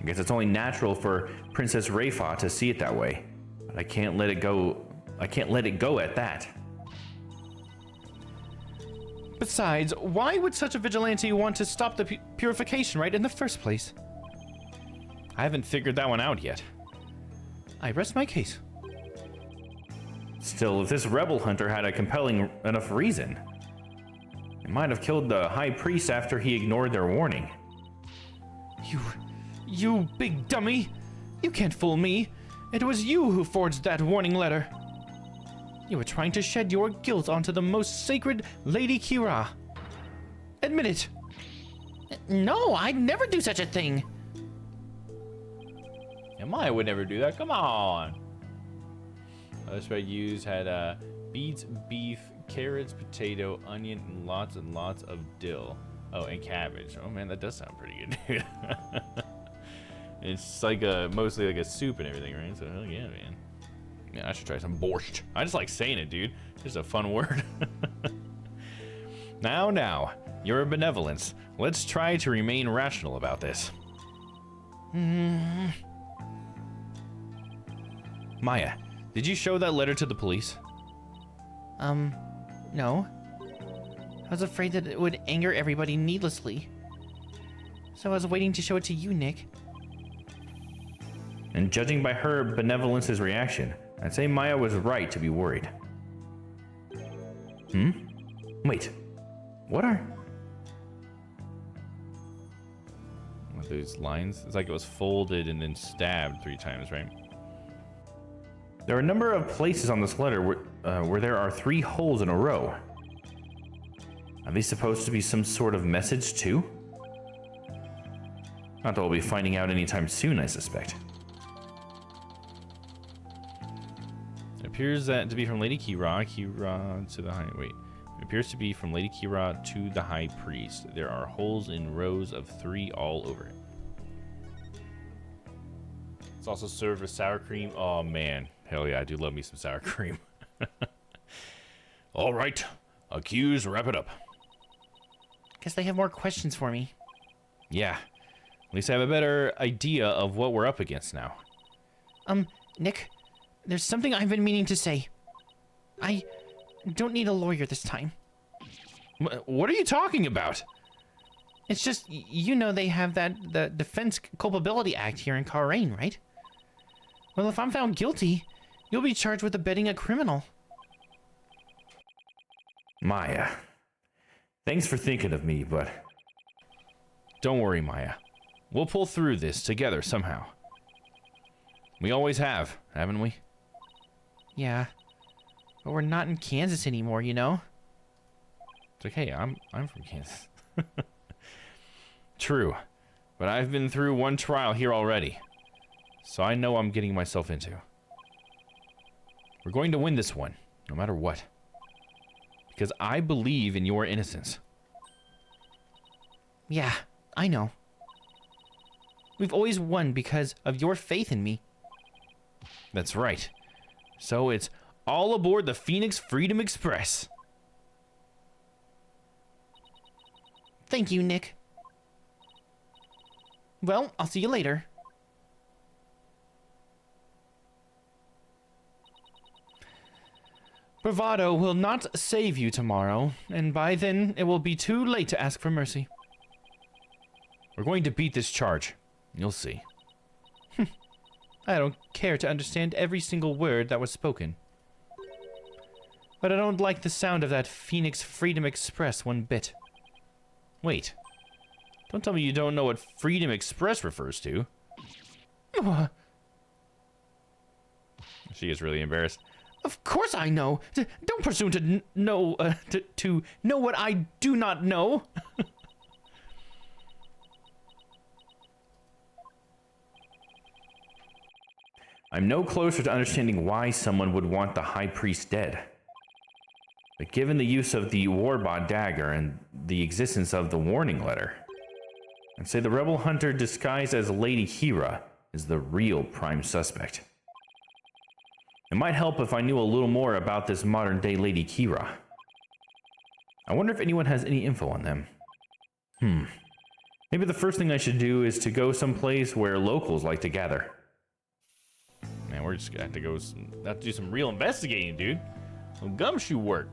G: I guess it's only natural for Princess Rayfa to see it that way. But I can't let it go. I can't let it go at that.
E: Besides, why would such a vigilante want to stop the purification rite in the first place?
B: I haven't figured that one out yet.
E: I rest my case.
G: Still, if this rebel hunter had a compelling enough reason, it might have killed the high priest after he ignored their warning.
E: You big dummy! You can't fool me. It was you who forged that warning letter. You were trying to shed your guilt onto the most sacred Lady Kira. Admit it. No, I'd never do such a thing.
B: And Maya would never do that. Come on. Other spread used had beets, beef, carrots, potato, onion, and lots of dill. Oh, and cabbage. Oh man, that does sound pretty good, dude. It's like mostly like a soup and everything, right? So hell yeah, man. Yeah, I should try some borscht. I just like saying it, dude. It's just a fun word. Now, your benevolence. Let's try to remain rational about this. Maya, did you show that letter to the police?
E: No. I was afraid that it would anger everybody needlessly. So I was waiting to show it to you, Nick.
G: And judging by her benevolence's reaction, I'd say Maya was right to be worried. Wait. What are
B: those lines? It's like it was folded and then stabbed 3 times, right?
G: There are a number of places on this letter where there are 3 holes in a row. Are these supposed to be some sort of message too? Not that we'll be finding out anytime soon, I suspect.
B: It appears that to be from Lady Kira to the high... Wait. It appears to be from Lady Kira to the High Priest. There are holes in rows of 3 all over it. It's also served with sour cream. Oh, man. Hell yeah, I do love me some sour cream. All right. Accused, wrap it up.
E: Guess they have more questions for me.
B: Yeah. At least I have a better idea of what we're up against now.
E: Nick, there's something I've been meaning to say. I don't need a lawyer this time.
B: What are you talking about?
E: It's just, you know they have the Defense Culpability Act here in Kahrain, right? Well, if I'm found guilty, you'll be charged with abetting a criminal.
G: Maya, thanks for thinking of me, but...
B: Don't worry, Maya. We'll pull through this together somehow. We always have, haven't we?
E: Yeah. But we're not in Kansas anymore, you know?
B: It's like, hey, I'm from Kansas. True. But I've been through one trial here already. So I know I'm getting myself into. We're going to win this one, no matter what. Because I believe in your innocence.
E: Yeah, I know. We've always won because of your faith in me.
B: That's right. So it's all aboard the Phoenix Freedom Express.
E: Thank you, Nick. Well, I'll see you later. Bravado will not save you tomorrow, and by then it will be too late to ask for mercy.
B: We're going to beat this charge. You'll see.
E: I don't care to understand every single word that was spoken. But I don't like the sound of that Phoenix Freedom Express one bit.
B: Wait. Don't tell me you don't know what Freedom Express refers to. She is really embarrassed.
E: Of course I know. Don't presume to know to know what I do not know.
G: I'm no closer to understanding why someone would want the High Priest dead. But given the use of the Warbot dagger and the existence of the warning letter, I'd say the rebel hunter disguised as Lady Hera is the real prime suspect. It might help if I knew a little more about this modern-day Lady Hera. I wonder if anyone has any info on them. Maybe the first thing I should do is to go someplace where locals like to gather.
B: Man, we're just gonna have to do some real investigating, dude. Some gumshoe work.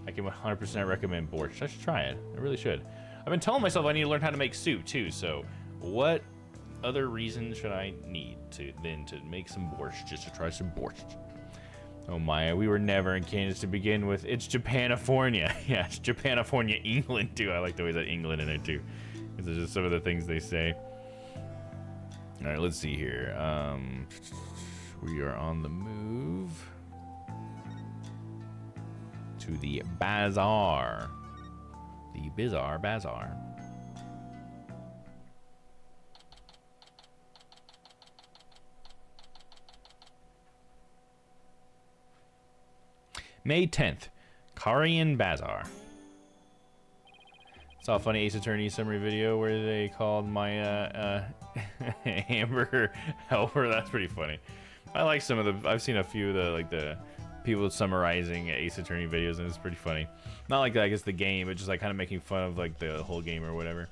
B: I can 100% recommend borscht. I should try it. I really should. I've been telling myself I need to learn how to make soup too. So, what other reason should I need to make some borscht? Just to try some borscht. Oh Maya, we were never in Kansas to begin with. It's Japanifornia. Yeah, it's Japanifornia, England too. I like the way that England in there too. These are just some of the things they say. All right, let's see here. We are on the move to the bazaar. The bizarre bazaar. May 10th, Karian Bazaar. Saw a funny Ace Attorney summary video where they called my hamburger helper. That's pretty funny. I like some of the. I've seen a few of the people summarizing Ace Attorney videos, and it's pretty funny. Not like I guess the game, but just like kind of making fun of like the whole game or whatever.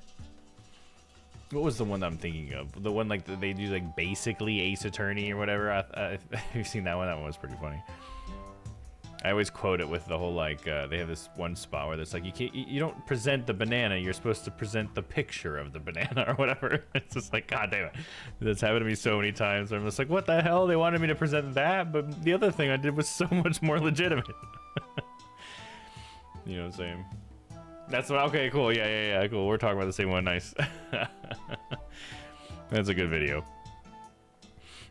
B: What was the one that I'm thinking of? The one like they do like basically Ace Attorney or whatever. You've seen that one? That one was pretty funny. I always quote it with the whole like they have this one spot where it's like you don't present the banana, you're supposed to present the picture of the banana or whatever. It's just like, god damn it, that's happened to me so many times where I'm just like, what the hell, they wanted me to present that, but the other thing I did was so much more legitimate. You know what I'm saying? That's what. Okay, cool. Yeah, cool. We're talking about the same one. Nice. That's a good video.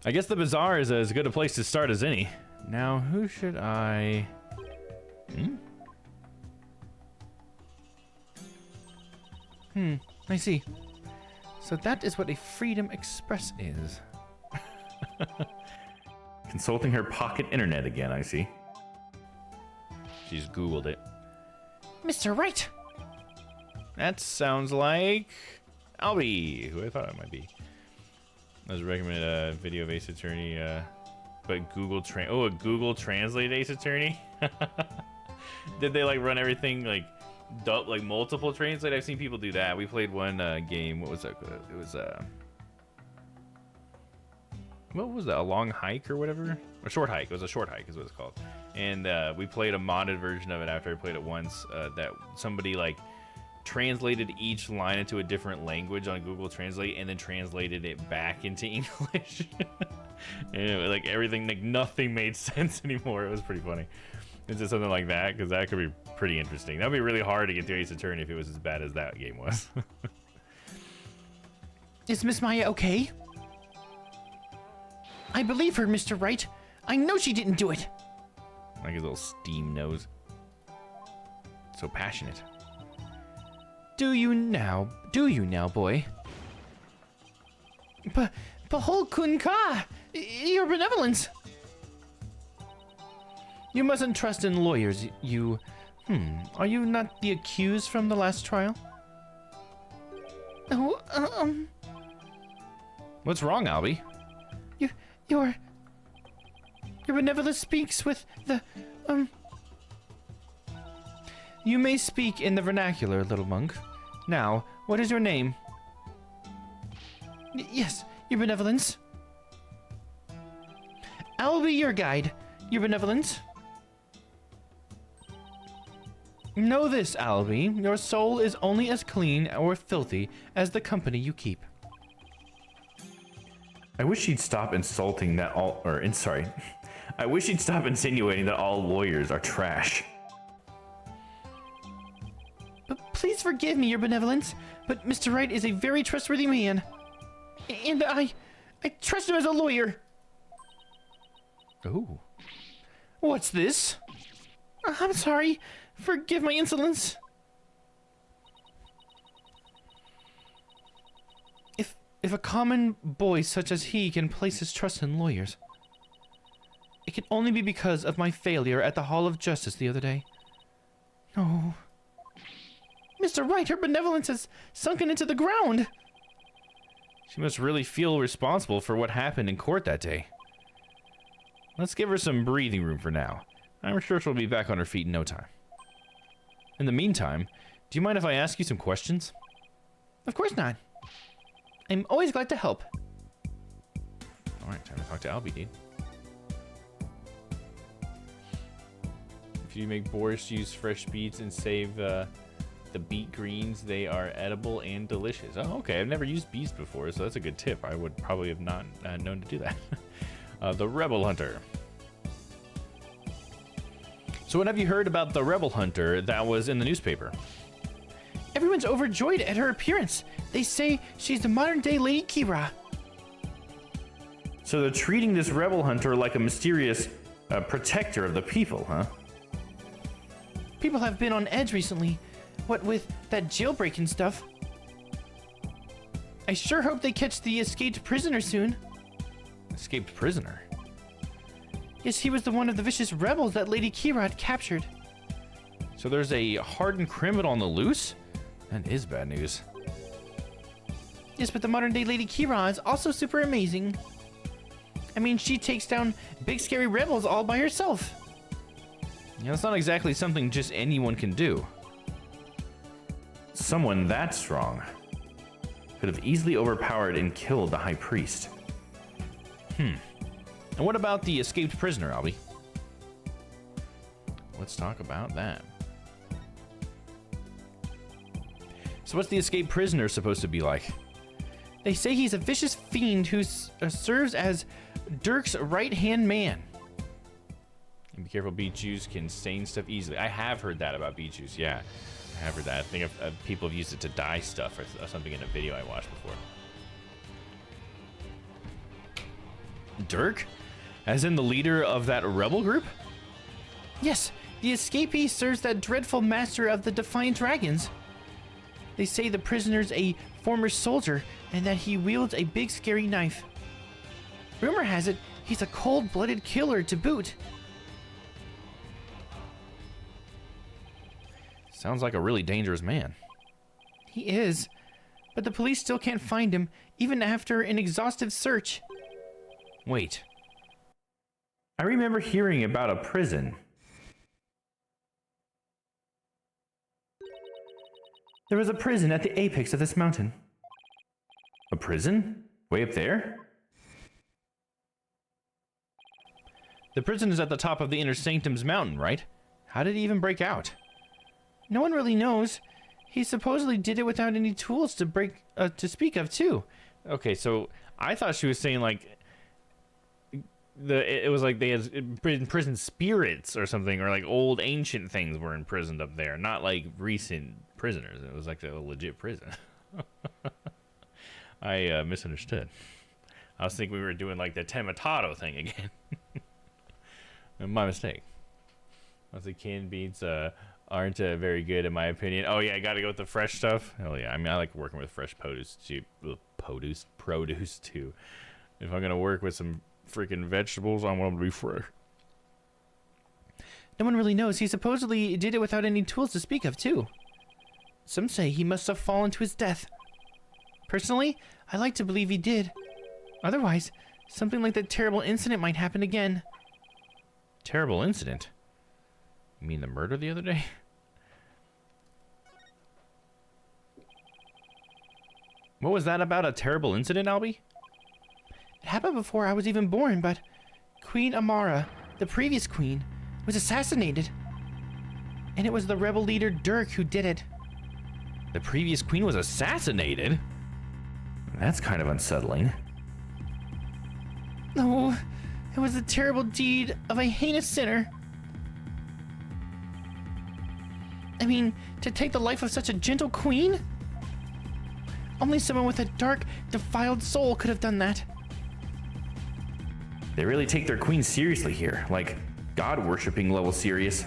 B: I guess the bazaar is as good a place to start as any. Now, who should I...
E: I see. So that is what a Freedom Express is.
G: Consulting her pocket internet again, I see.
B: She's Googled it.
E: Mr. Rite!
B: That sounds like Albie, who I thought it might be. I was recommended a video of Ace Attorney, but a Google Translate Ace Attorney. Did they like run everything like multiple translate? I've seen people do that. We played one game. What was that? It was what was that? A long hike or whatever? A short hike. It was a short hike is what it's called. And we played a modded version of it after I played it once. That somebody like translated each line into a different language on Google Translate and then translated it back into English. And it was, like everything, like nothing made sense anymore. It was pretty funny. It's just something like that, because that could be pretty interesting. That'd be really hard to get through Ace Attorney if it was as bad as that game was.
E: Is Miss Maya okay? I believe her, Mr. Rite. I know she didn't do it.
B: Like his little steam nose. So passionate.
E: Do you now, boy? Behold Kun Ka, your benevolence. You mustn't trust in lawyers, you... Are you not the accused from the last trial? Oh,
B: What's wrong, Albie?
E: Your benevolence speaks with the, You may speak in the vernacular, little monk. Now, what is your name? Yes, your benevolence. I'll be your guide, your benevolence. Know this, Albie. Your soul is only as clean or filthy as the company you keep.
G: I wish she'd stop insulting that sorry. I wish she'd stop insinuating that all lawyers are trash.
E: But please forgive me, your benevolence, but Mr. Wright is a very trustworthy man. And I trust him as a lawyer.
B: Ooh.
E: What's this? I'm sorry. Forgive my insolence. If a common boy such as he can place his trust in lawyers, it can only be because of my failure at the Hall of Justice the other day. No. Mr. Wright, her benevolence has sunken into the ground.
B: She must really feel responsible for what happened in court that day. Let's give her some breathing room for now. I'm sure she'll be back on her feet in no time. In the meantime, do you mind if I ask you some questions?
E: Of course not. I'm always glad to help.
B: Alright, time to talk to Albie, dude. If you make borscht, use fresh beets, and save the beet greens, they are edible and delicious. Oh, okay. I've never used beets before, so that's a good tip. I would probably have not known to do that. The Rebel Hunter. So what have you heard about the Rebel Hunter that was in the newspaper?
E: Everyone's overjoyed at her appearance. They say she's the modern-day Lady Kira.
G: So they're treating this Rebel Hunter like a mysterious protector of the people, huh?
E: People have been on edge recently. What with that jailbreak and stuff. I sure hope they catch the escaped prisoner soon.
B: Escaped prisoner?
E: Yes, he was the one of the vicious rebels that Lady Kira had captured.
B: So there's a hardened criminal on the loose? That is bad news.
E: Yes, but the modern-day Lady Kira is also super amazing. I mean, she takes down big scary rebels all by herself.
B: Yeah, that's not exactly something just anyone can do.
G: Someone that strong could have easily overpowered and killed the High Priest.
B: And what about the escaped prisoner, Albie? Let's talk about that. So what's the escaped prisoner supposed to be like?
E: They say he's a vicious fiend who serves as Dirk's right-hand man.
B: And be careful, beet juice can stain stuff easily. I have heard that about beet juice, yeah. I have heard that. I think people have used it to dye stuff or something in a video I watched before. Dirk? As in the leader of that rebel group?
E: Yes, the escapee serves that dreadful master of the Defiant Dragons. They say the prisoner's a former soldier and that he wields a big scary knife. Rumor has it he's a cold-blooded killer to boot.
B: Sounds like a really dangerous man.
E: He is, but the police still can't find him, even after an exhaustive search.
B: Wait.
G: I remember hearing about a prison. There was a prison at the apex of this mountain. A prison? Way up there?
B: The prison is at the top of the Inner Sanctum's mountain, right? How did he even break out?
E: No one really knows. He supposedly did it without any tools to speak of, too.
B: Okay, so I thought she was saying like it was like they had imprisoned spirits or something, or like old ancient things were imprisoned up there, not like recent prisoners. It was like a legit prison. I misunderstood. I was thinking we were doing like the Tematato thing again. My mistake. I was like, canned beans aren't very good in my opinion. Oh yeah, I gotta go with the fresh stuff. Hell yeah, I mean I like working with fresh produce too. Produce too. If I'm gonna work with some freaking vegetables, I want them to be fresh.
E: No one really knows. He supposedly did it without any tools to speak of, too. Some say he must have fallen to his death. Personally, I like to believe he did. Otherwise, something like that terrible incident might happen again.
B: Terrible incident? You mean the murder the other day? What was that about, a terrible incident, Albie?
E: It happened before I was even born, but Queen Amara, the previous queen, was assassinated. And it was the rebel leader Dirk who did it.
B: The previous queen was assassinated?
G: That's kind of unsettling.
E: No, it was a terrible deed of a heinous sinner. I mean, to take the life of such a gentle queen? Only someone with a dark, defiled soul could have done that.
G: They really take their queen seriously here, like god-worshipping level serious.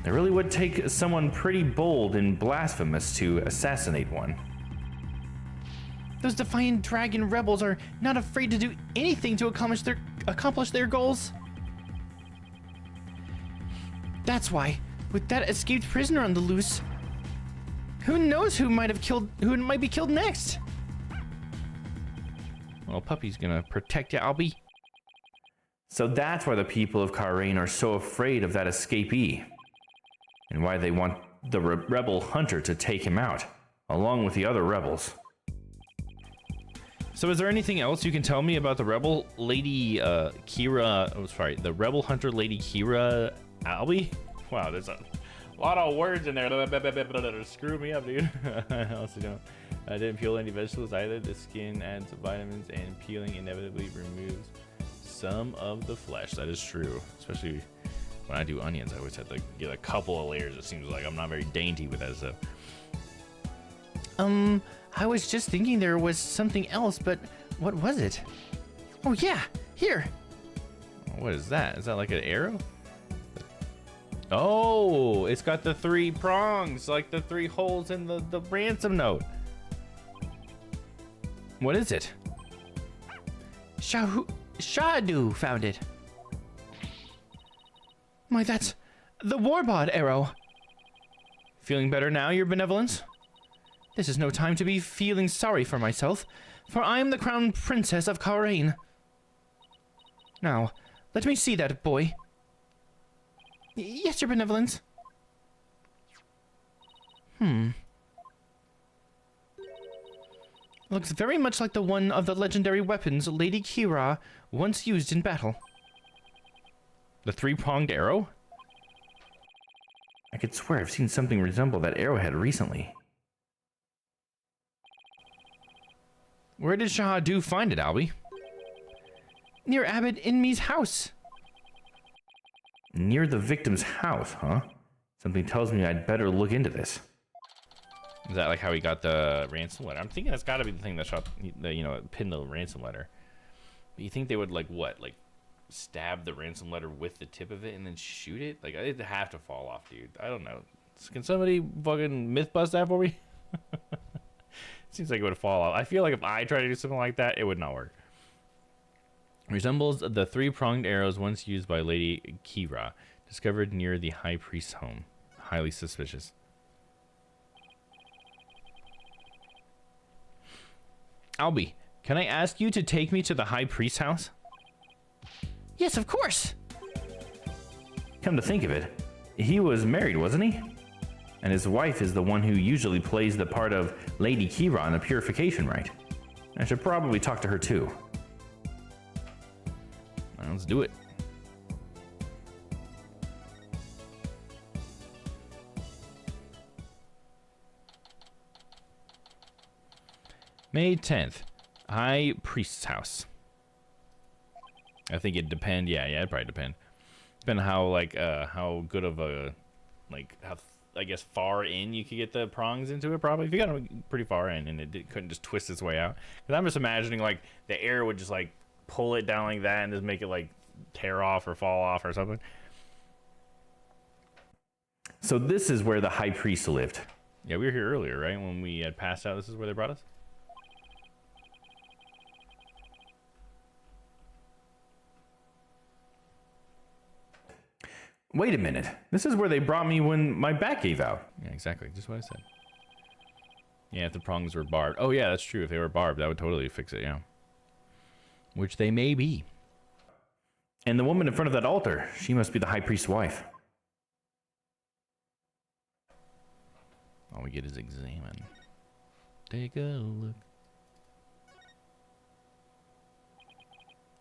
G: It really would take someone pretty bold and blasphemous to assassinate one.
E: Those defiant dragon rebels are not afraid to do anything to accomplish their goals. That's why, with that escaped prisoner on the loose, who knows who might be killed next?
B: Well, Puppy's gonna protect you, Albie.
G: So that's why the people of Karain are so afraid of that escapee, and why they want the rebel hunter to take him out, along with the other rebels.
B: So is there anything else you can tell me about the rebel lady Kira, oh sorry, the rebel hunter lady Kira Albie? Wow, there's a lot of words in there that screw me up, dude. I also don't. I didn't peel any vegetables either. The skin adds vitamins and peeling inevitably removes some of the flesh. That is true, especially when I do onions. I always have to get a couple of layers. It seems like I'm not very dainty with that stuff.
E: I was just thinking there was something else, but what was it? Oh yeah, here.
B: What is that? Is that like an arrow? Oh, it's got the 3 prongs, like the 3 holes in the ransom note. What is it?
E: Shadu found it. Why, that's the Warbod arrow.
B: Feeling better now, your benevolence?
E: This is no time to be feeling sorry for myself, for I am the crown princess of Karain. Now, let me see that boy. Yes, your benevolence. Looks very much like the one of the legendary weapons Lady Kira once used in battle.
B: The 3-pronged arrow?
G: I could swear I've seen something resemble that arrowhead recently.
B: Where did Shahadu find it, Albie?
E: Near Abbot Inmi's house.
G: Near the victim's house, huh? Something tells me I'd better look into this.
B: Is that like how he got the ransom letter? I'm thinking that's got to be the thing that shot, you know, pinned the ransom letter. But you think they would like what, like stab the ransom letter with the tip of it and then shoot it? Like it'd have to fall off, dude. I don't know. Can somebody fucking myth bust that for me? Seems like it would fall off. I feel like if I try to do something like that, it would not work. Resembles the 3-pronged arrows once used by Lady Kira, discovered near the High Priest's home. Highly suspicious. Albie, can I ask you to take me to the High Priest's house?
E: Yes, of course.
G: Come to think of it, he was married, wasn't he? And his wife is the one who usually plays the part of Lady Kira in a purification rite. I should probably talk to her too.
B: Let's do it. May 10th, High Priest's house. I think it'd depend. Yeah, it'd probably depend. Depend how like how good of a like how I guess far in you could get the prongs into it. Probably if you got them pretty far in and it couldn't just twist its way out. Because I'm just imagining like the air would just like pull it down like that and just make it like tear off or fall off or something.
G: So this is where the High Priest lived.
B: Yeah, we were here earlier, right? When we had passed out, this is where they brought us.
G: Wait a minute. This is where they brought me when my back gave out.
B: Yeah, exactly. Just what I said. Yeah, if the prongs were barbed. Oh, yeah, that's true. If they were barbed, that would totally fix it, yeah. Which they may be.
G: And the woman in front of that altar, she must be the High Priest's wife.
B: All we get is examine. Take a look.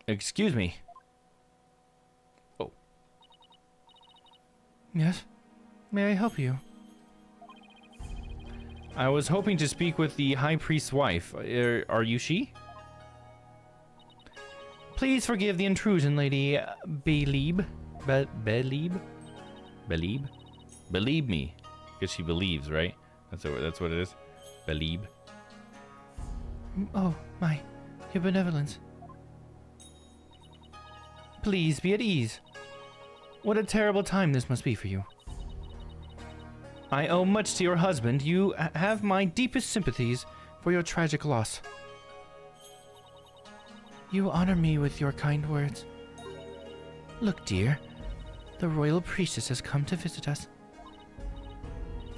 B: Excuse me. Oh.
E: Yes? May I help you?
B: I was hoping to speak with the High Priest's wife. Are you she?
E: Please forgive the intrusion, Lady Belieb. Belieb?
B: Believe? Believe me. Because she believes, right? That's what it is. Believe.
E: Oh, your benevolence. Please be at ease. What a terrible time this must be for you. I owe much to your husband. You have my deepest sympathies for your tragic loss. You honor me with your kind words. Look, dear, the royal priestess has come to visit us.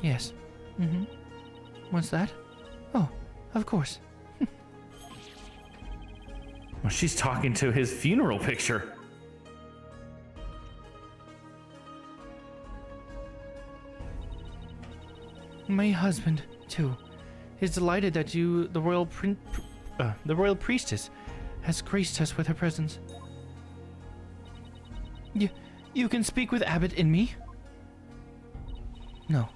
E: Yes. Mm-hmm. What's that? Oh, of course.
G: Well, she's talking to his funeral picture.
E: My husband, too, is delighted that you, the royal priestess, has graced us with her presence. You can speak with Abbot in me? No,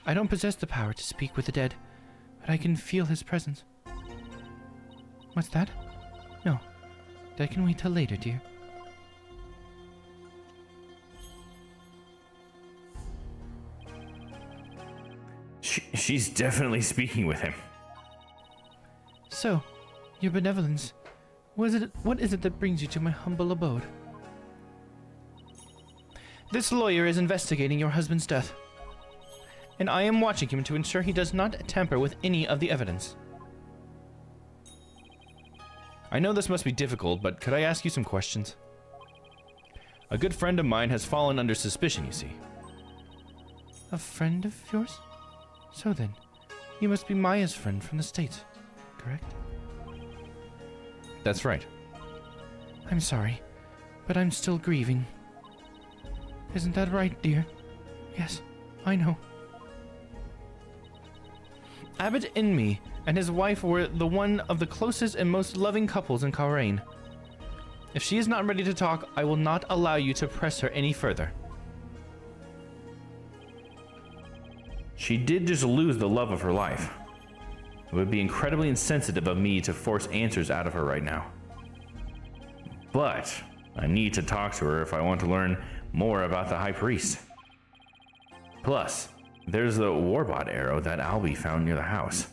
E: I don't possess the power to speak with the dead, but I can feel his presence. What's that? No, that can wait till later, dear.
G: She's definitely speaking with him.
E: So, your benevolence, what is it that brings you to my humble abode? This lawyer is investigating your husband's death, and I am watching him to ensure he does not tamper with any of the evidence.
B: I know this must be difficult, but could I ask you some questions? A good friend of mine has fallen under suspicion, you see.
E: A friend of yours? So then, you must be Maya's friend from the States, correct?
B: That's right.
E: I'm sorry, but I'm still grieving. Isn't that right, dear? Yes, I know. Abbot Inmi and his wife were the one of the closest and most loving couples in Kahrain. If she is not ready to talk, I will not allow you to press her any further.
G: She did just lose the love of her life. It would be incredibly insensitive of me to force answers out of her right now. But I need to talk to her if I want to learn more about the High Priest. Plus, there's the Warbot arrow that Albie found near the house.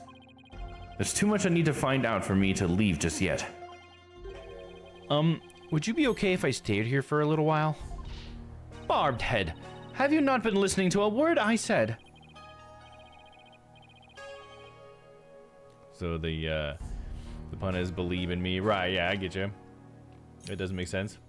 G: There's too much I need to find out for me to leave just yet.
B: Would you be okay if I stayed here for a little while?
E: Barbed head, have you not been listening to a word I said?
B: So the pun is believe in me. Right, yeah, I get you. It doesn't make sense.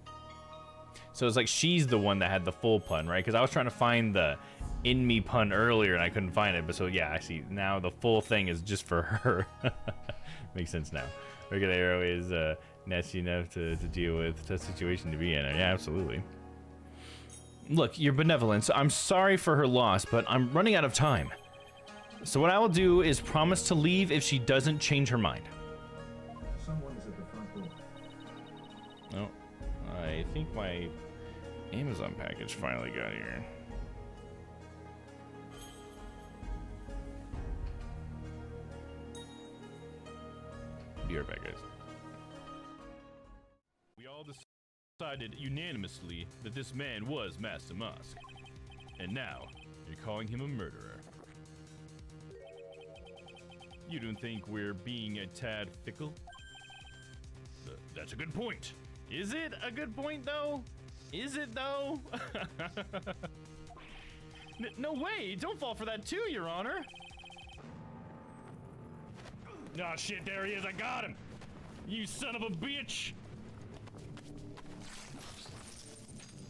B: So it's like she's the one that had the full pun, right? Because I was trying to find the in me pun earlier and I couldn't find it. But so yeah, I see now the full thing is just for her. Makes sense now. Regular arrow is nasty enough to deal with, tough situation to be in. Yeah, absolutely. Look, your benevolence, I'm sorry for her loss, but I'm running out of time. So what I will do is promise to leave if she doesn't change her mind.
R: Someone is at the front door.
B: Oh, I think my Amazon package finally got here. Be right back, guys. We all decided unanimously that this man was Master Musk. And now, you're calling him a murderer. You don't think we're being a tad fickle? That's a good point. Is it a good point, though? Is it, though? No way! Don't fall for that, too, Your Honor! Oh, shit, there he is. I got him! You son of a bitch!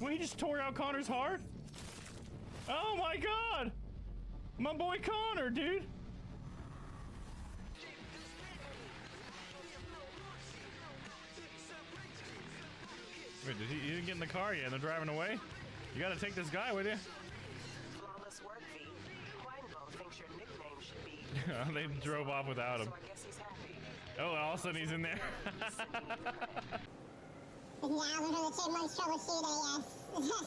B: Well, he just tore out Connor's heart? Oh, my God! My boy Connor, dude! Wait, he didn't get in the car yet and they're driving away? You gotta take this guy with you.
J: Flawless work, V. Quango thinks your nickname should be...
B: They drove off without him.
J: So I guess he's happy.
B: Oh, all of a sudden he's in there.
S: Yeah, I was gonna take my troubleshooter,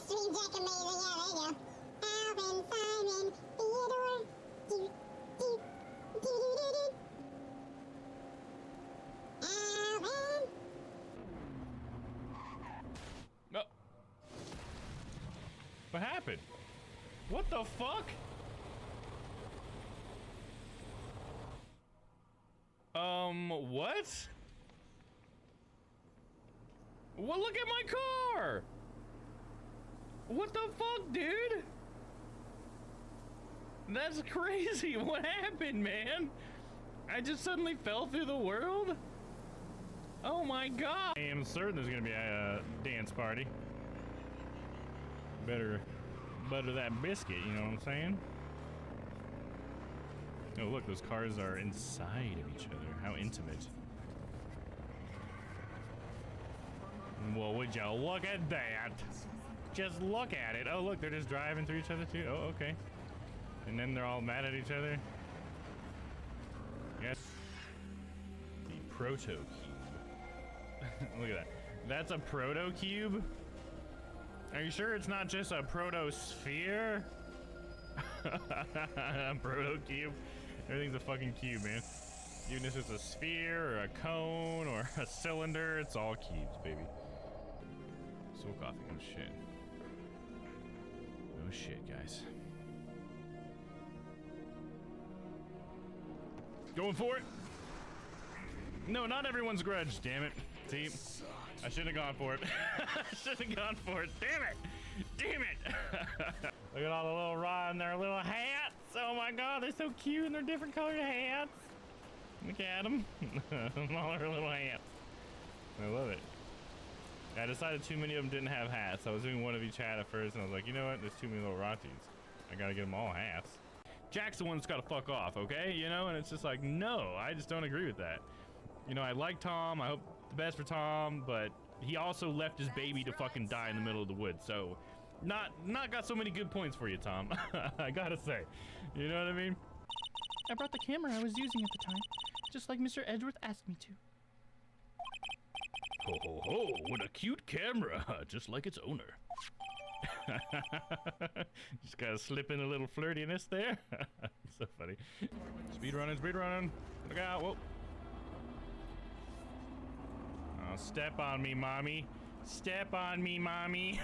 S: stream deck amazing, yeah, there you go.
B: What happened? What the fuck? What? Well, look at my car! What the fuck, dude? That's crazy. What happened, man? I just suddenly fell through the world? Oh my god. I am certain there's gonna be a dance party. Better butter that biscuit, you know what I'm saying? Oh look, those cars are inside of each other. How intimate. Well, would you look at that? Just look at it. Oh look, they're just driving through each other too. Oh, okay. And then they're all mad at each other. Yes. The proto cube. Look at that. That's a proto cube? Are you sure it's not just a proto sphere? Proto cube. Everything's a fucking cube, man. Even if it's a sphere or a cone or a cylinder, it's all cubes, baby. Soul coffee. Oh shit. Oh shit, guys. Going for it. No, not everyone's grudge, damn it. See, I should have gone for it. I should have gone for it. Damn it. Damn it. Look at all the little Rod in their little hats. Oh my god, they're so cute in their different colored hats. Look at them. All their little hats. I love it. I decided too many of them didn't have hats. I was doing one of each hat at first, and I was like, you know what? There's too many little Rotties. I gotta get them all hats. Jack's the one that's gotta fuck off, okay? You know, and it's just like, no, I just don't agree with that. You know, I like Tom. I hope the best for Tom, but he also left his baby to fucking die in the middle of the woods. So, not got so many good points for you, Tom. I gotta say. You know what I mean?
E: I brought the camera I was using at the time, just like Mr. Edgeworth asked me to.
B: Ho ho ho, what a cute camera, just like its owner. Just gotta slip in a little flirtiness there. So funny. Speed running, speed running. Look out, whoa. Oh, step on me, mommy. Step on me, mommy.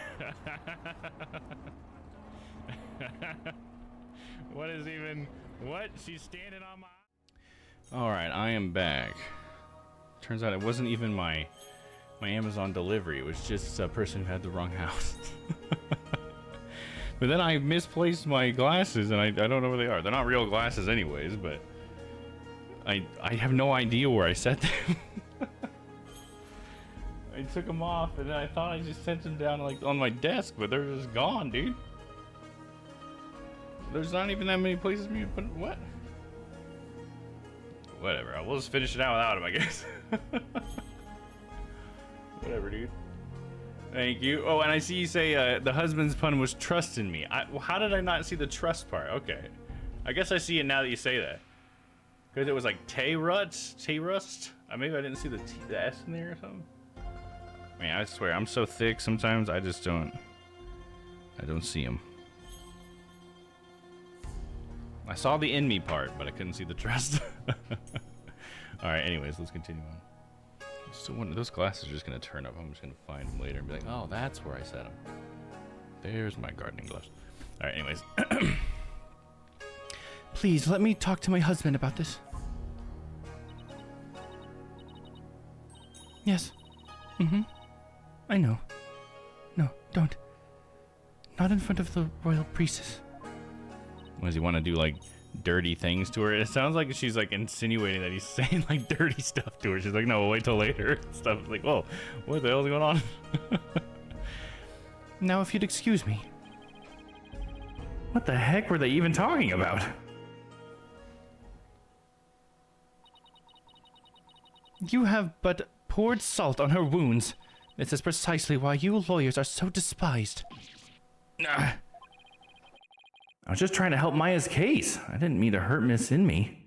B: What is even, what? She's standing on my... Alright, I am back. Turns out it wasn't even my Amazon delivery. It was just a person who had the wrong house. But then I misplaced my glasses, and I don't know where they are. They're not real glasses anyways, but I have no idea where I set them. I took them off, and then I thought I just sent them down like on my desk, but they're just gone, dude. There's not even that many places for me to put. What? Whatever. We'll just finish it out without them, I guess. Whatever, dude. Thank you. Oh, and I see you say the husband's pun was trust in me. Well, how did I not see the trust part? Okay. I guess I see it now that you say that. Because it was like Tay-rust? Maybe I didn't see the S in there or something. Man, I swear, I'm so thick sometimes I just don't see them. I saw the in me part, but I couldn't see the trust. Alright, anyways, let's continue on. So one of those glasses are just gonna turn up. I'm just gonna find them later and be like, oh, that's where I set them. There's my gardening gloves. Alright, anyways.
E: Please, let me talk to my husband about this. Yes. Mm-hmm. I know. No, don't. Not in front of the royal priestess.
B: Does he want to do like dirty things to her? It sounds like she's like insinuating that he's saying like dirty stuff to her. She's like, no, we'll wait till later. Stuff like, whoa, what the hell's going on?
E: Now, if you'd excuse me.
B: What the heck were they even talking about?
E: You have but poured salt on her wounds. This is precisely why you lawyers are so despised.
B: I was just trying to help Maya's case. I didn't mean to hurt Miss in me.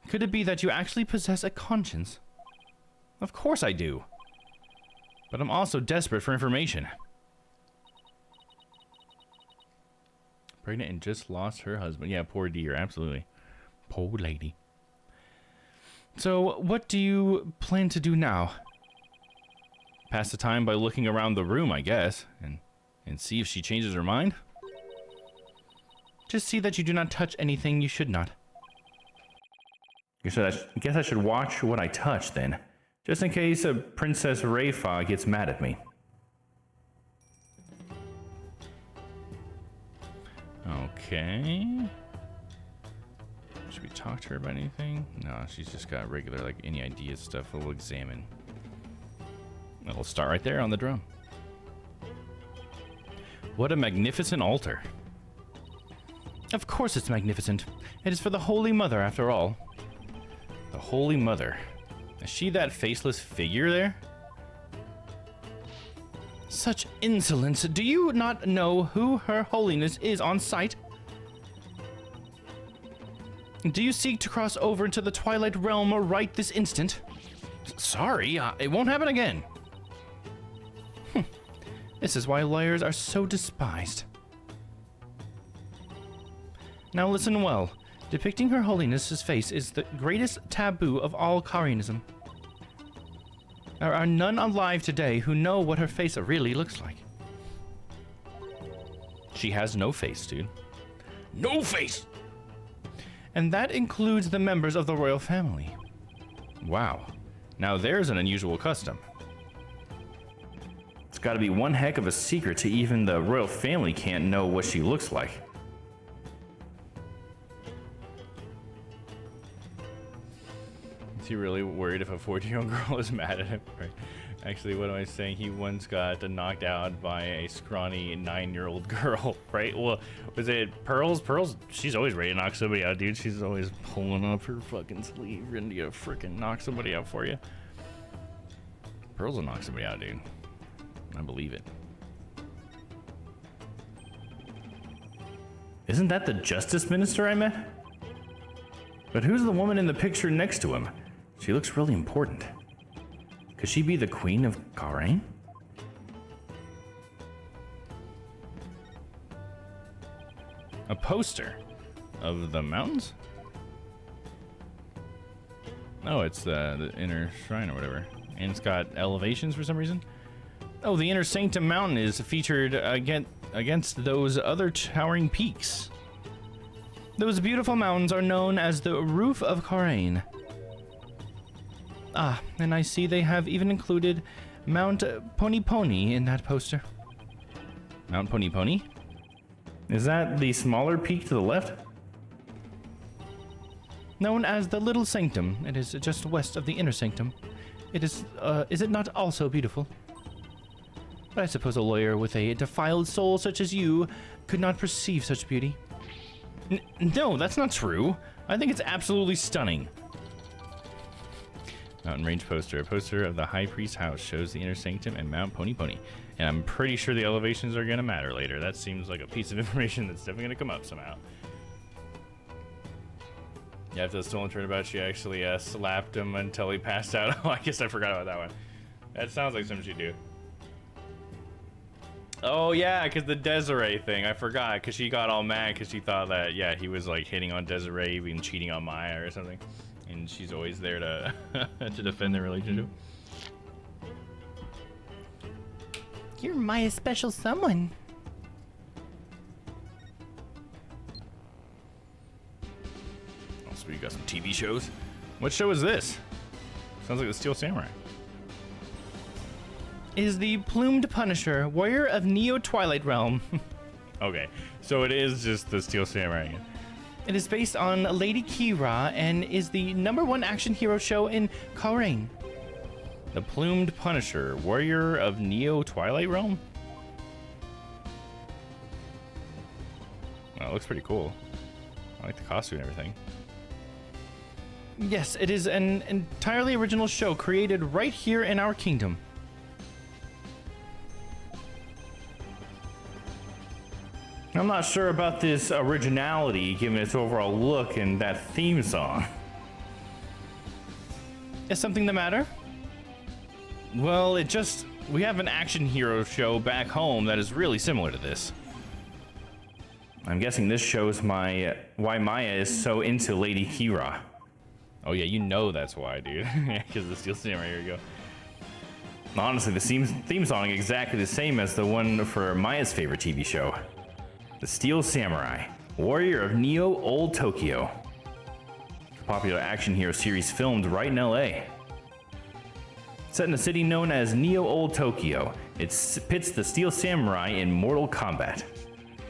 E: Could it be that you actually possess a conscience?
B: Of course I do. But I'm also desperate for information. Pregnant and just lost her husband. Yeah, poor dear, absolutely. Poor lady.
E: So, what do you plan to do now?
B: Pass the time by looking around the room, I guess. And And see if she changes her mind?
E: Just see that you do not touch anything you should not.
G: I guess I should watch what I touch then, just in case Princess Rayfa gets mad at me.
B: Okay. Should we talk to her about anything? No, she's just got regular, like, any ideas stuff we'll examine. We'll start right there on the drum. What a magnificent altar.
E: Of course it's magnificent. It is for the Holy Mother, after all.
B: The Holy Mother. Is she that faceless figure there?
E: Such insolence. Do you not know who Her Holiness is on sight? Do you seek to cross over into the Twilight Realm right this instant?
B: Sorry, it won't happen again.
E: This is why lawyers are so despised. Now listen well. Depicting Her Holiness's face is the greatest taboo of all Karianism. There are none alive today who know what her face really looks like.
B: She has no face, dude. No face!
E: And that includes the members of the royal family.
B: Wow. Now there's an unusual custom.
G: It's gotta be one heck of a secret to even the royal family can't know what she looks like.
B: Is he really worried if a 14-year-old girl is mad at him? Right. Actually, what am I saying? He once got knocked out by a scrawny 9-year-old girl, right? Well, was it Pearls? Pearls, she's always ready to knock somebody out, dude. She's always pulling up her fucking sleeve ready to freaking knock somebody out for you. Pearls will knock somebody out, dude. I believe it.
G: Isn't that the Justice Minister I met? But who's the woman in the picture next to him? She looks really important. Could she be the Queen of Karain?
B: A poster of the mountains? Oh, it's the inner shrine or whatever. And it's got elevations for some reason. Oh, the inner sanctum mountain is featured against those other towering peaks.
E: Those beautiful mountains are known as the Roof of Karain. Ah, and I see they have even included Mount Pony Pony in that poster.
B: Mount Pony Pony?
G: Is that the smaller peak to the left?
E: Known as the Little Sanctum, it is just west of the Inner Sanctum. It is it not also beautiful? But I suppose a lawyer with a defiled soul such as you could not perceive such beauty.
B: No, that's not true. I think it's absolutely stunning. Mountain range poster. A poster of the High Priest's house shows the Inner Sanctum and Mount Pony Pony. And I'm pretty sure the elevations are going to matter later. That seems like a piece of information that's definitely going to come up somehow. Yeah, after the stolen turnabout, she actually slapped him until he passed out. Oh, I guess I forgot about that one. That sounds like something she'd do. Oh, yeah, because the Desiree thing. I forgot, because she got all mad because she thought that, yeah, he was, like, hitting on Desiree, even cheating on Maya or something. And she's always there to, to defend their relationship.
E: You're Maya's special someone.
B: Oh, so we got some TV shows. What show is this? Sounds like the Steel Samurai.
E: Is the Plumed Punisher, warrior of Neo Twilight Realm.
B: Okay, so it is just the Steel Samurai again.
E: It is based on Lady Kira and is the #1 action hero show in Karain.
B: The Plumed Punisher, warrior of Neo Twilight Realm? Well, it looks pretty cool. I like the costume and everything.
E: Yes, it is an entirely original show created right here in our kingdom.
G: I'm not sure about this originality given its overall look and that theme song.
E: Is something the matter?
B: Well, we have an action hero show back home that is really similar to this.
G: I'm guessing this shows why Maya is so into Lady Kira.
B: Oh yeah, you know that's why, dude. Because the Steel Samurai, here you go.
G: Honestly, the theme song is exactly the same as the one for Maya's favorite TV show. The Steel Samurai, warrior of Neo Old Tokyo. Popular action hero series filmed right in LA. Set in a city known as Neo Old Tokyo, it pits the Steel Samurai in mortal combat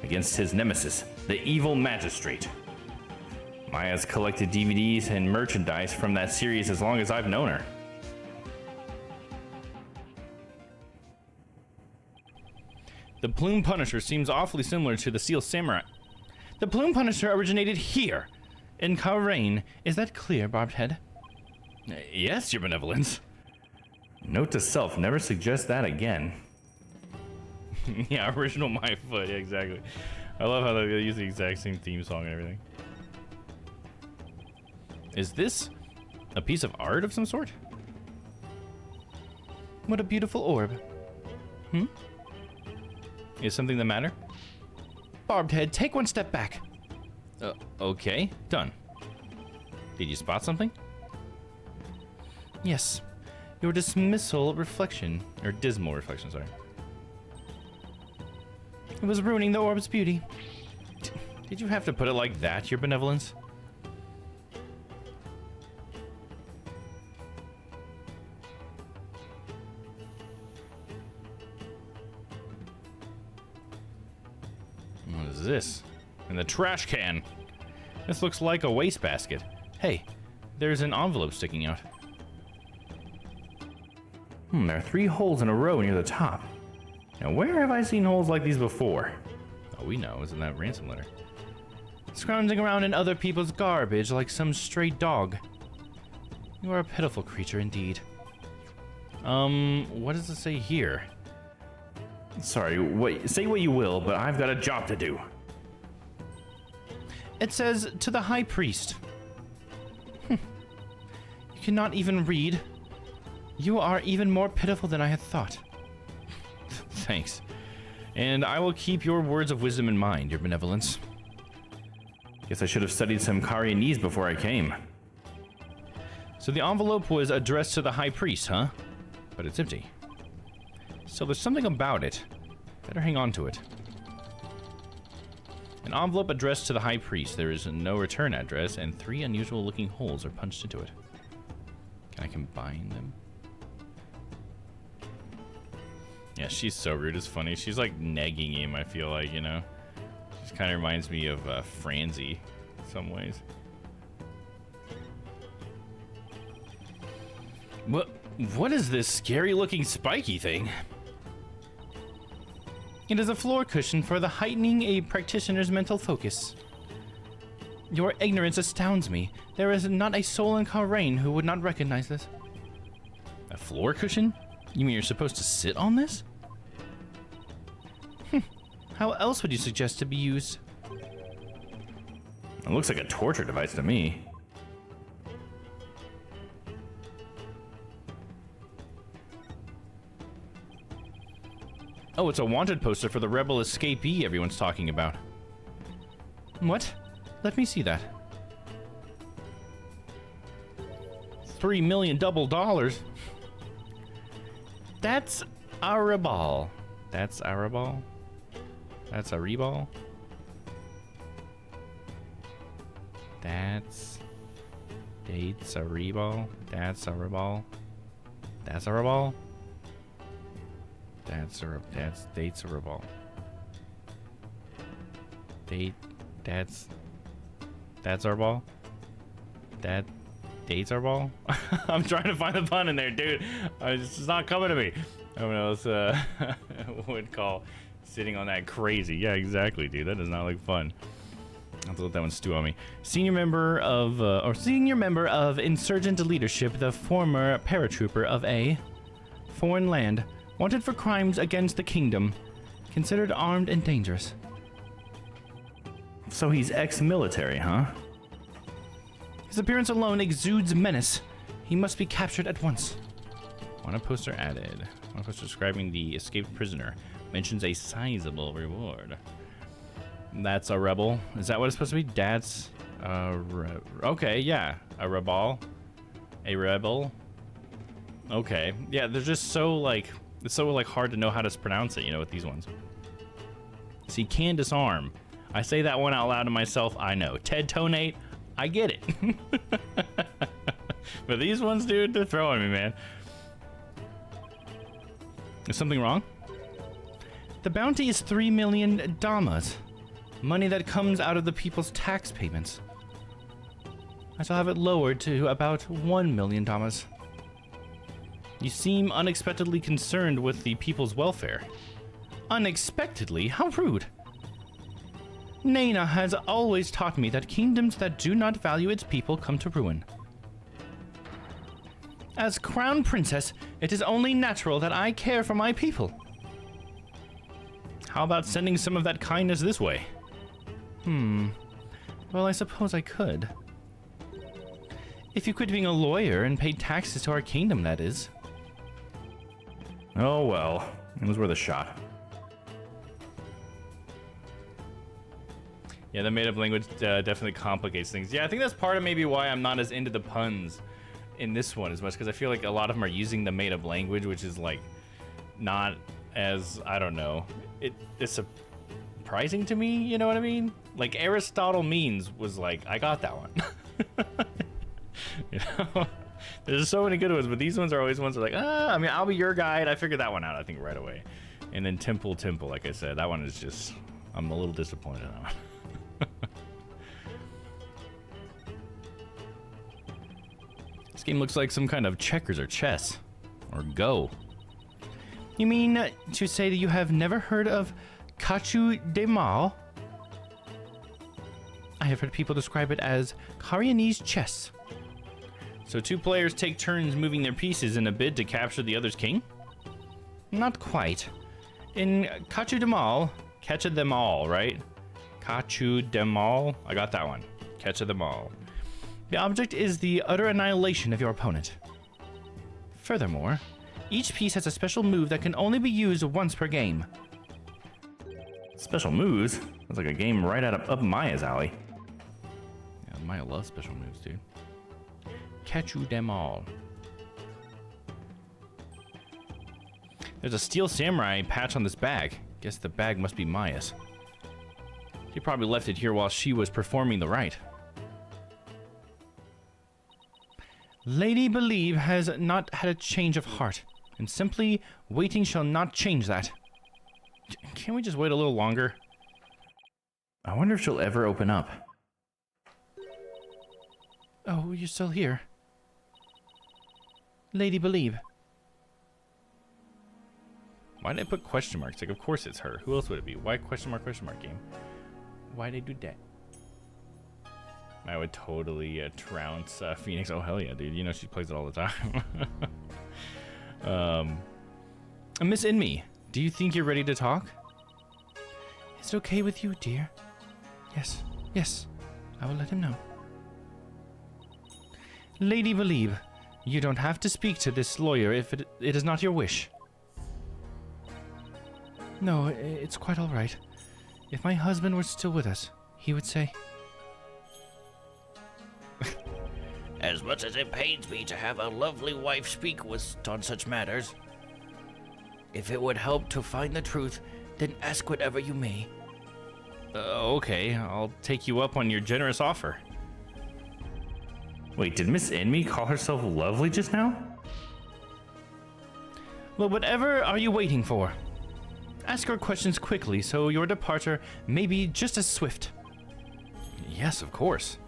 G: against his nemesis, the Evil Magistrate. Maya's collected DVDs and merchandise from that series as long as I've known her.
B: The Plume Punisher seems awfully similar to the Steel Samurai. The Plume Punisher originated here, in Kaurain. Is that clear, Barbed Head?
G: Yes, Your Benevolence. Note to self, never suggest that again.
B: Yeah, original My Foot, yeah, exactly. I love how they use the exact same theme song and everything. Is this a piece of art of some sort? What a beautiful orb. Is something the matter?
E: Barbed Head, take one step back.
B: Okay, done. Did you spot something?
E: Yes.
B: Your dismal reflection, sorry.
E: It was ruining the orb's beauty.
B: Did you have to put it like that, Your Benevolence? What is this? In the trash can. This looks like a wastebasket. Hey, there's an envelope sticking out.
G: There are 3 holes in a row near the top. Now, where have I seen holes like these before?
B: Oh, we know. Isn't that ransom letter?
E: Scrounging around in other people's garbage like some stray dog.
B: You are a pitiful creature indeed. What does it say here?
G: Sorry, say what you will, but I've got a job to do.
E: It says, to the High Priest. You cannot even read. You are even more pitiful than I had thought.
B: Thanks. And I will keep your words of wisdom in mind, Your Benevolence.
G: Guess I should have studied some Karianese before I came.
B: So the envelope was addressed to the High Priest, huh? But it's empty. So there's something about it. Better hang on to it. An envelope addressed to the High Priest. There is no return address, and 3 unusual looking holes are punched into it. Can I combine them? Yeah, she's so rude. It's funny. She's like nagging him, I feel like, you know? She kind of reminds me of Franzi in some ways. What is this scary looking spiky thing?
E: It is a floor cushion for the heightening a practitioner's mental focus. Your ignorance astounds me. There is not a soul in Kaurain who would not recognize this.
B: A floor cushion? You mean you're supposed to sit on this?
E: How else would you suggest to be used?
G: It looks like a torture device to me.
B: Oh, it's a wanted poster for the rebel escapee everyone's talking about.
E: What? Let me see that.
B: $3 million double dollars.
E: That's Arabal.
B: That's Arabal? That's a reball? That's... Dates a reball? That's a reball? That's a reball? That's dates a reball. That's our ball? That dates our ball? I'm trying to find the pun in there, dude. It's just not coming to me. Everyone else would call sitting on that crazy. Yeah, exactly, dude. That does not look fun. I'll have to let that one stew on me. Senior member of insurgent leadership, the former paratrooper of a foreign land, wanted for crimes against the kingdom, considered armed and dangerous.
G: So he's ex-military, huh?
E: His appearance alone exudes menace. He must be captured at once.
B: Want a poster added. Want a poster describing the escaped prisoner. Mentions a sizable reward. That's a rebel. Is that what it's supposed to be? That's a okay, yeah. A rebel. A rebel. Okay. Yeah, they're just so like it's so like hard to know how to pronounce it, you know, with these ones. See, can disarm. I say that one out loud to myself, I know. Ted Tonate, I get it. But these ones, dude, they're throwing me, man. Is something wrong? The bounty is 3 million Dammas. Money that comes out of the people's tax payments. I shall have it lowered to about 1 million Dammas. You seem unexpectedly concerned with the people's welfare. Unexpectedly? How rude. Nana has always taught me that kingdoms that do not value its people come to ruin. As crown princess, it is only natural that I care for my people. How about sending some of that kindness this way? Well, I suppose I could. If you quit being a lawyer and paid taxes to our kingdom, that is.
G: Oh well, it was worth a shot.
B: Yeah, the made-up language definitely complicates things. Yeah, I think that's part of maybe why I'm not as into the puns in this one as much, because I feel like a lot of them are using the made-up language, which is like not as, I don't know, it's surprising to me, you know what I mean? Like Aristotle means was like, I got that one. You know? There's so many good ones, but these ones are always ones that are like, I mean, I'll be your guide. I figured that one out, I think, right away. And then Temple, like I said, that one is just, I'm a little disappointed on. This game looks like some kind of checkers or chess. Or Go.
E: You mean to say that you have never heard of Cachu de Mal? I have heard people describe it as Koreanese chess.
B: So 2 players take turns moving their pieces in a bid to capture the other's king?
E: Not quite.
B: In Cachu de Mal, catch them all, right? Cachu de Mal. I got that one. Catch them all.
E: The object is the utter annihilation of your opponent. Furthermore, each piece has a special move that can only be used once per game.
G: Special moves? That's like a game right up Maya's alley.
B: Yeah, Maya loves special moves, dude. Catch them all. There's a Steel Samurai patch on this bag. Guess the bag must be Maya's. She probably left it here while she was performing the rite.
E: Lady Believe has not had a change of heart, and simply waiting shall not change that.
B: Can't we just wait a little longer?
G: I wonder if she'll ever open up.
E: Oh, you're still here. Lady Believe.
B: Why did I put question marks? Like, of course it's her. Who else would it be? Why question mark game? Why'd they do that? I would totally trounce Phoenix. Oh, hell yeah, dude. You know she plays it all the time.
E: Miss Inme, do you think you're ready to talk? Is it okay with you, dear? Yes. I will let him know. Lady Believe, you don't have to speak to this lawyer if it is not your wish. No, it's quite all right. If my husband were still with us, he would say...
S: As much as it pains me to have a lovely wife speak on such matters, if it would help to find the truth, then ask whatever you may.
B: Okay, I'll take you up on your generous offer.
G: Wait, did Miss Inme call herself lovely just now?
E: Well, whatever are you waiting for? Ask our questions quickly so your departure may be just as swift.
B: Yes, of course.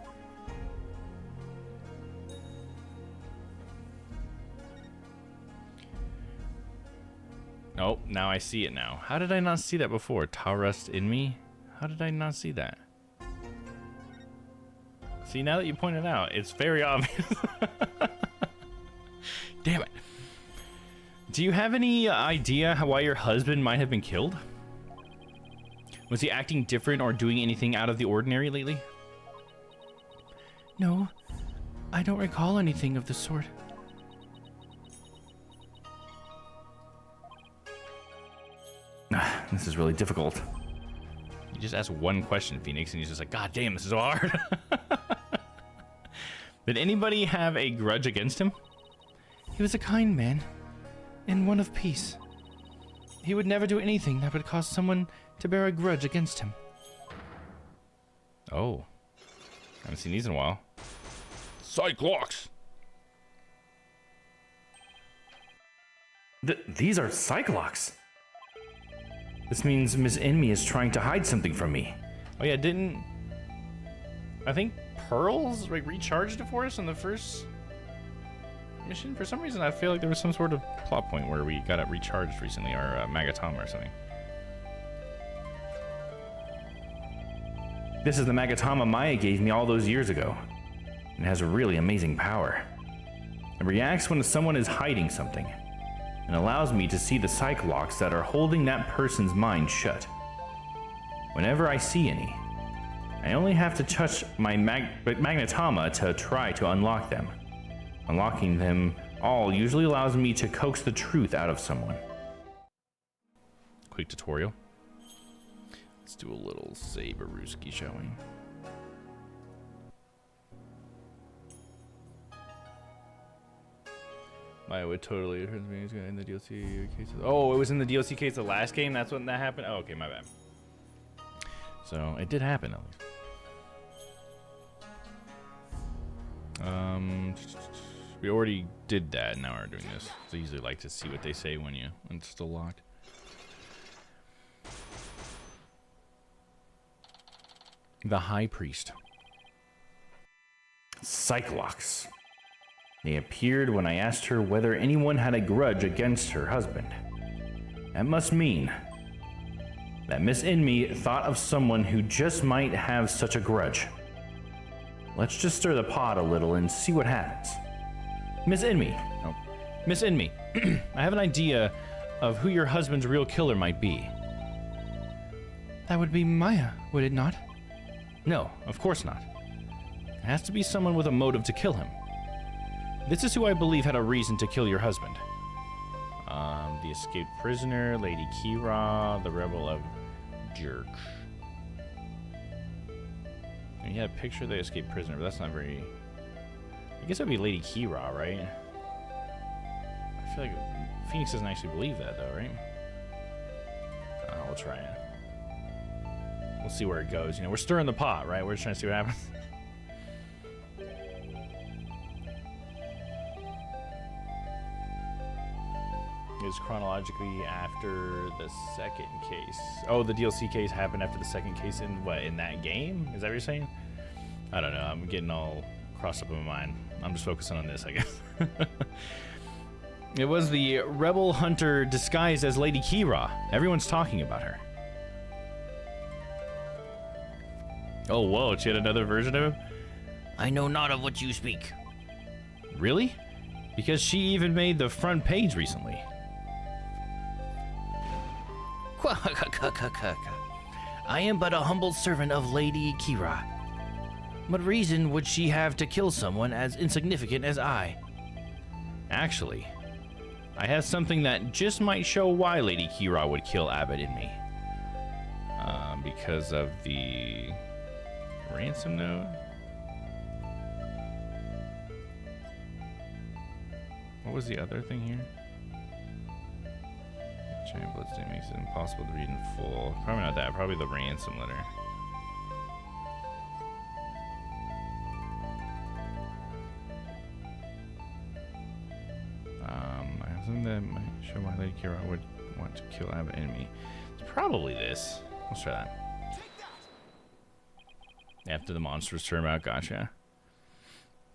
B: Oh, now I see it now. How did I not see that before? Taurus in me? How did I not see that? See, now that you point it out, it's very obvious. Damn it. Do you have any idea why your husband might have been killed? Was he acting different or doing anything out of the ordinary lately?
E: No, I don't recall anything of the sort.
G: This is really difficult.
B: You just asked one question, Phoenix, and he's just like, God damn, this is so hard. Did anybody have a grudge against him?
E: He was a kind man, and one of peace. He would never do anything that would cause someone to bear a grudge against him.
B: Oh. Haven't seen these in a while. Cyclops!
G: These are Cyclops. This means Miss Enemy is trying to hide something from me.
B: Oh yeah, didn't... I think Pearls like recharged it for us in the first mission? For some reason I feel like there was some sort of plot point where we got it recharged recently, or Magatama or something.
G: This is the Magatama Maya gave me all those years ago. It has a really amazing power. It reacts when someone is hiding something, and allows me to see the Cyclops that are holding that person's mind shut. Whenever I see any, I only have to touch my Magnetama to try to unlock them. Unlocking them all usually allows me to coax the truth out of someone.
B: Quick tutorial. Let's do a little Saberooski, shall we? Maya would totally hurt me in the DLC case. Oh, it was in the DLC case the last game? That's when that happened? Oh, okay, my bad. So, it did happen at least. We already did that, now we're doing this. So I usually like to see what they say when it's still locked. The High Priest.
G: Cyclops. They appeared when I asked her whether anyone had a grudge against her husband. That must mean that Miss Enemy thought of someone who just might have such a grudge. Let's just stir the pot a little and see what happens. Miss Enemy.
B: Oh. Miss Enemy, I have an idea of who your husband's real killer might be.
E: That would be Maya, would it not?
B: No, of course not. It has to be someone with a motive to kill him. This is who I believe had a reason to kill your husband. The escaped prisoner, Lady Kira, the rebel of Jerk. And you had a picture of the escaped prisoner, but that's not very... I guess that would be Lady Kira, right? I feel like Phoenix doesn't actually believe that, though, right? We'll try it. We'll see where it goes. You know, we're stirring the pot, right? We're just trying to see what happens. Is chronologically after the second case. Oh, the DLC case happened after the second case in what, in that game? Is that what you're saying? I don't know. I'm getting all crossed up in my mind. I'm just focusing on this, I guess. It was the rebel hunter disguised as Lady Kira. Everyone's talking about her. Oh, whoa, she had another version of him?
S: I know not of what you speak.
B: Really? Because she even made the front page recently.
S: I am but a humble servant of Lady Kira. What reason would she have to kill someone as insignificant as I?
B: Actually, I have something that just might show why Lady Kira would kill Abbott and me. Because of the ransom note. What was the other thing here? Giant bloodstain makes it impossible to read in full. Probably not that. Probably the ransom letter. I have something that might show why Lady Kira would want to kill Abbott and me. It's probably this. Let's try that. After the monsters turnabout, gotcha.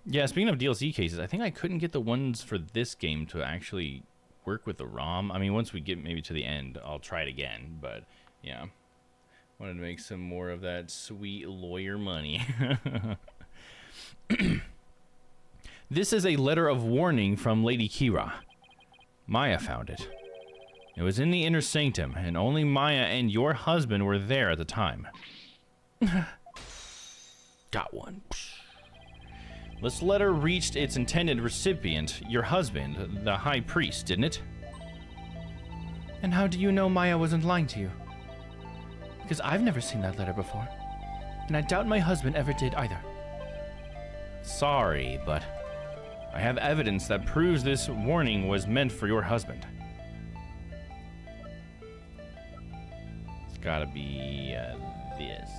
B: Yeah, speaking of DLC cases, I think I couldn't get the ones for this game to actually work with the ROM. I mean, once we get maybe to the end, I'll try it again. But, yeah. Wanted to make some more of that sweet lawyer money. This is a letter of warning from Lady Kira. Maya found it. It was in the inner sanctum, and only Maya and your husband were there at the time. Got one. This letter reached its intended recipient, your husband, the High Priest, didn't it?
E: And how do you know Maya wasn't lying to you? Because I've never seen that letter before. And I doubt my husband ever did either.
B: Sorry, but I have evidence that proves this warning was meant for your husband. It's gotta be this.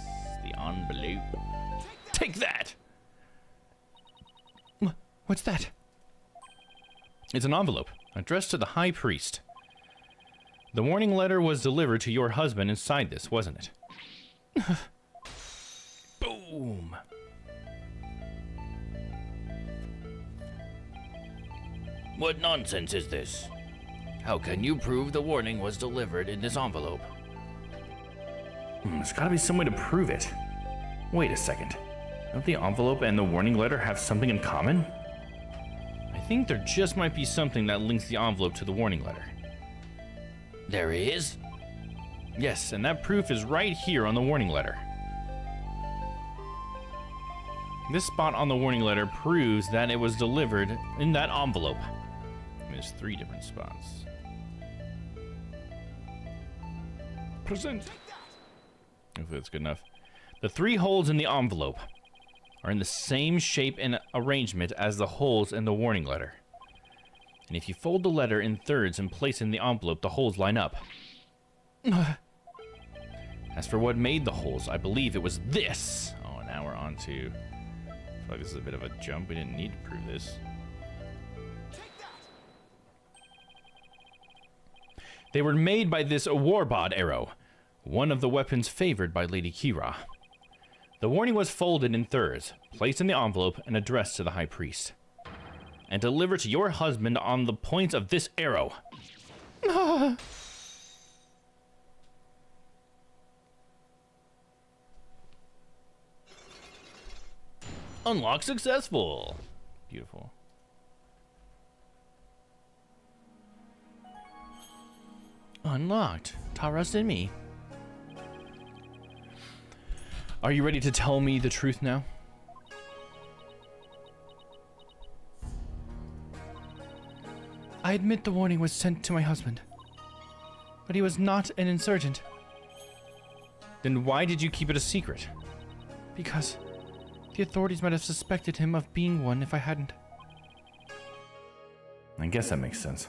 B: The envelope. Take that!
E: What's that?
B: It's an envelope addressed to the High Priest. The warning letter was delivered to your husband inside this, wasn't it? Boom!
S: What nonsense is this? How can you prove the warning was delivered in this envelope?
G: There's gotta be some way to prove it. Wait a second. Don't the envelope and the warning letter have something in common?
B: I think there just might be something that links the envelope to the warning letter.
S: There is?
B: Yes, and that proof is right here on the warning letter. This spot on the warning letter proves that it was delivered in that envelope. There's 3 different spots. Present. If that's good enough. The 3 holes in the envelope are in the same shape and arrangement as the holes in the warning letter. And if you fold the letter in thirds and place it in the envelope, the holes line up. As for what made the holes, I believe it was this. Oh, now we're on to... I feel like this is a bit of a jump. We didn't need to prove this. They were made by this warbod arrow, one of the weapons favored by Lady Kira. The warning was folded in thirds, placed in the envelope, and addressed to the High Priest. And delivered to your husband on the points of this arrow. Unlock successful. Beautiful. Unlocked. Taras and me. Are you ready to tell me the truth now?
E: I admit the warning was sent to my husband, but he was not an insurgent.
B: Then why did you keep it a secret?
E: Because the authorities might have suspected him of being one if I hadn't.
G: I guess that makes sense.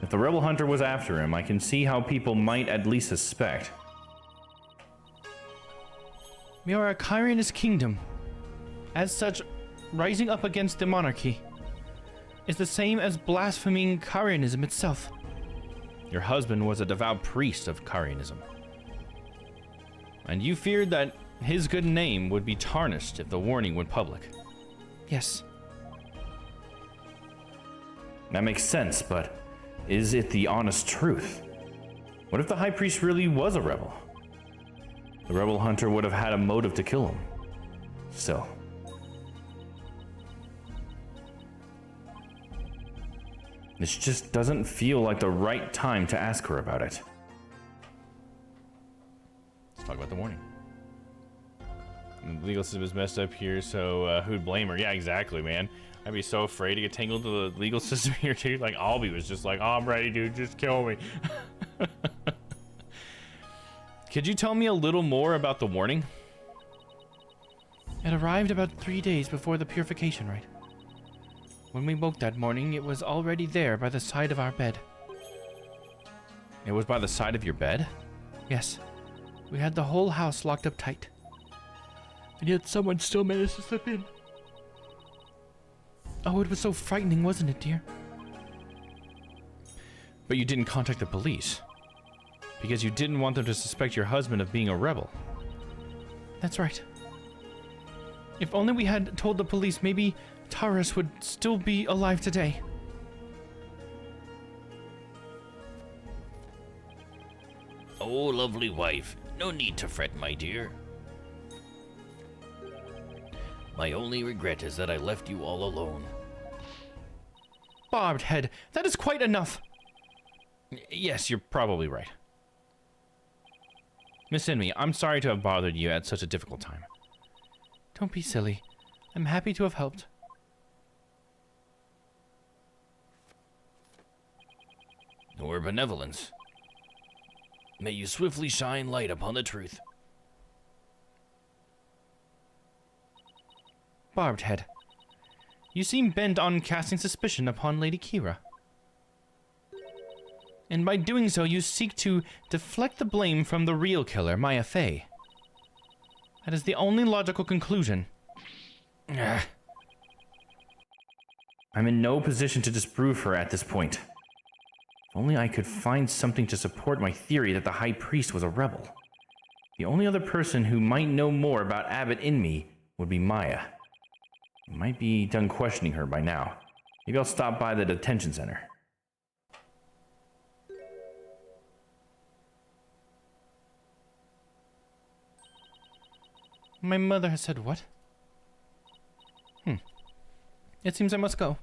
G: If the rebel hunter was after him, I can see how people might at least suspect.
E: We are a Chironist kingdom. As such, rising up against the monarchy is the same as blaspheming Chironism itself.
B: Your husband was a devout priest of Chironism. And you feared that his good name would be tarnished if the warning went public.
E: Yes.
G: That makes sense, but is it the honest truth? What if the High Priest really was a rebel? The rebel hunter would have had a motive to kill him. Still. This just doesn't feel like the right time to ask her about it.
B: Let's talk about the warning. The legal system is messed up here, so who'd blame her? Yeah, exactly, man. I'd be so afraid to get tangled into the legal system here, too. Like, Albie was just like, oh, I'm ready, dude. Just kill me. Could you tell me a little more about the warning?
E: It arrived about 3 days before the purification rite. When we woke that morning, it was already there by the side of our bed.
B: It was by the side of your bed?
E: Yes. We had the whole house locked up tight. And yet someone still managed to slip in. Oh, it was so frightening, wasn't it, dear?
B: But you didn't contact the police. Because you didn't want them to suspect your husband of being a rebel.
E: That's right. If only we had told the police, maybe Taras would still be alive today.
S: Oh, lovely wife, no need to fret, my dear. My only regret is that I left you all alone.
E: Barbed head, that is quite enough.
B: Yes, you're probably right. Miss Inmi, I'm sorry to have bothered you at such a difficult time.
E: Don't be silly. I'm happy to have helped.
S: Your benevolence. May you swiftly shine light upon the truth.
E: Barbed head, You seem bent on casting suspicion upon Lady Kira. And by doing so, you seek to deflect the blame from the real killer, Maya Fey. That is the only logical conclusion.
G: I'm in no position to disprove her at this point. If only I could find something to support my theory that the High Priest was a rebel. The only other person who might know more about Abbott in me would be Maya. I might be done questioning her by now. Maybe I'll stop by the detention center.
E: My mother has said what? It seems I must go.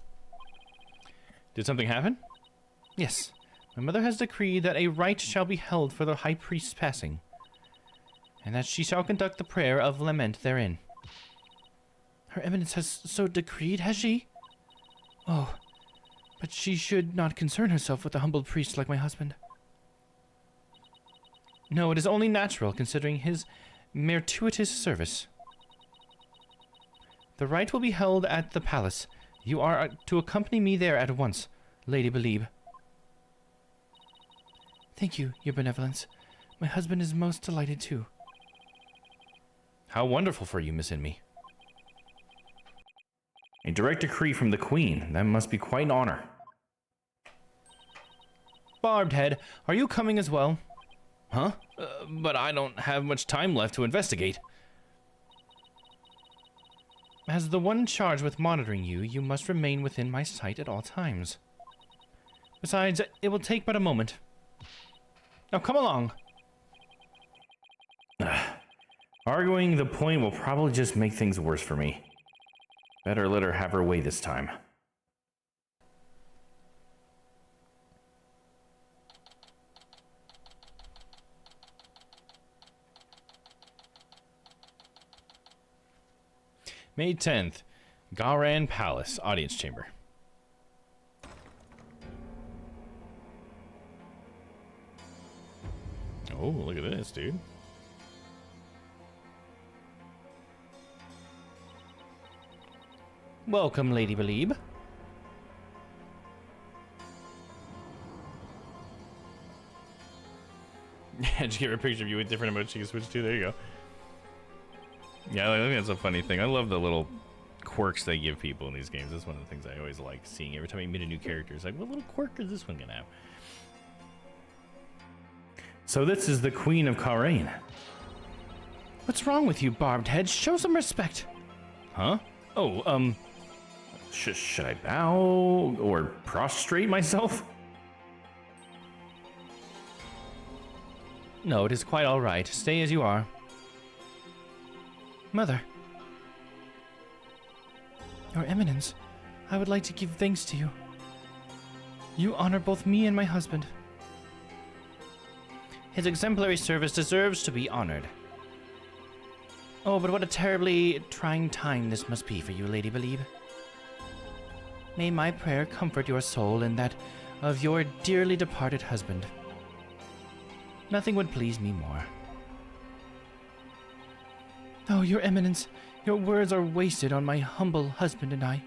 B: Did something happen?
E: Yes. My mother has decreed that a rite shall be held for the High Priest's passing, and that she shall conduct the prayer of lament therein. Her Eminence has so decreed, has she? Oh, but she should not concern herself with a humble priest like my husband. No, it is only natural, considering his meretricious service. The rite will be held at the palace. You are to accompany me there at once, Lady Belieb. Thank you, your benevolence. My husband is most delighted too.
B: How wonderful for you, Miss Inmee.
G: A direct decree from the Queen. That must be quite an honor.
E: Barbed Head, are you coming as well?
B: Huh? But I don't have much time left to investigate.
E: As the one charged with monitoring you, you must remain within my sight at all times. Besides, it will take but a moment. Now come along.
G: Arguing the point will probably just make things worse for me. Better let her have her way this time.
B: May 10th, Garan Palace, Audience Chamber. Oh, look at this, dude.
E: Welcome, Lady Belieb.
B: Just give her a picture of you with different emotes you can switch to. There you go. Yeah, I think that's a funny thing. I love the little quirks they give people in these games. That's one of the things I always like seeing. Every time I meet a new character, it's like, what little quirk is this one gonna have?
G: So this is the Queen of Karain.
E: What's wrong with you, Barbed Head? Show some respect.
B: Huh? Oh,
G: should I bow or prostrate myself?
E: No, it is quite all right. Stay as you are. Mother. Your Eminence, I would like to give thanks to you. You honor both me and my husband. His exemplary service deserves to be honored. Oh, but what a terribly trying time this must be for you, Lady Belieb. May my prayer comfort your soul and that of your dearly departed husband. Nothing would please me more. Oh, Your Eminence, your words are wasted on my humble husband and I.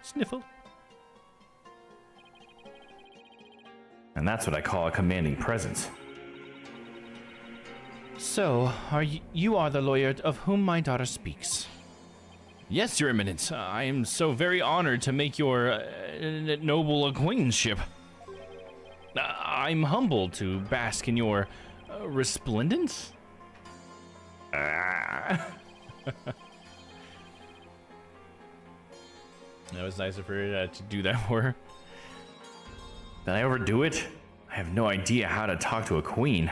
E: Sniffle.
G: And that's what I call a commanding presence.
E: So, you are the lawyer of whom my daughter speaks?
B: Yes, Your Eminence. I am so very honored to make your noble acquaintanceship. I'm humbled to bask in your resplendence. That was nice of her to do that for her.
G: Did I overdo it? I have no idea how to talk to a queen.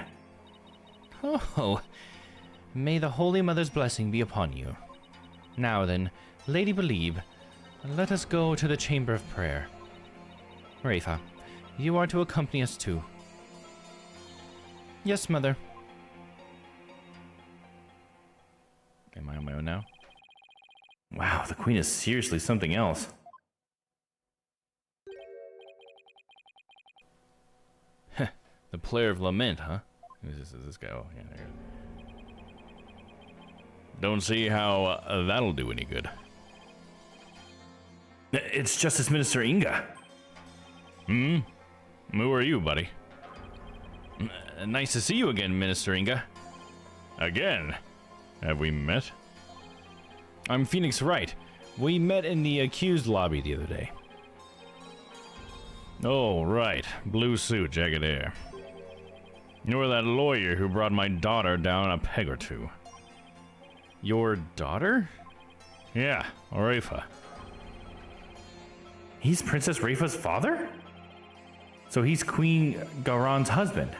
E: Oh, may the Holy Mother's blessing be upon you. Now then, Lady Belieb, let us go to the Chamber of Prayer. Rafa, you are to accompany us too. Yes, Mother.
B: Am I on my own now?
G: Wow, the queen is seriously something else.
B: The Player of Lament, huh? Who's this? Is this guy? Oh, yeah, there you go. Don't see how that'll do any good.
G: It's Justice Minister Inga.
B: Hmm? Who are you, buddy?
G: Nice to see you again, Minister Inga.
B: Again? Have we met?
G: I'm Phoenix Wright. We met in the accused lobby the other day.
B: Oh, right. Blue suit, jagged hair. You're that lawyer who brought my daughter down a peg or two.
G: Your daughter?
B: Yeah, Rafa.
G: He's Princess Rafa's father? So he's Queen Garon's husband.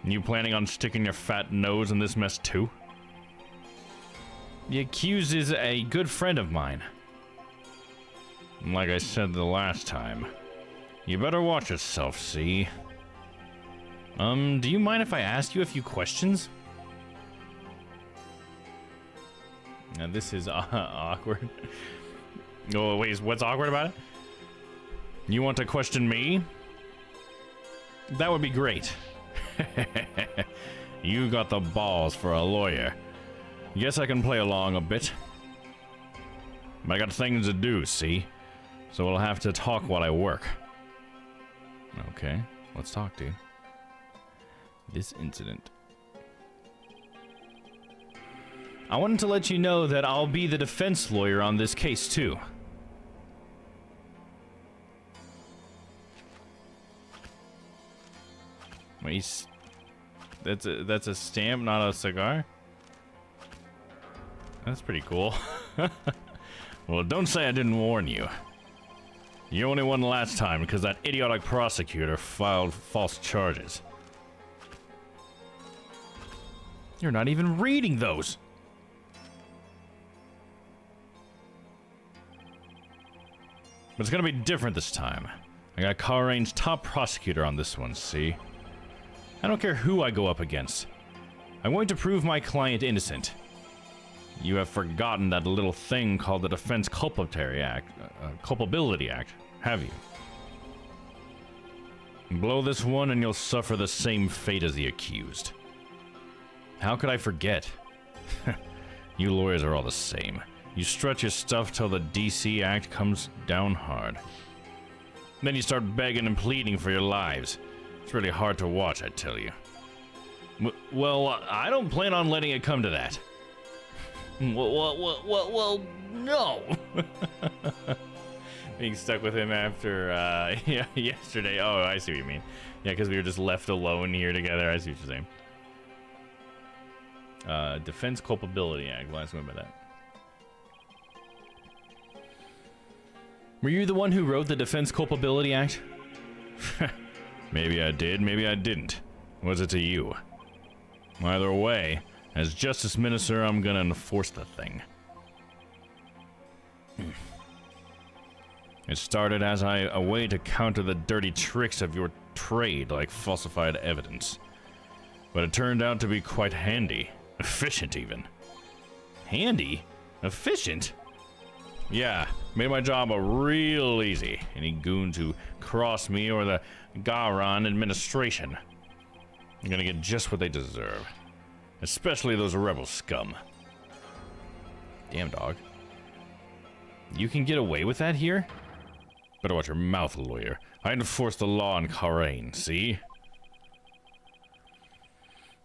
B: You planning on sticking your fat nose in this mess too?
G: The accused is a good friend of mine.
B: Like I said the last time, you better watch yourself, see?
G: Do you mind if I ask you a few questions?
B: Now this is awkward. Oh, wait, what's awkward about it? You want to question me?
G: That would be great.
B: You got the balls for a lawyer. Guess I can play along a bit. But I got things to do, see? So we'll have to talk while I work. Okay, let's talk, dude. This incident.
G: I wanted to let you know that I'll be the defense lawyer on this case, too.
B: Wait, that's a stamp, not a cigar? That's pretty cool. Well, don't say I didn't warn you. You only won last time because that idiotic prosecutor filed false charges.
G: You're not even reading those.
B: But it's gonna be different this time. I got Colerane's top prosecutor on this one, see?
G: I don't care who I go up against. I'm going to prove my client innocent.
B: You have forgotten that little thing called the Defense Culpability Act, have you? Blow this one and you'll suffer the same fate as the accused.
G: How could I forget?
B: You lawyers are all the same. You stretch your stuff till the DC Act comes down hard. Then you start begging and pleading for your lives. It's really hard to watch, I tell you.
G: Well, I don't plan on letting it come to that.
B: Well, no. Being stuck with him after yesterday. Oh, I see what you mean. Yeah, because we were just left alone here together. I see what you're saying. Defense Culpability Act. Last one by that.
G: Were you the one who wrote the Defense Culpability Act?
B: Maybe I did, maybe I didn't. What's it to you? Either way, as Justice Minister, I'm gonna enforce the thing. It started as a way to counter the dirty tricks of your trade, like falsified evidence. But it turned out to be quite handy. Efficient, even.
G: Handy? Efficient?
B: Yeah, made my job real easy. Any goons who cross me or the Garon administration are gonna get just what they deserve. Especially those rebel scum.
G: Damn, dog. You can get away with that here?
B: Better watch your mouth, lawyer. I enforce the law in Coleraine, see?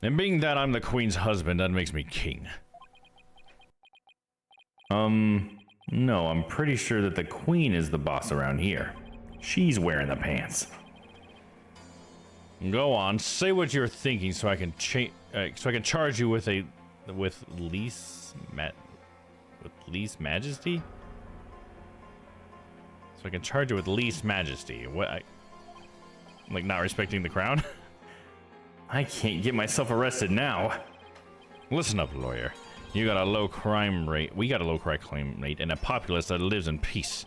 B: And being that I'm the queen's husband, that makes me king.
G: No, I'm pretty sure that the queen is the boss around here. She's wearing the pants.
B: Go on, say what you're thinking, so I can charge you with lease majesty. So I can charge you with lease majesty. What? Like not respecting the crown?
G: I can't get myself arrested now.
B: Listen up, lawyer. You got a low crime rate. We got a low crime rate and a populace that lives in peace.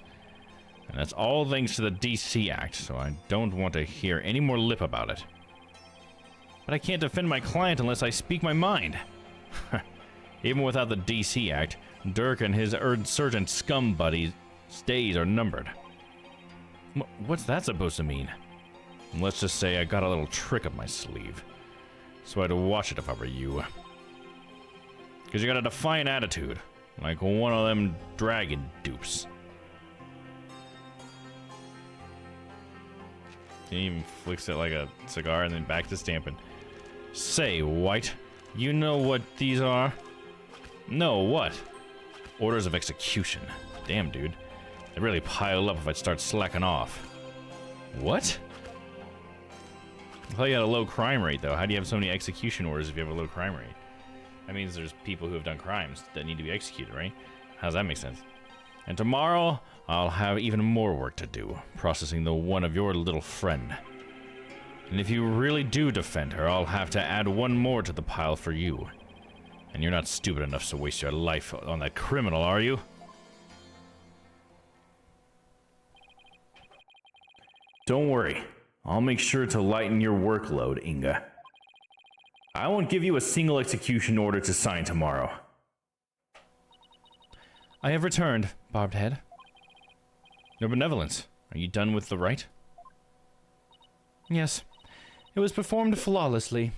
B: And that's all thanks to the DC Act, so I don't want to hear any more lip about it.
G: But I can't defend my client unless I speak my mind.
B: Even without the DC Act, Dirk and his insurgent scum buddies' days are numbered.
G: What's that supposed to mean?
B: Let's just say I got a little trick up my sleeve. So I'd watch it if I were you. Because you got a defiant attitude, like one of them dragon dupes. He even flicks it like a cigar and then back to stamping. Say, White, you know what these are? No, what? Orders of execution. Damn, dude. They really pile up if I start slacking off. What? I thought you had a low crime rate, though. How do you have so many execution orders if you have a low crime rate? That means there's people who have done crimes that need to be executed, right? How does that make sense? And tomorrow, I'll have even more work to do, processing the one of your little friend. And if you really do defend her, I'll have to add one more to the pile for you. And you're not stupid enough to waste your life on that criminal, are you?
G: Don't worry. I'll make sure to lighten your workload, Inga. I won't give you a single execution order to sign tomorrow.
B: I have returned, Barbed Head. Your benevolence. Are you done with the rite?
E: Yes. It was performed flawlessly.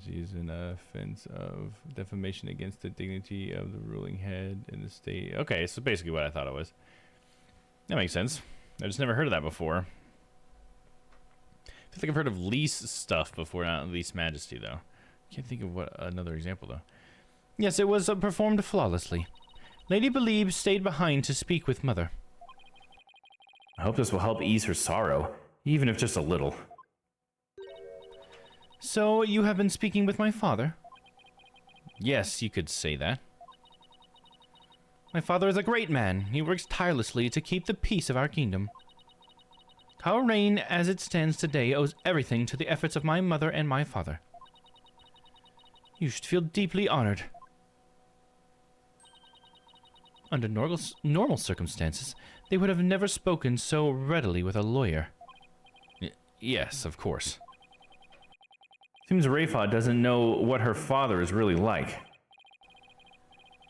B: Is an offense of defamation against the dignity of the ruling head in the state. Okay, so basically what I thought it was. That makes sense. I just never heard of that before. I feel like I've heard of lease stuff before, not lease majesty, though. Can't think of what another example, though.
E: Yes, it was performed flawlessly. Lady Believe stayed behind to speak with Mother.
G: I hope this will help ease her sorrow, even if just a little.
E: So, you have been speaking with my father?
B: Yes, you could say that.
E: My father is a great man. He works tirelessly to keep the peace of our kingdom. Our reign, as it stands today, owes everything to the efforts of my mother and my father. You should feel deeply honored. Under normal circumstances, they would have never spoken so readily with a lawyer.
B: Yes, of course.
G: Seems Rayfa doesn't know what her father is really like.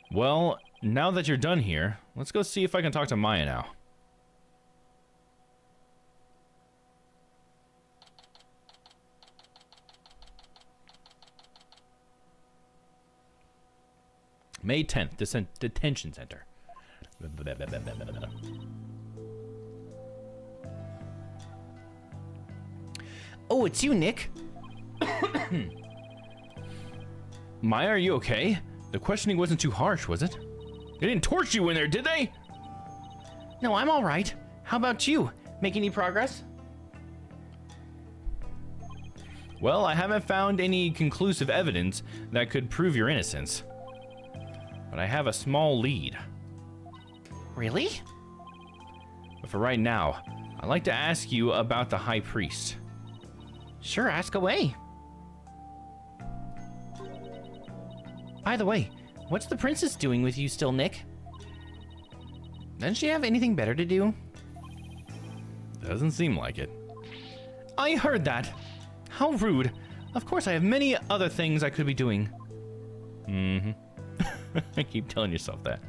B: Well, now that you're done here, let's go see if I can talk to Maya now. May 10th, detention center.
E: Oh, it's you, Nick.
B: Maya, are you okay? The questioning wasn't too harsh, was it? They didn't torch you in there, did they?
E: No, I'm all right. How about you? Make any progress?
B: Well, I haven't found any conclusive evidence that could prove your innocence. But I have a small lead.
E: Really?
B: But for right now, I'd like to ask you about the High Priest.
E: Sure, ask away. By the way, what's the princess doing with you still, Nick? Doesn't she have anything better to do?
B: Doesn't seem like it.
E: I heard that. How rude. Of course I have many other things I could be doing.
B: Mm-hmm. I keep telling yourself that.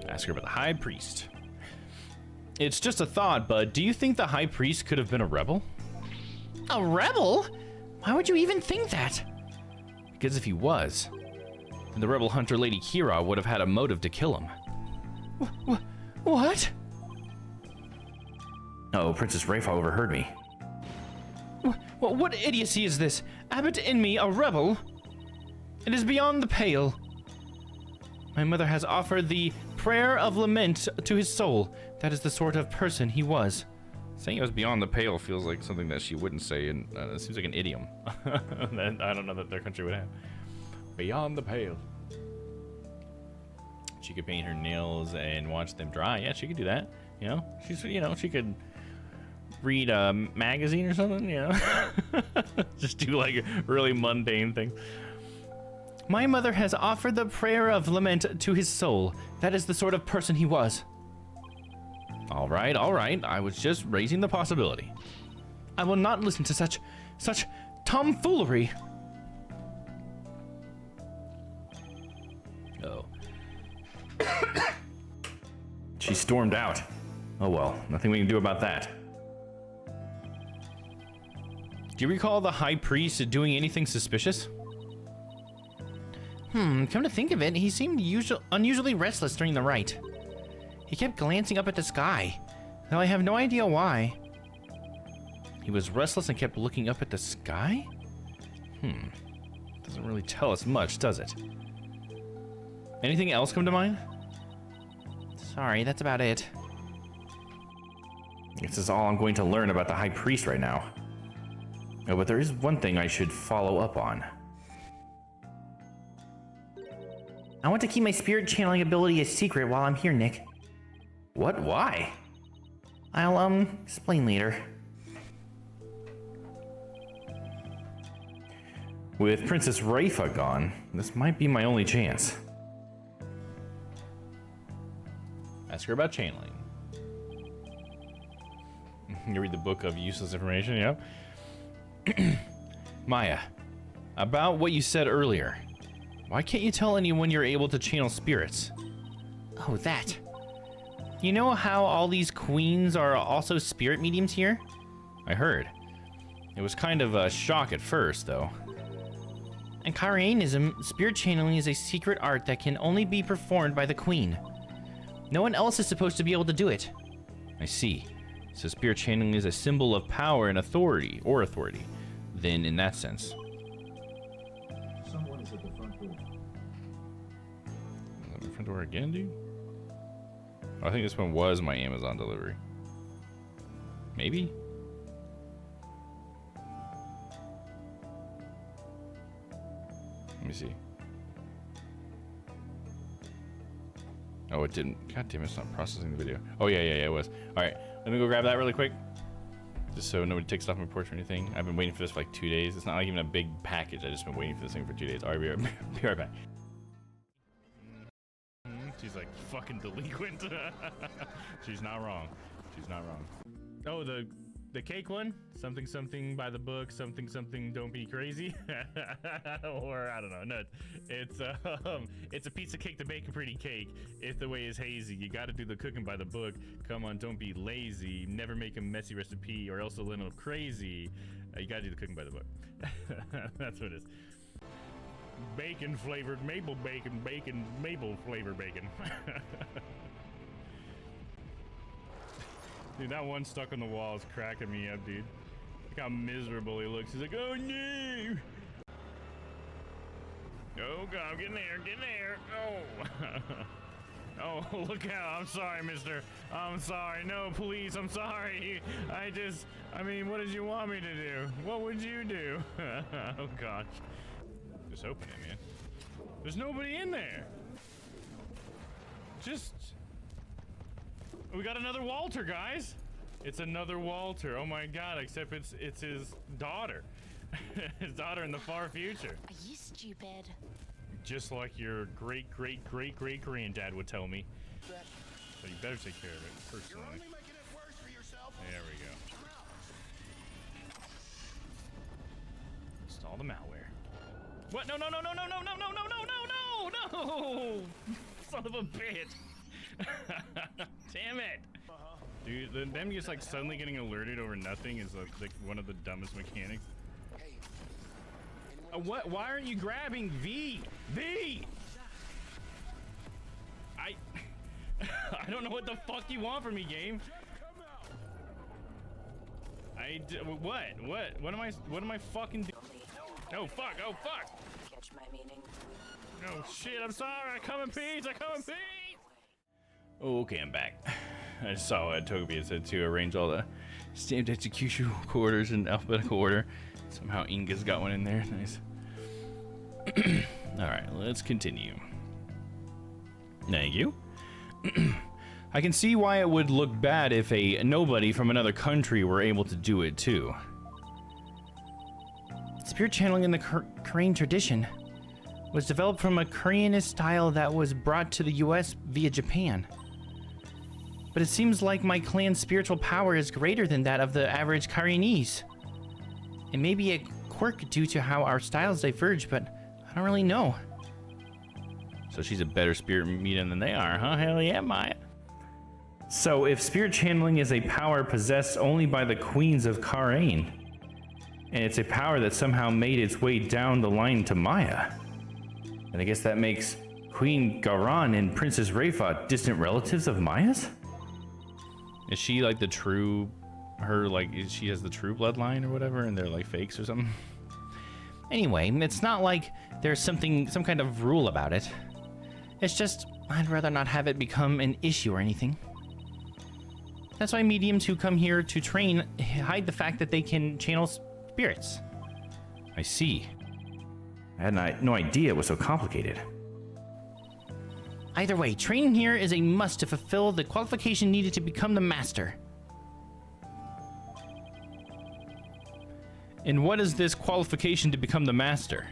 B: Ask her about the High Priest. It's just a thought, but do you think the High Priest could have been a rebel?
E: A rebel? Why would you even think that?
B: Because if he was, then the rebel hunter Lady Kira would have had a motive to kill him.
E: What?
G: Oh, Princess Rayfa overheard me.
E: What idiocy is this? Abbott and me, a rebel? It is beyond the pale. My mother has offered the prayer of lament to his soul. That is the sort of person he was.
B: Saying it was beyond the pale feels like something that she wouldn't say, and it seems like an idiom that I don't know that their country would have. Beyond the pale. She could paint her nails and watch them dry. Yeah, she could do that. You know, she could read a magazine or something. You know, just do like really mundane things.
E: My mother has offered the prayer of lament to his soul. That is the sort of person he was.
B: All right. I was just raising the possibility.
E: I will not listen to such tomfoolery.
B: Oh.
G: She stormed out. Oh well, nothing we can do about that.
B: Do you recall the High Priest doing anything suspicious?
E: Come to think of it, he seemed unusually restless during the rite. He kept glancing up at the sky, though I have no idea why.
B: He was restless and kept looking up at the sky? Doesn't really tell us much, does it? Anything else come to mind?
E: Sorry, that's about it.
G: This is all I'm going to learn about the High Priest right now. Oh, but there is one thing I should follow up on.
E: I want to keep my spirit channeling ability a secret while I'm here, Nick.
G: What? Why?
E: I'll, explain later.
G: With Princess Raifa gone, this might be my only chance.
B: Ask her about channeling. You read the book of useless information, yep. Maya, about what you said earlier. Why can't you tell anyone you're able to channel spirits?
E: Oh, that. You know how all these queens are also spirit mediums here?
B: I heard. It was kind of a shock at first, though.
E: In Karanism, spirit channeling is a secret art that can only be performed by the queen. No one else is supposed to be able to do it.
B: I see. So spirit channeling is a symbol of power and authority, then in that sense.
R: Someone is at the front door.
B: Is that my front door again, dude? Oh, I think this one was my Amazon delivery. Maybe? Let me see. Oh, it didn't. God damn it, it's not processing the video. Oh, yeah, it was. All right, let me go grab that really quick. Just so nobody takes it off my porch or anything. I've been waiting for this for like 2 days. It's not like even a big package. I've just been waiting for this thing for 2 days. All right, be right back. She's like fucking delinquent. She's not wrong. She's not wrong. Oh, the cake one? Something by the book, something don't be crazy. Or I don't know. No, it's a piece of cake to bake a pretty cake. If the way is hazy, you got to do the cooking by the book. Come on, don't be lazy. Never make a messy recipe or else a little crazy. You got to do the cooking by the book. That's what it is. Bacon flavored maple bacon, maple flavored bacon. Dude, that one stuck on the wall is cracking me up, dude. Look how miserable he looks. He's like, oh no! Oh god, I'm getting there, Oh. Oh, look out. I'm sorry, mister. I'm sorry. No, please, I'm sorry. I mean, what did you want me to do? What would you do? Oh gosh. Just open it, man. There's nobody in there. We got another Walter, guys. It's another Walter. Oh my god, except it's his daughter. His daughter in the far future.
F: Are you stupid?
B: Just like your great granddad would tell me. So you better take care of it personally. You're only making it worse for yourself. There we go. Install the malware. What? No! Son of a bitch! Damn it! Dude, them just like suddenly getting alerted over nothing is like one of the dumbest mechanics. What? Why aren't you grabbing V? I don't know what the fuck you want from me, game. What am I fucking doing? Oh fuck!
F: Catch my meaning.
B: Oh shit! I'm sorry. I come in peace. Okay, I'm back. I just saw what Toby had said to arrange all the stamped execution quarters in alphabetical order. Somehow Inga's got one in there. Nice. Alright, let's continue. Thank you. I can see why it would look bad if a nobody from another country were able to do it too.
E: Spirit channeling in the Korean tradition was developed from a Koreanist style that was brought to the US via Japan. But it seems like my clan's spiritual power is greater than that of the average Koreanese. It may be a quirk due to how our styles diverge, but I don't really know.
B: So she's a better spirit medium than they are, huh? Hell yeah, Maya.
G: So if spirit channeling is a power possessed only by the queens of Karain, And it's a power that somehow made its way down the line to Maya. And I guess that makes Queen Garan and Princess Rayfa distant relatives of Maya's?
B: Is she like the true, she has the true bloodline or whatever, and they're like fakes or something?
E: Anyway, it's not like there's some kind of rule about it. It's just, I'd rather not have it become an issue or anything. That's why mediums who come here to train hide the fact that they can channel spirits.
G: I see. I had no idea it was so complicated.
E: Either way, training here is a must to fulfill the qualification needed to become the master.
B: And what is this qualification to become the master?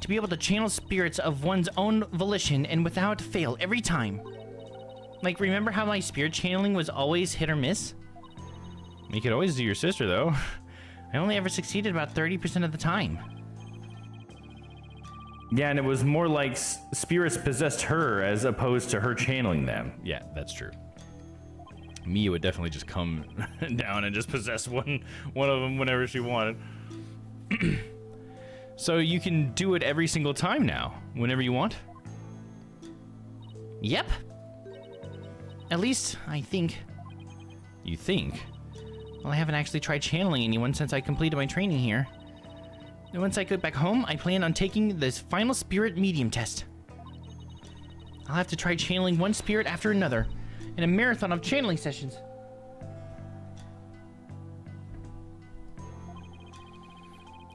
E: To be able to channel spirits of one's own volition and without fail every time. Like, remember how my spirit channeling was always hit or miss?
B: You could always do your sister, though.
E: I only ever succeeded about 30% of the time.
G: Yeah, and it was more like spirits possessed her as opposed to her channeling them.
B: Yeah, that's true. Mia would definitely just come down and just possess one of them whenever she wanted. So you can do it every single time now, whenever you want?
E: Yep. At least, I think.
B: You think?
E: Well, I haven't actually tried channeling anyone since I completed my training here. And once I get back home, I plan on taking this final spirit medium test. I'll have to try channeling one spirit after another, in a marathon of channeling sessions.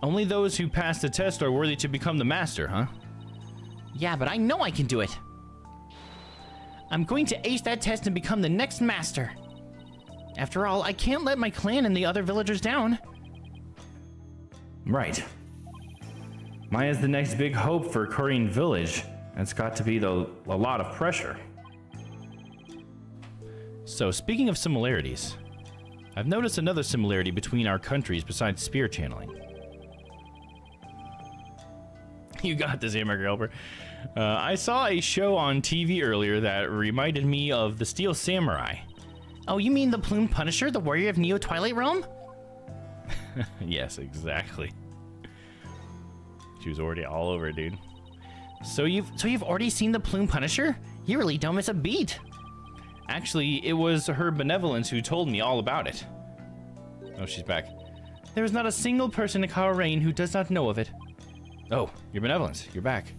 B: Only those who pass the test are worthy to become the master, huh?
E: Yeah, but I know I can do it. I'm going to ace that test and become the next master. After all, I can't let my clan and the other villagers down.
G: Right. Maya's the next big hope for Korean village. That's got to be a lot of pressure.
B: So, speaking of similarities, I've noticed another similarity between our countries besides spirit channeling. You got this, Hamburger Helper. I saw a show on TV earlier that reminded me of the Steel Samurai.
E: Oh, you mean the Plume Punisher, the warrior of Neo Twilight Realm?
B: Yes, exactly. She was already all over it, dude.
E: So you've already seen the Plume Punisher? You really don't miss a beat.
B: Actually, it was her benevolence who told me all about it. Oh, she's back.
E: There is not a single person in Karain who does not know of it.
B: Oh, your benevolence, you're back.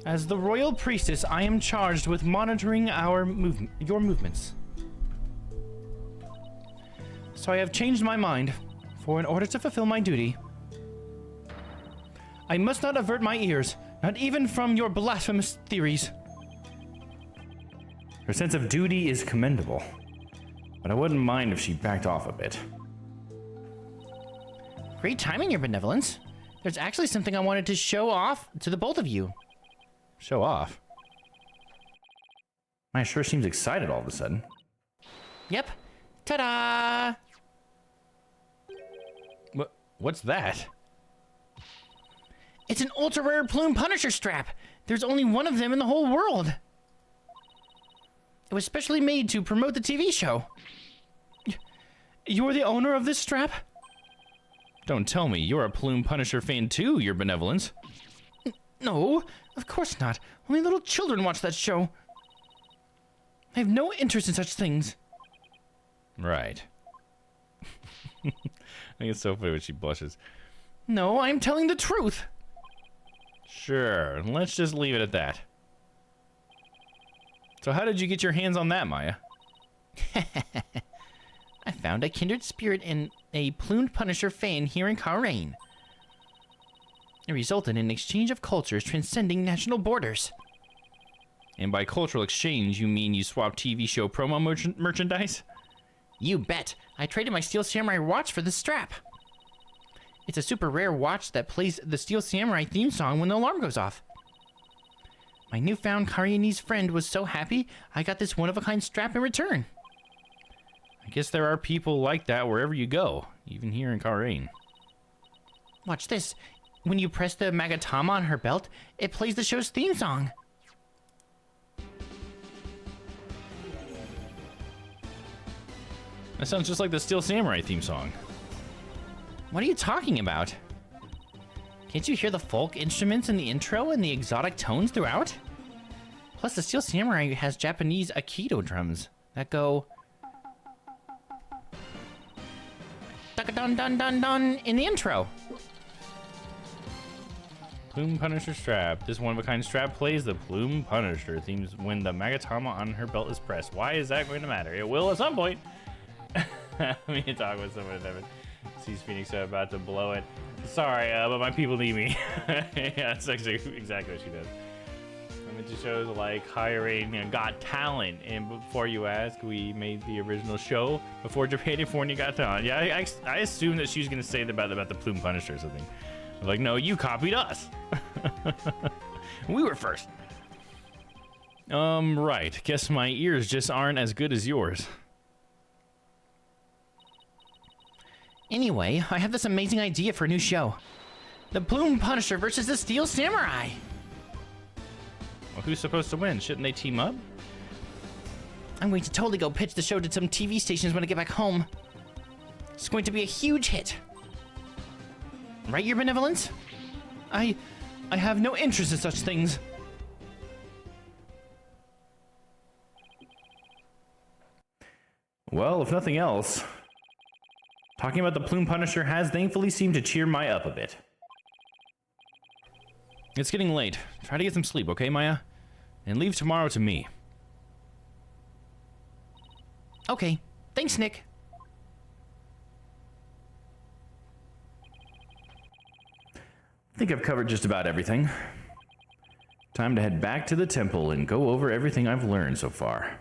E: As the royal priestess, I am charged with monitoring your movements. So I have changed my mind, for in order to fulfill my duty, I must not avert my ears, not even from your blasphemous theories.
G: Her sense of duty is commendable, but I wouldn't mind if she backed off a bit.
E: Great timing, your benevolence. There's actually something I wanted to show off to the both of you.
B: Show off?
G: Maya sure seems excited all of a sudden.
E: Yep. Ta-da!
B: What's that?
E: It's an ultra-rare Plume Punisher strap. There's only one of them in the whole world. It was specially made to promote the TV show. You're the owner of this strap?
B: Don't tell me you're a Plume Punisher fan too, your benevolence.
E: No, of course not. Only little children watch that show. I have no interest in such things.
B: Right. I think it's so funny when she blushes.
E: No, I'm telling the truth.
B: Sure, let's just leave it at that. So how did you get your hands on that, Maya?
E: I found a kindred spirit in a Plumed Punisher fan here in Karain. It resulted in an exchange of cultures transcending national borders.
B: And by cultural exchange, you mean you swap TV show promo merchandise?
E: You bet. I traded my Steel Samurai watch for this strap. It's a super rare watch that plays the Steel Samurai theme song when the alarm goes off. My newfound Karainese friend was so happy, I got this one-of-a-kind strap in return.
B: I guess there are people like that wherever you go, even here in Karain.
E: Watch this. When you press the Magatama on her belt, it plays the show's theme song.
B: That sounds just like the Steel Samurai theme song.
E: What are you talking about? Can't you hear the folk instruments in the intro and the exotic tones throughout? Plus, the Steel Samurai has Japanese Aikido drums that go dun dun dun dun in the intro.
B: Plume Punisher strap. This one-of-a-kind strap plays the Plume Punisher themes when the Magatama on her belt is pressed. Why is that going to matter? It will at some point. Let me talk with someone in heaven. Sees Phoenix about to blow it. Sorry, but my people need me. Yeah, that's actually exactly what she does. I'm into shows like hiring Got Talent. And before you ask, we made the original show before Japan California Got Talent. Yeah, I assumed that she was going to say about the Plume Punisher or something. I was like, no, you copied us. We were first. Right. Guess my ears just aren't as good as yours.
E: Anyway, I have this amazing idea for a new show. The Plume Punisher versus the Steel Samurai.
B: Well, who's supposed to win? Shouldn't they team up?
E: I'm going to totally go pitch the show to some TV stations when I get back home. It's going to be a huge hit. Right, Your Benevolence? I have no interest in such things.
G: Well, if nothing else, talking about the Plume Punisher has thankfully seemed to cheer Maya up a bit.
B: It's getting late. Try to get some sleep, okay, Maya? And leave tomorrow to me.
E: Okay. Thanks, Nick.
G: I think I've covered just about everything. Time to head back to the temple and go over everything I've learned so far.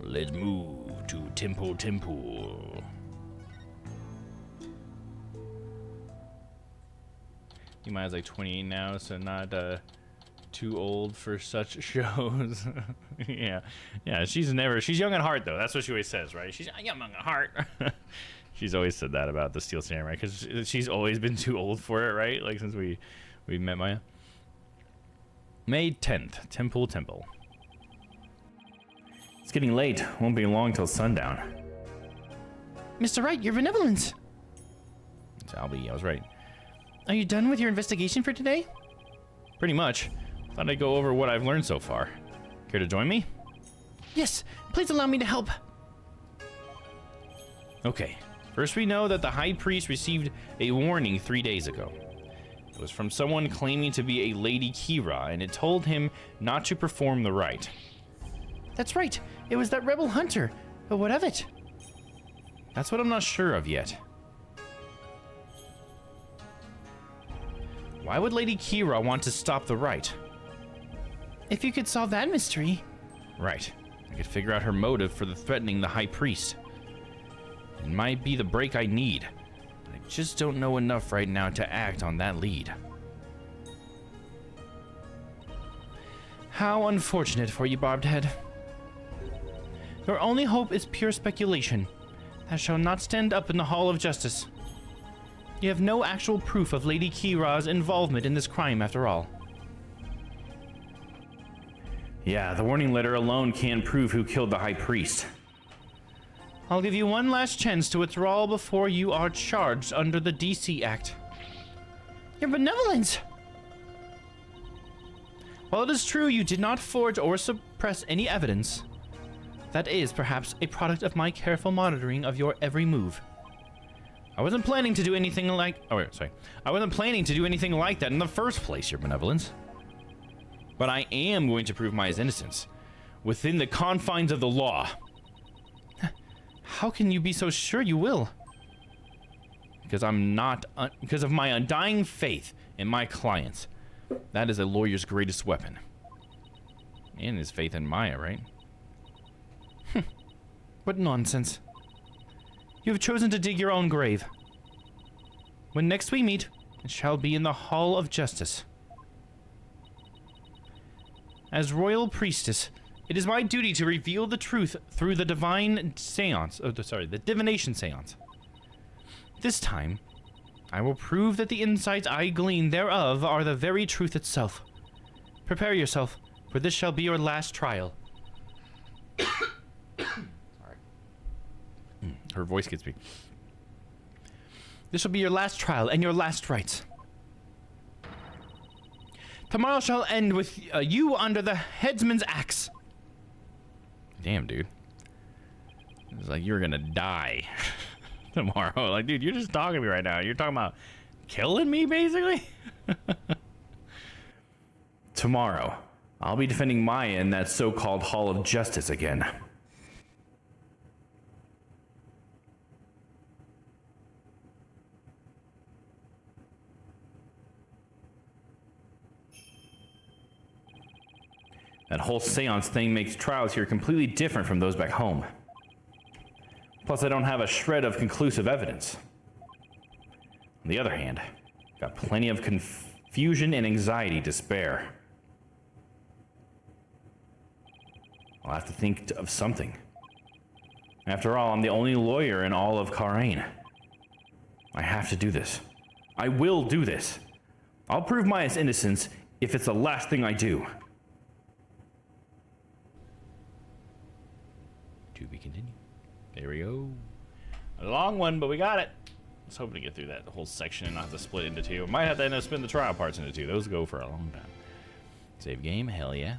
B: Let's move to Temple. Maya's like 28 now, so not too old for such shows. Yeah, she's young at heart though. That's what she always says, right? She's young at heart. She's always said that about the Steel Samurai because she's always been too old for it, right? Like since we met Maya. May 10th, Temple.
G: It's getting late. Won't be long till sundown.
E: Mr. Wright, Your Benevolence.
B: It's Albie, I was right.
E: Are you done with your investigation for today?
B: Pretty much. Thought I'd go over what I've learned so far. Care to join me?
E: Yes, please allow me to help.
B: Okay. First, we know that the High Priest received a warning 3 days ago. It was from someone claiming to be a Lady Kira, and it told him not to perform the rite.
E: That's right. It was that rebel hunter. But what of it?
B: That's what I'm not sure of yet. Why would Lady Kira want to stop the rite?
E: If you could solve that mystery.
B: Right. I could figure out her motive for threatening the High Priest. It might be the break I need. But I just don't know enough right now to act on that lead.
E: How unfortunate for you, Barbed Head. Your only hope is pure speculation that shall not stand up in the Hall of Justice. You have no actual proof of Lady Kira's involvement in this crime, after all.
G: Yeah, the warning letter alone can't prove who killed the High Priest.
E: I'll give you one last chance to withdraw before you are charged under the DC Act. Your Benevolence! While it is true you did not forge or suppress any evidence, that is perhaps a product of my careful monitoring of your every move. I wasn't planning to do anything like... I wasn't planning to do anything like that in the first place, Your Benevolence. But I am going to prove Maya's innocence within the confines of the law. How can you be so sure you will? Because because of my undying faith in my clients. That is a lawyer's greatest weapon. And his faith in Maya, right? What nonsense. You have chosen to dig your own grave. When next we meet, it shall be in the Hall of Justice. As Royal Priestess, it is my duty to reveal the truth through the divine seance. The divination seance. This time, I will prove that the insights I glean thereof are the very truth itself. Prepare yourself, for this shall be your last trial. Sorry.
B: her voice gets me. This will be your last trial and your last rites. Tomorrow shall end with you under the headsman's axe. Damn, dude. It's like you're gonna die tomorrow. Like, dude, you're just talking to me right now. You're talking about killing me, basically?
G: Tomorrow, I'll be defending Maya in that so-called Hall of Justice again. That whole seance thing makes trials here completely different from those back home. Plus, I don't have a shred of conclusive evidence. On the other hand, got plenty of confusion and anxiety to spare. I'll have to think of something. After all, I'm the only lawyer in all of Kharain. I have to do this. I will do this. I'll prove Maya's innocence if it's the last thing I do.
B: To be continued. There we go. A long one, but we got it. I was hoping to get through that whole section and not have to split into two. Might have to end up splitting the trial parts into two. Those go for a long time. Save game, hell yeah.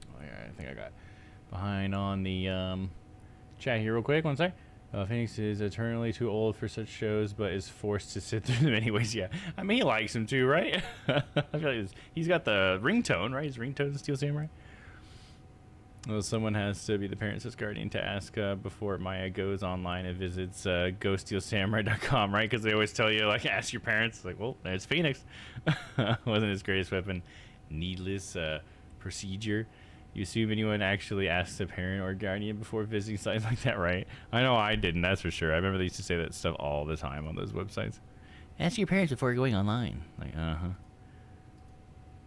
B: Oh yeah, I think I got behind on the chat here real quick. One sec. Phoenix is eternally too old for such shows, but is forced to sit through them anyways. Yeah, I mean, he likes him too, right? I feel like he's got the ringtone, right? His ringtone is Steel Samurai. Well, someone has to be the parent's guardian to ask before Maya goes online and visits GoSteelSamurai.com, right? Because they always tell you, like, ask your parents. Like, well, there's Phoenix. Wasn't his greatest weapon needless procedure? You assume anyone actually asks a parent or guardian before visiting sites like that, right? I know I didn't, that's for sure. I remember they used to say that stuff all the time on those websites. Ask your parents before going online. Like, uh-huh.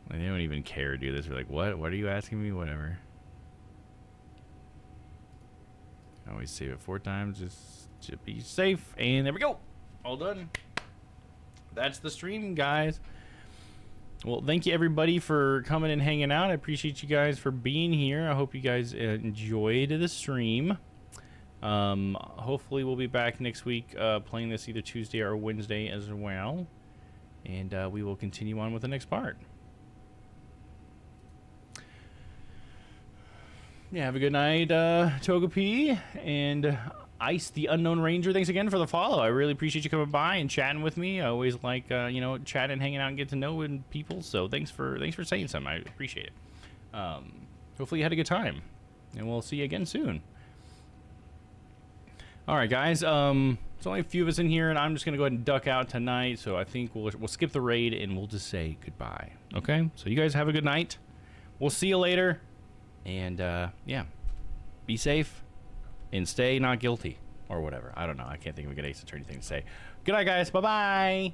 B: Like, they don't even care, do this. They're like, what? What are you asking me? Whatever. I always save it 4 times just to be safe. And there we go. All done. That's the stream, guys. Well, thank you everybody for coming and hanging out. I appreciate you guys for being here. I hope you guys enjoyed the stream. Hopefully we'll be back next week playing this either Tuesday or Wednesday as well. And we will continue on with the next part. Yeah, have a good night, Togepi and Ice the Unknown Ranger. Thanks again for the follow. I really appreciate you coming by and chatting with me. I always like you know, chatting, hanging out, and get to know people. So thanks for saying something. I appreciate it. Hopefully you had a good time, and we'll see you again soon. All right, guys. There's only a few of us in here, and I'm just gonna go ahead and duck out tonight. So I think we'll skip the raid and we'll just say goodbye. Okay. So you guys have a good night. We'll see you later, and yeah, be safe. And stay not guilty. Or whatever. I don't know. I can't think of a good Ace Attorney thing to say. Good night, guys. Bye-bye.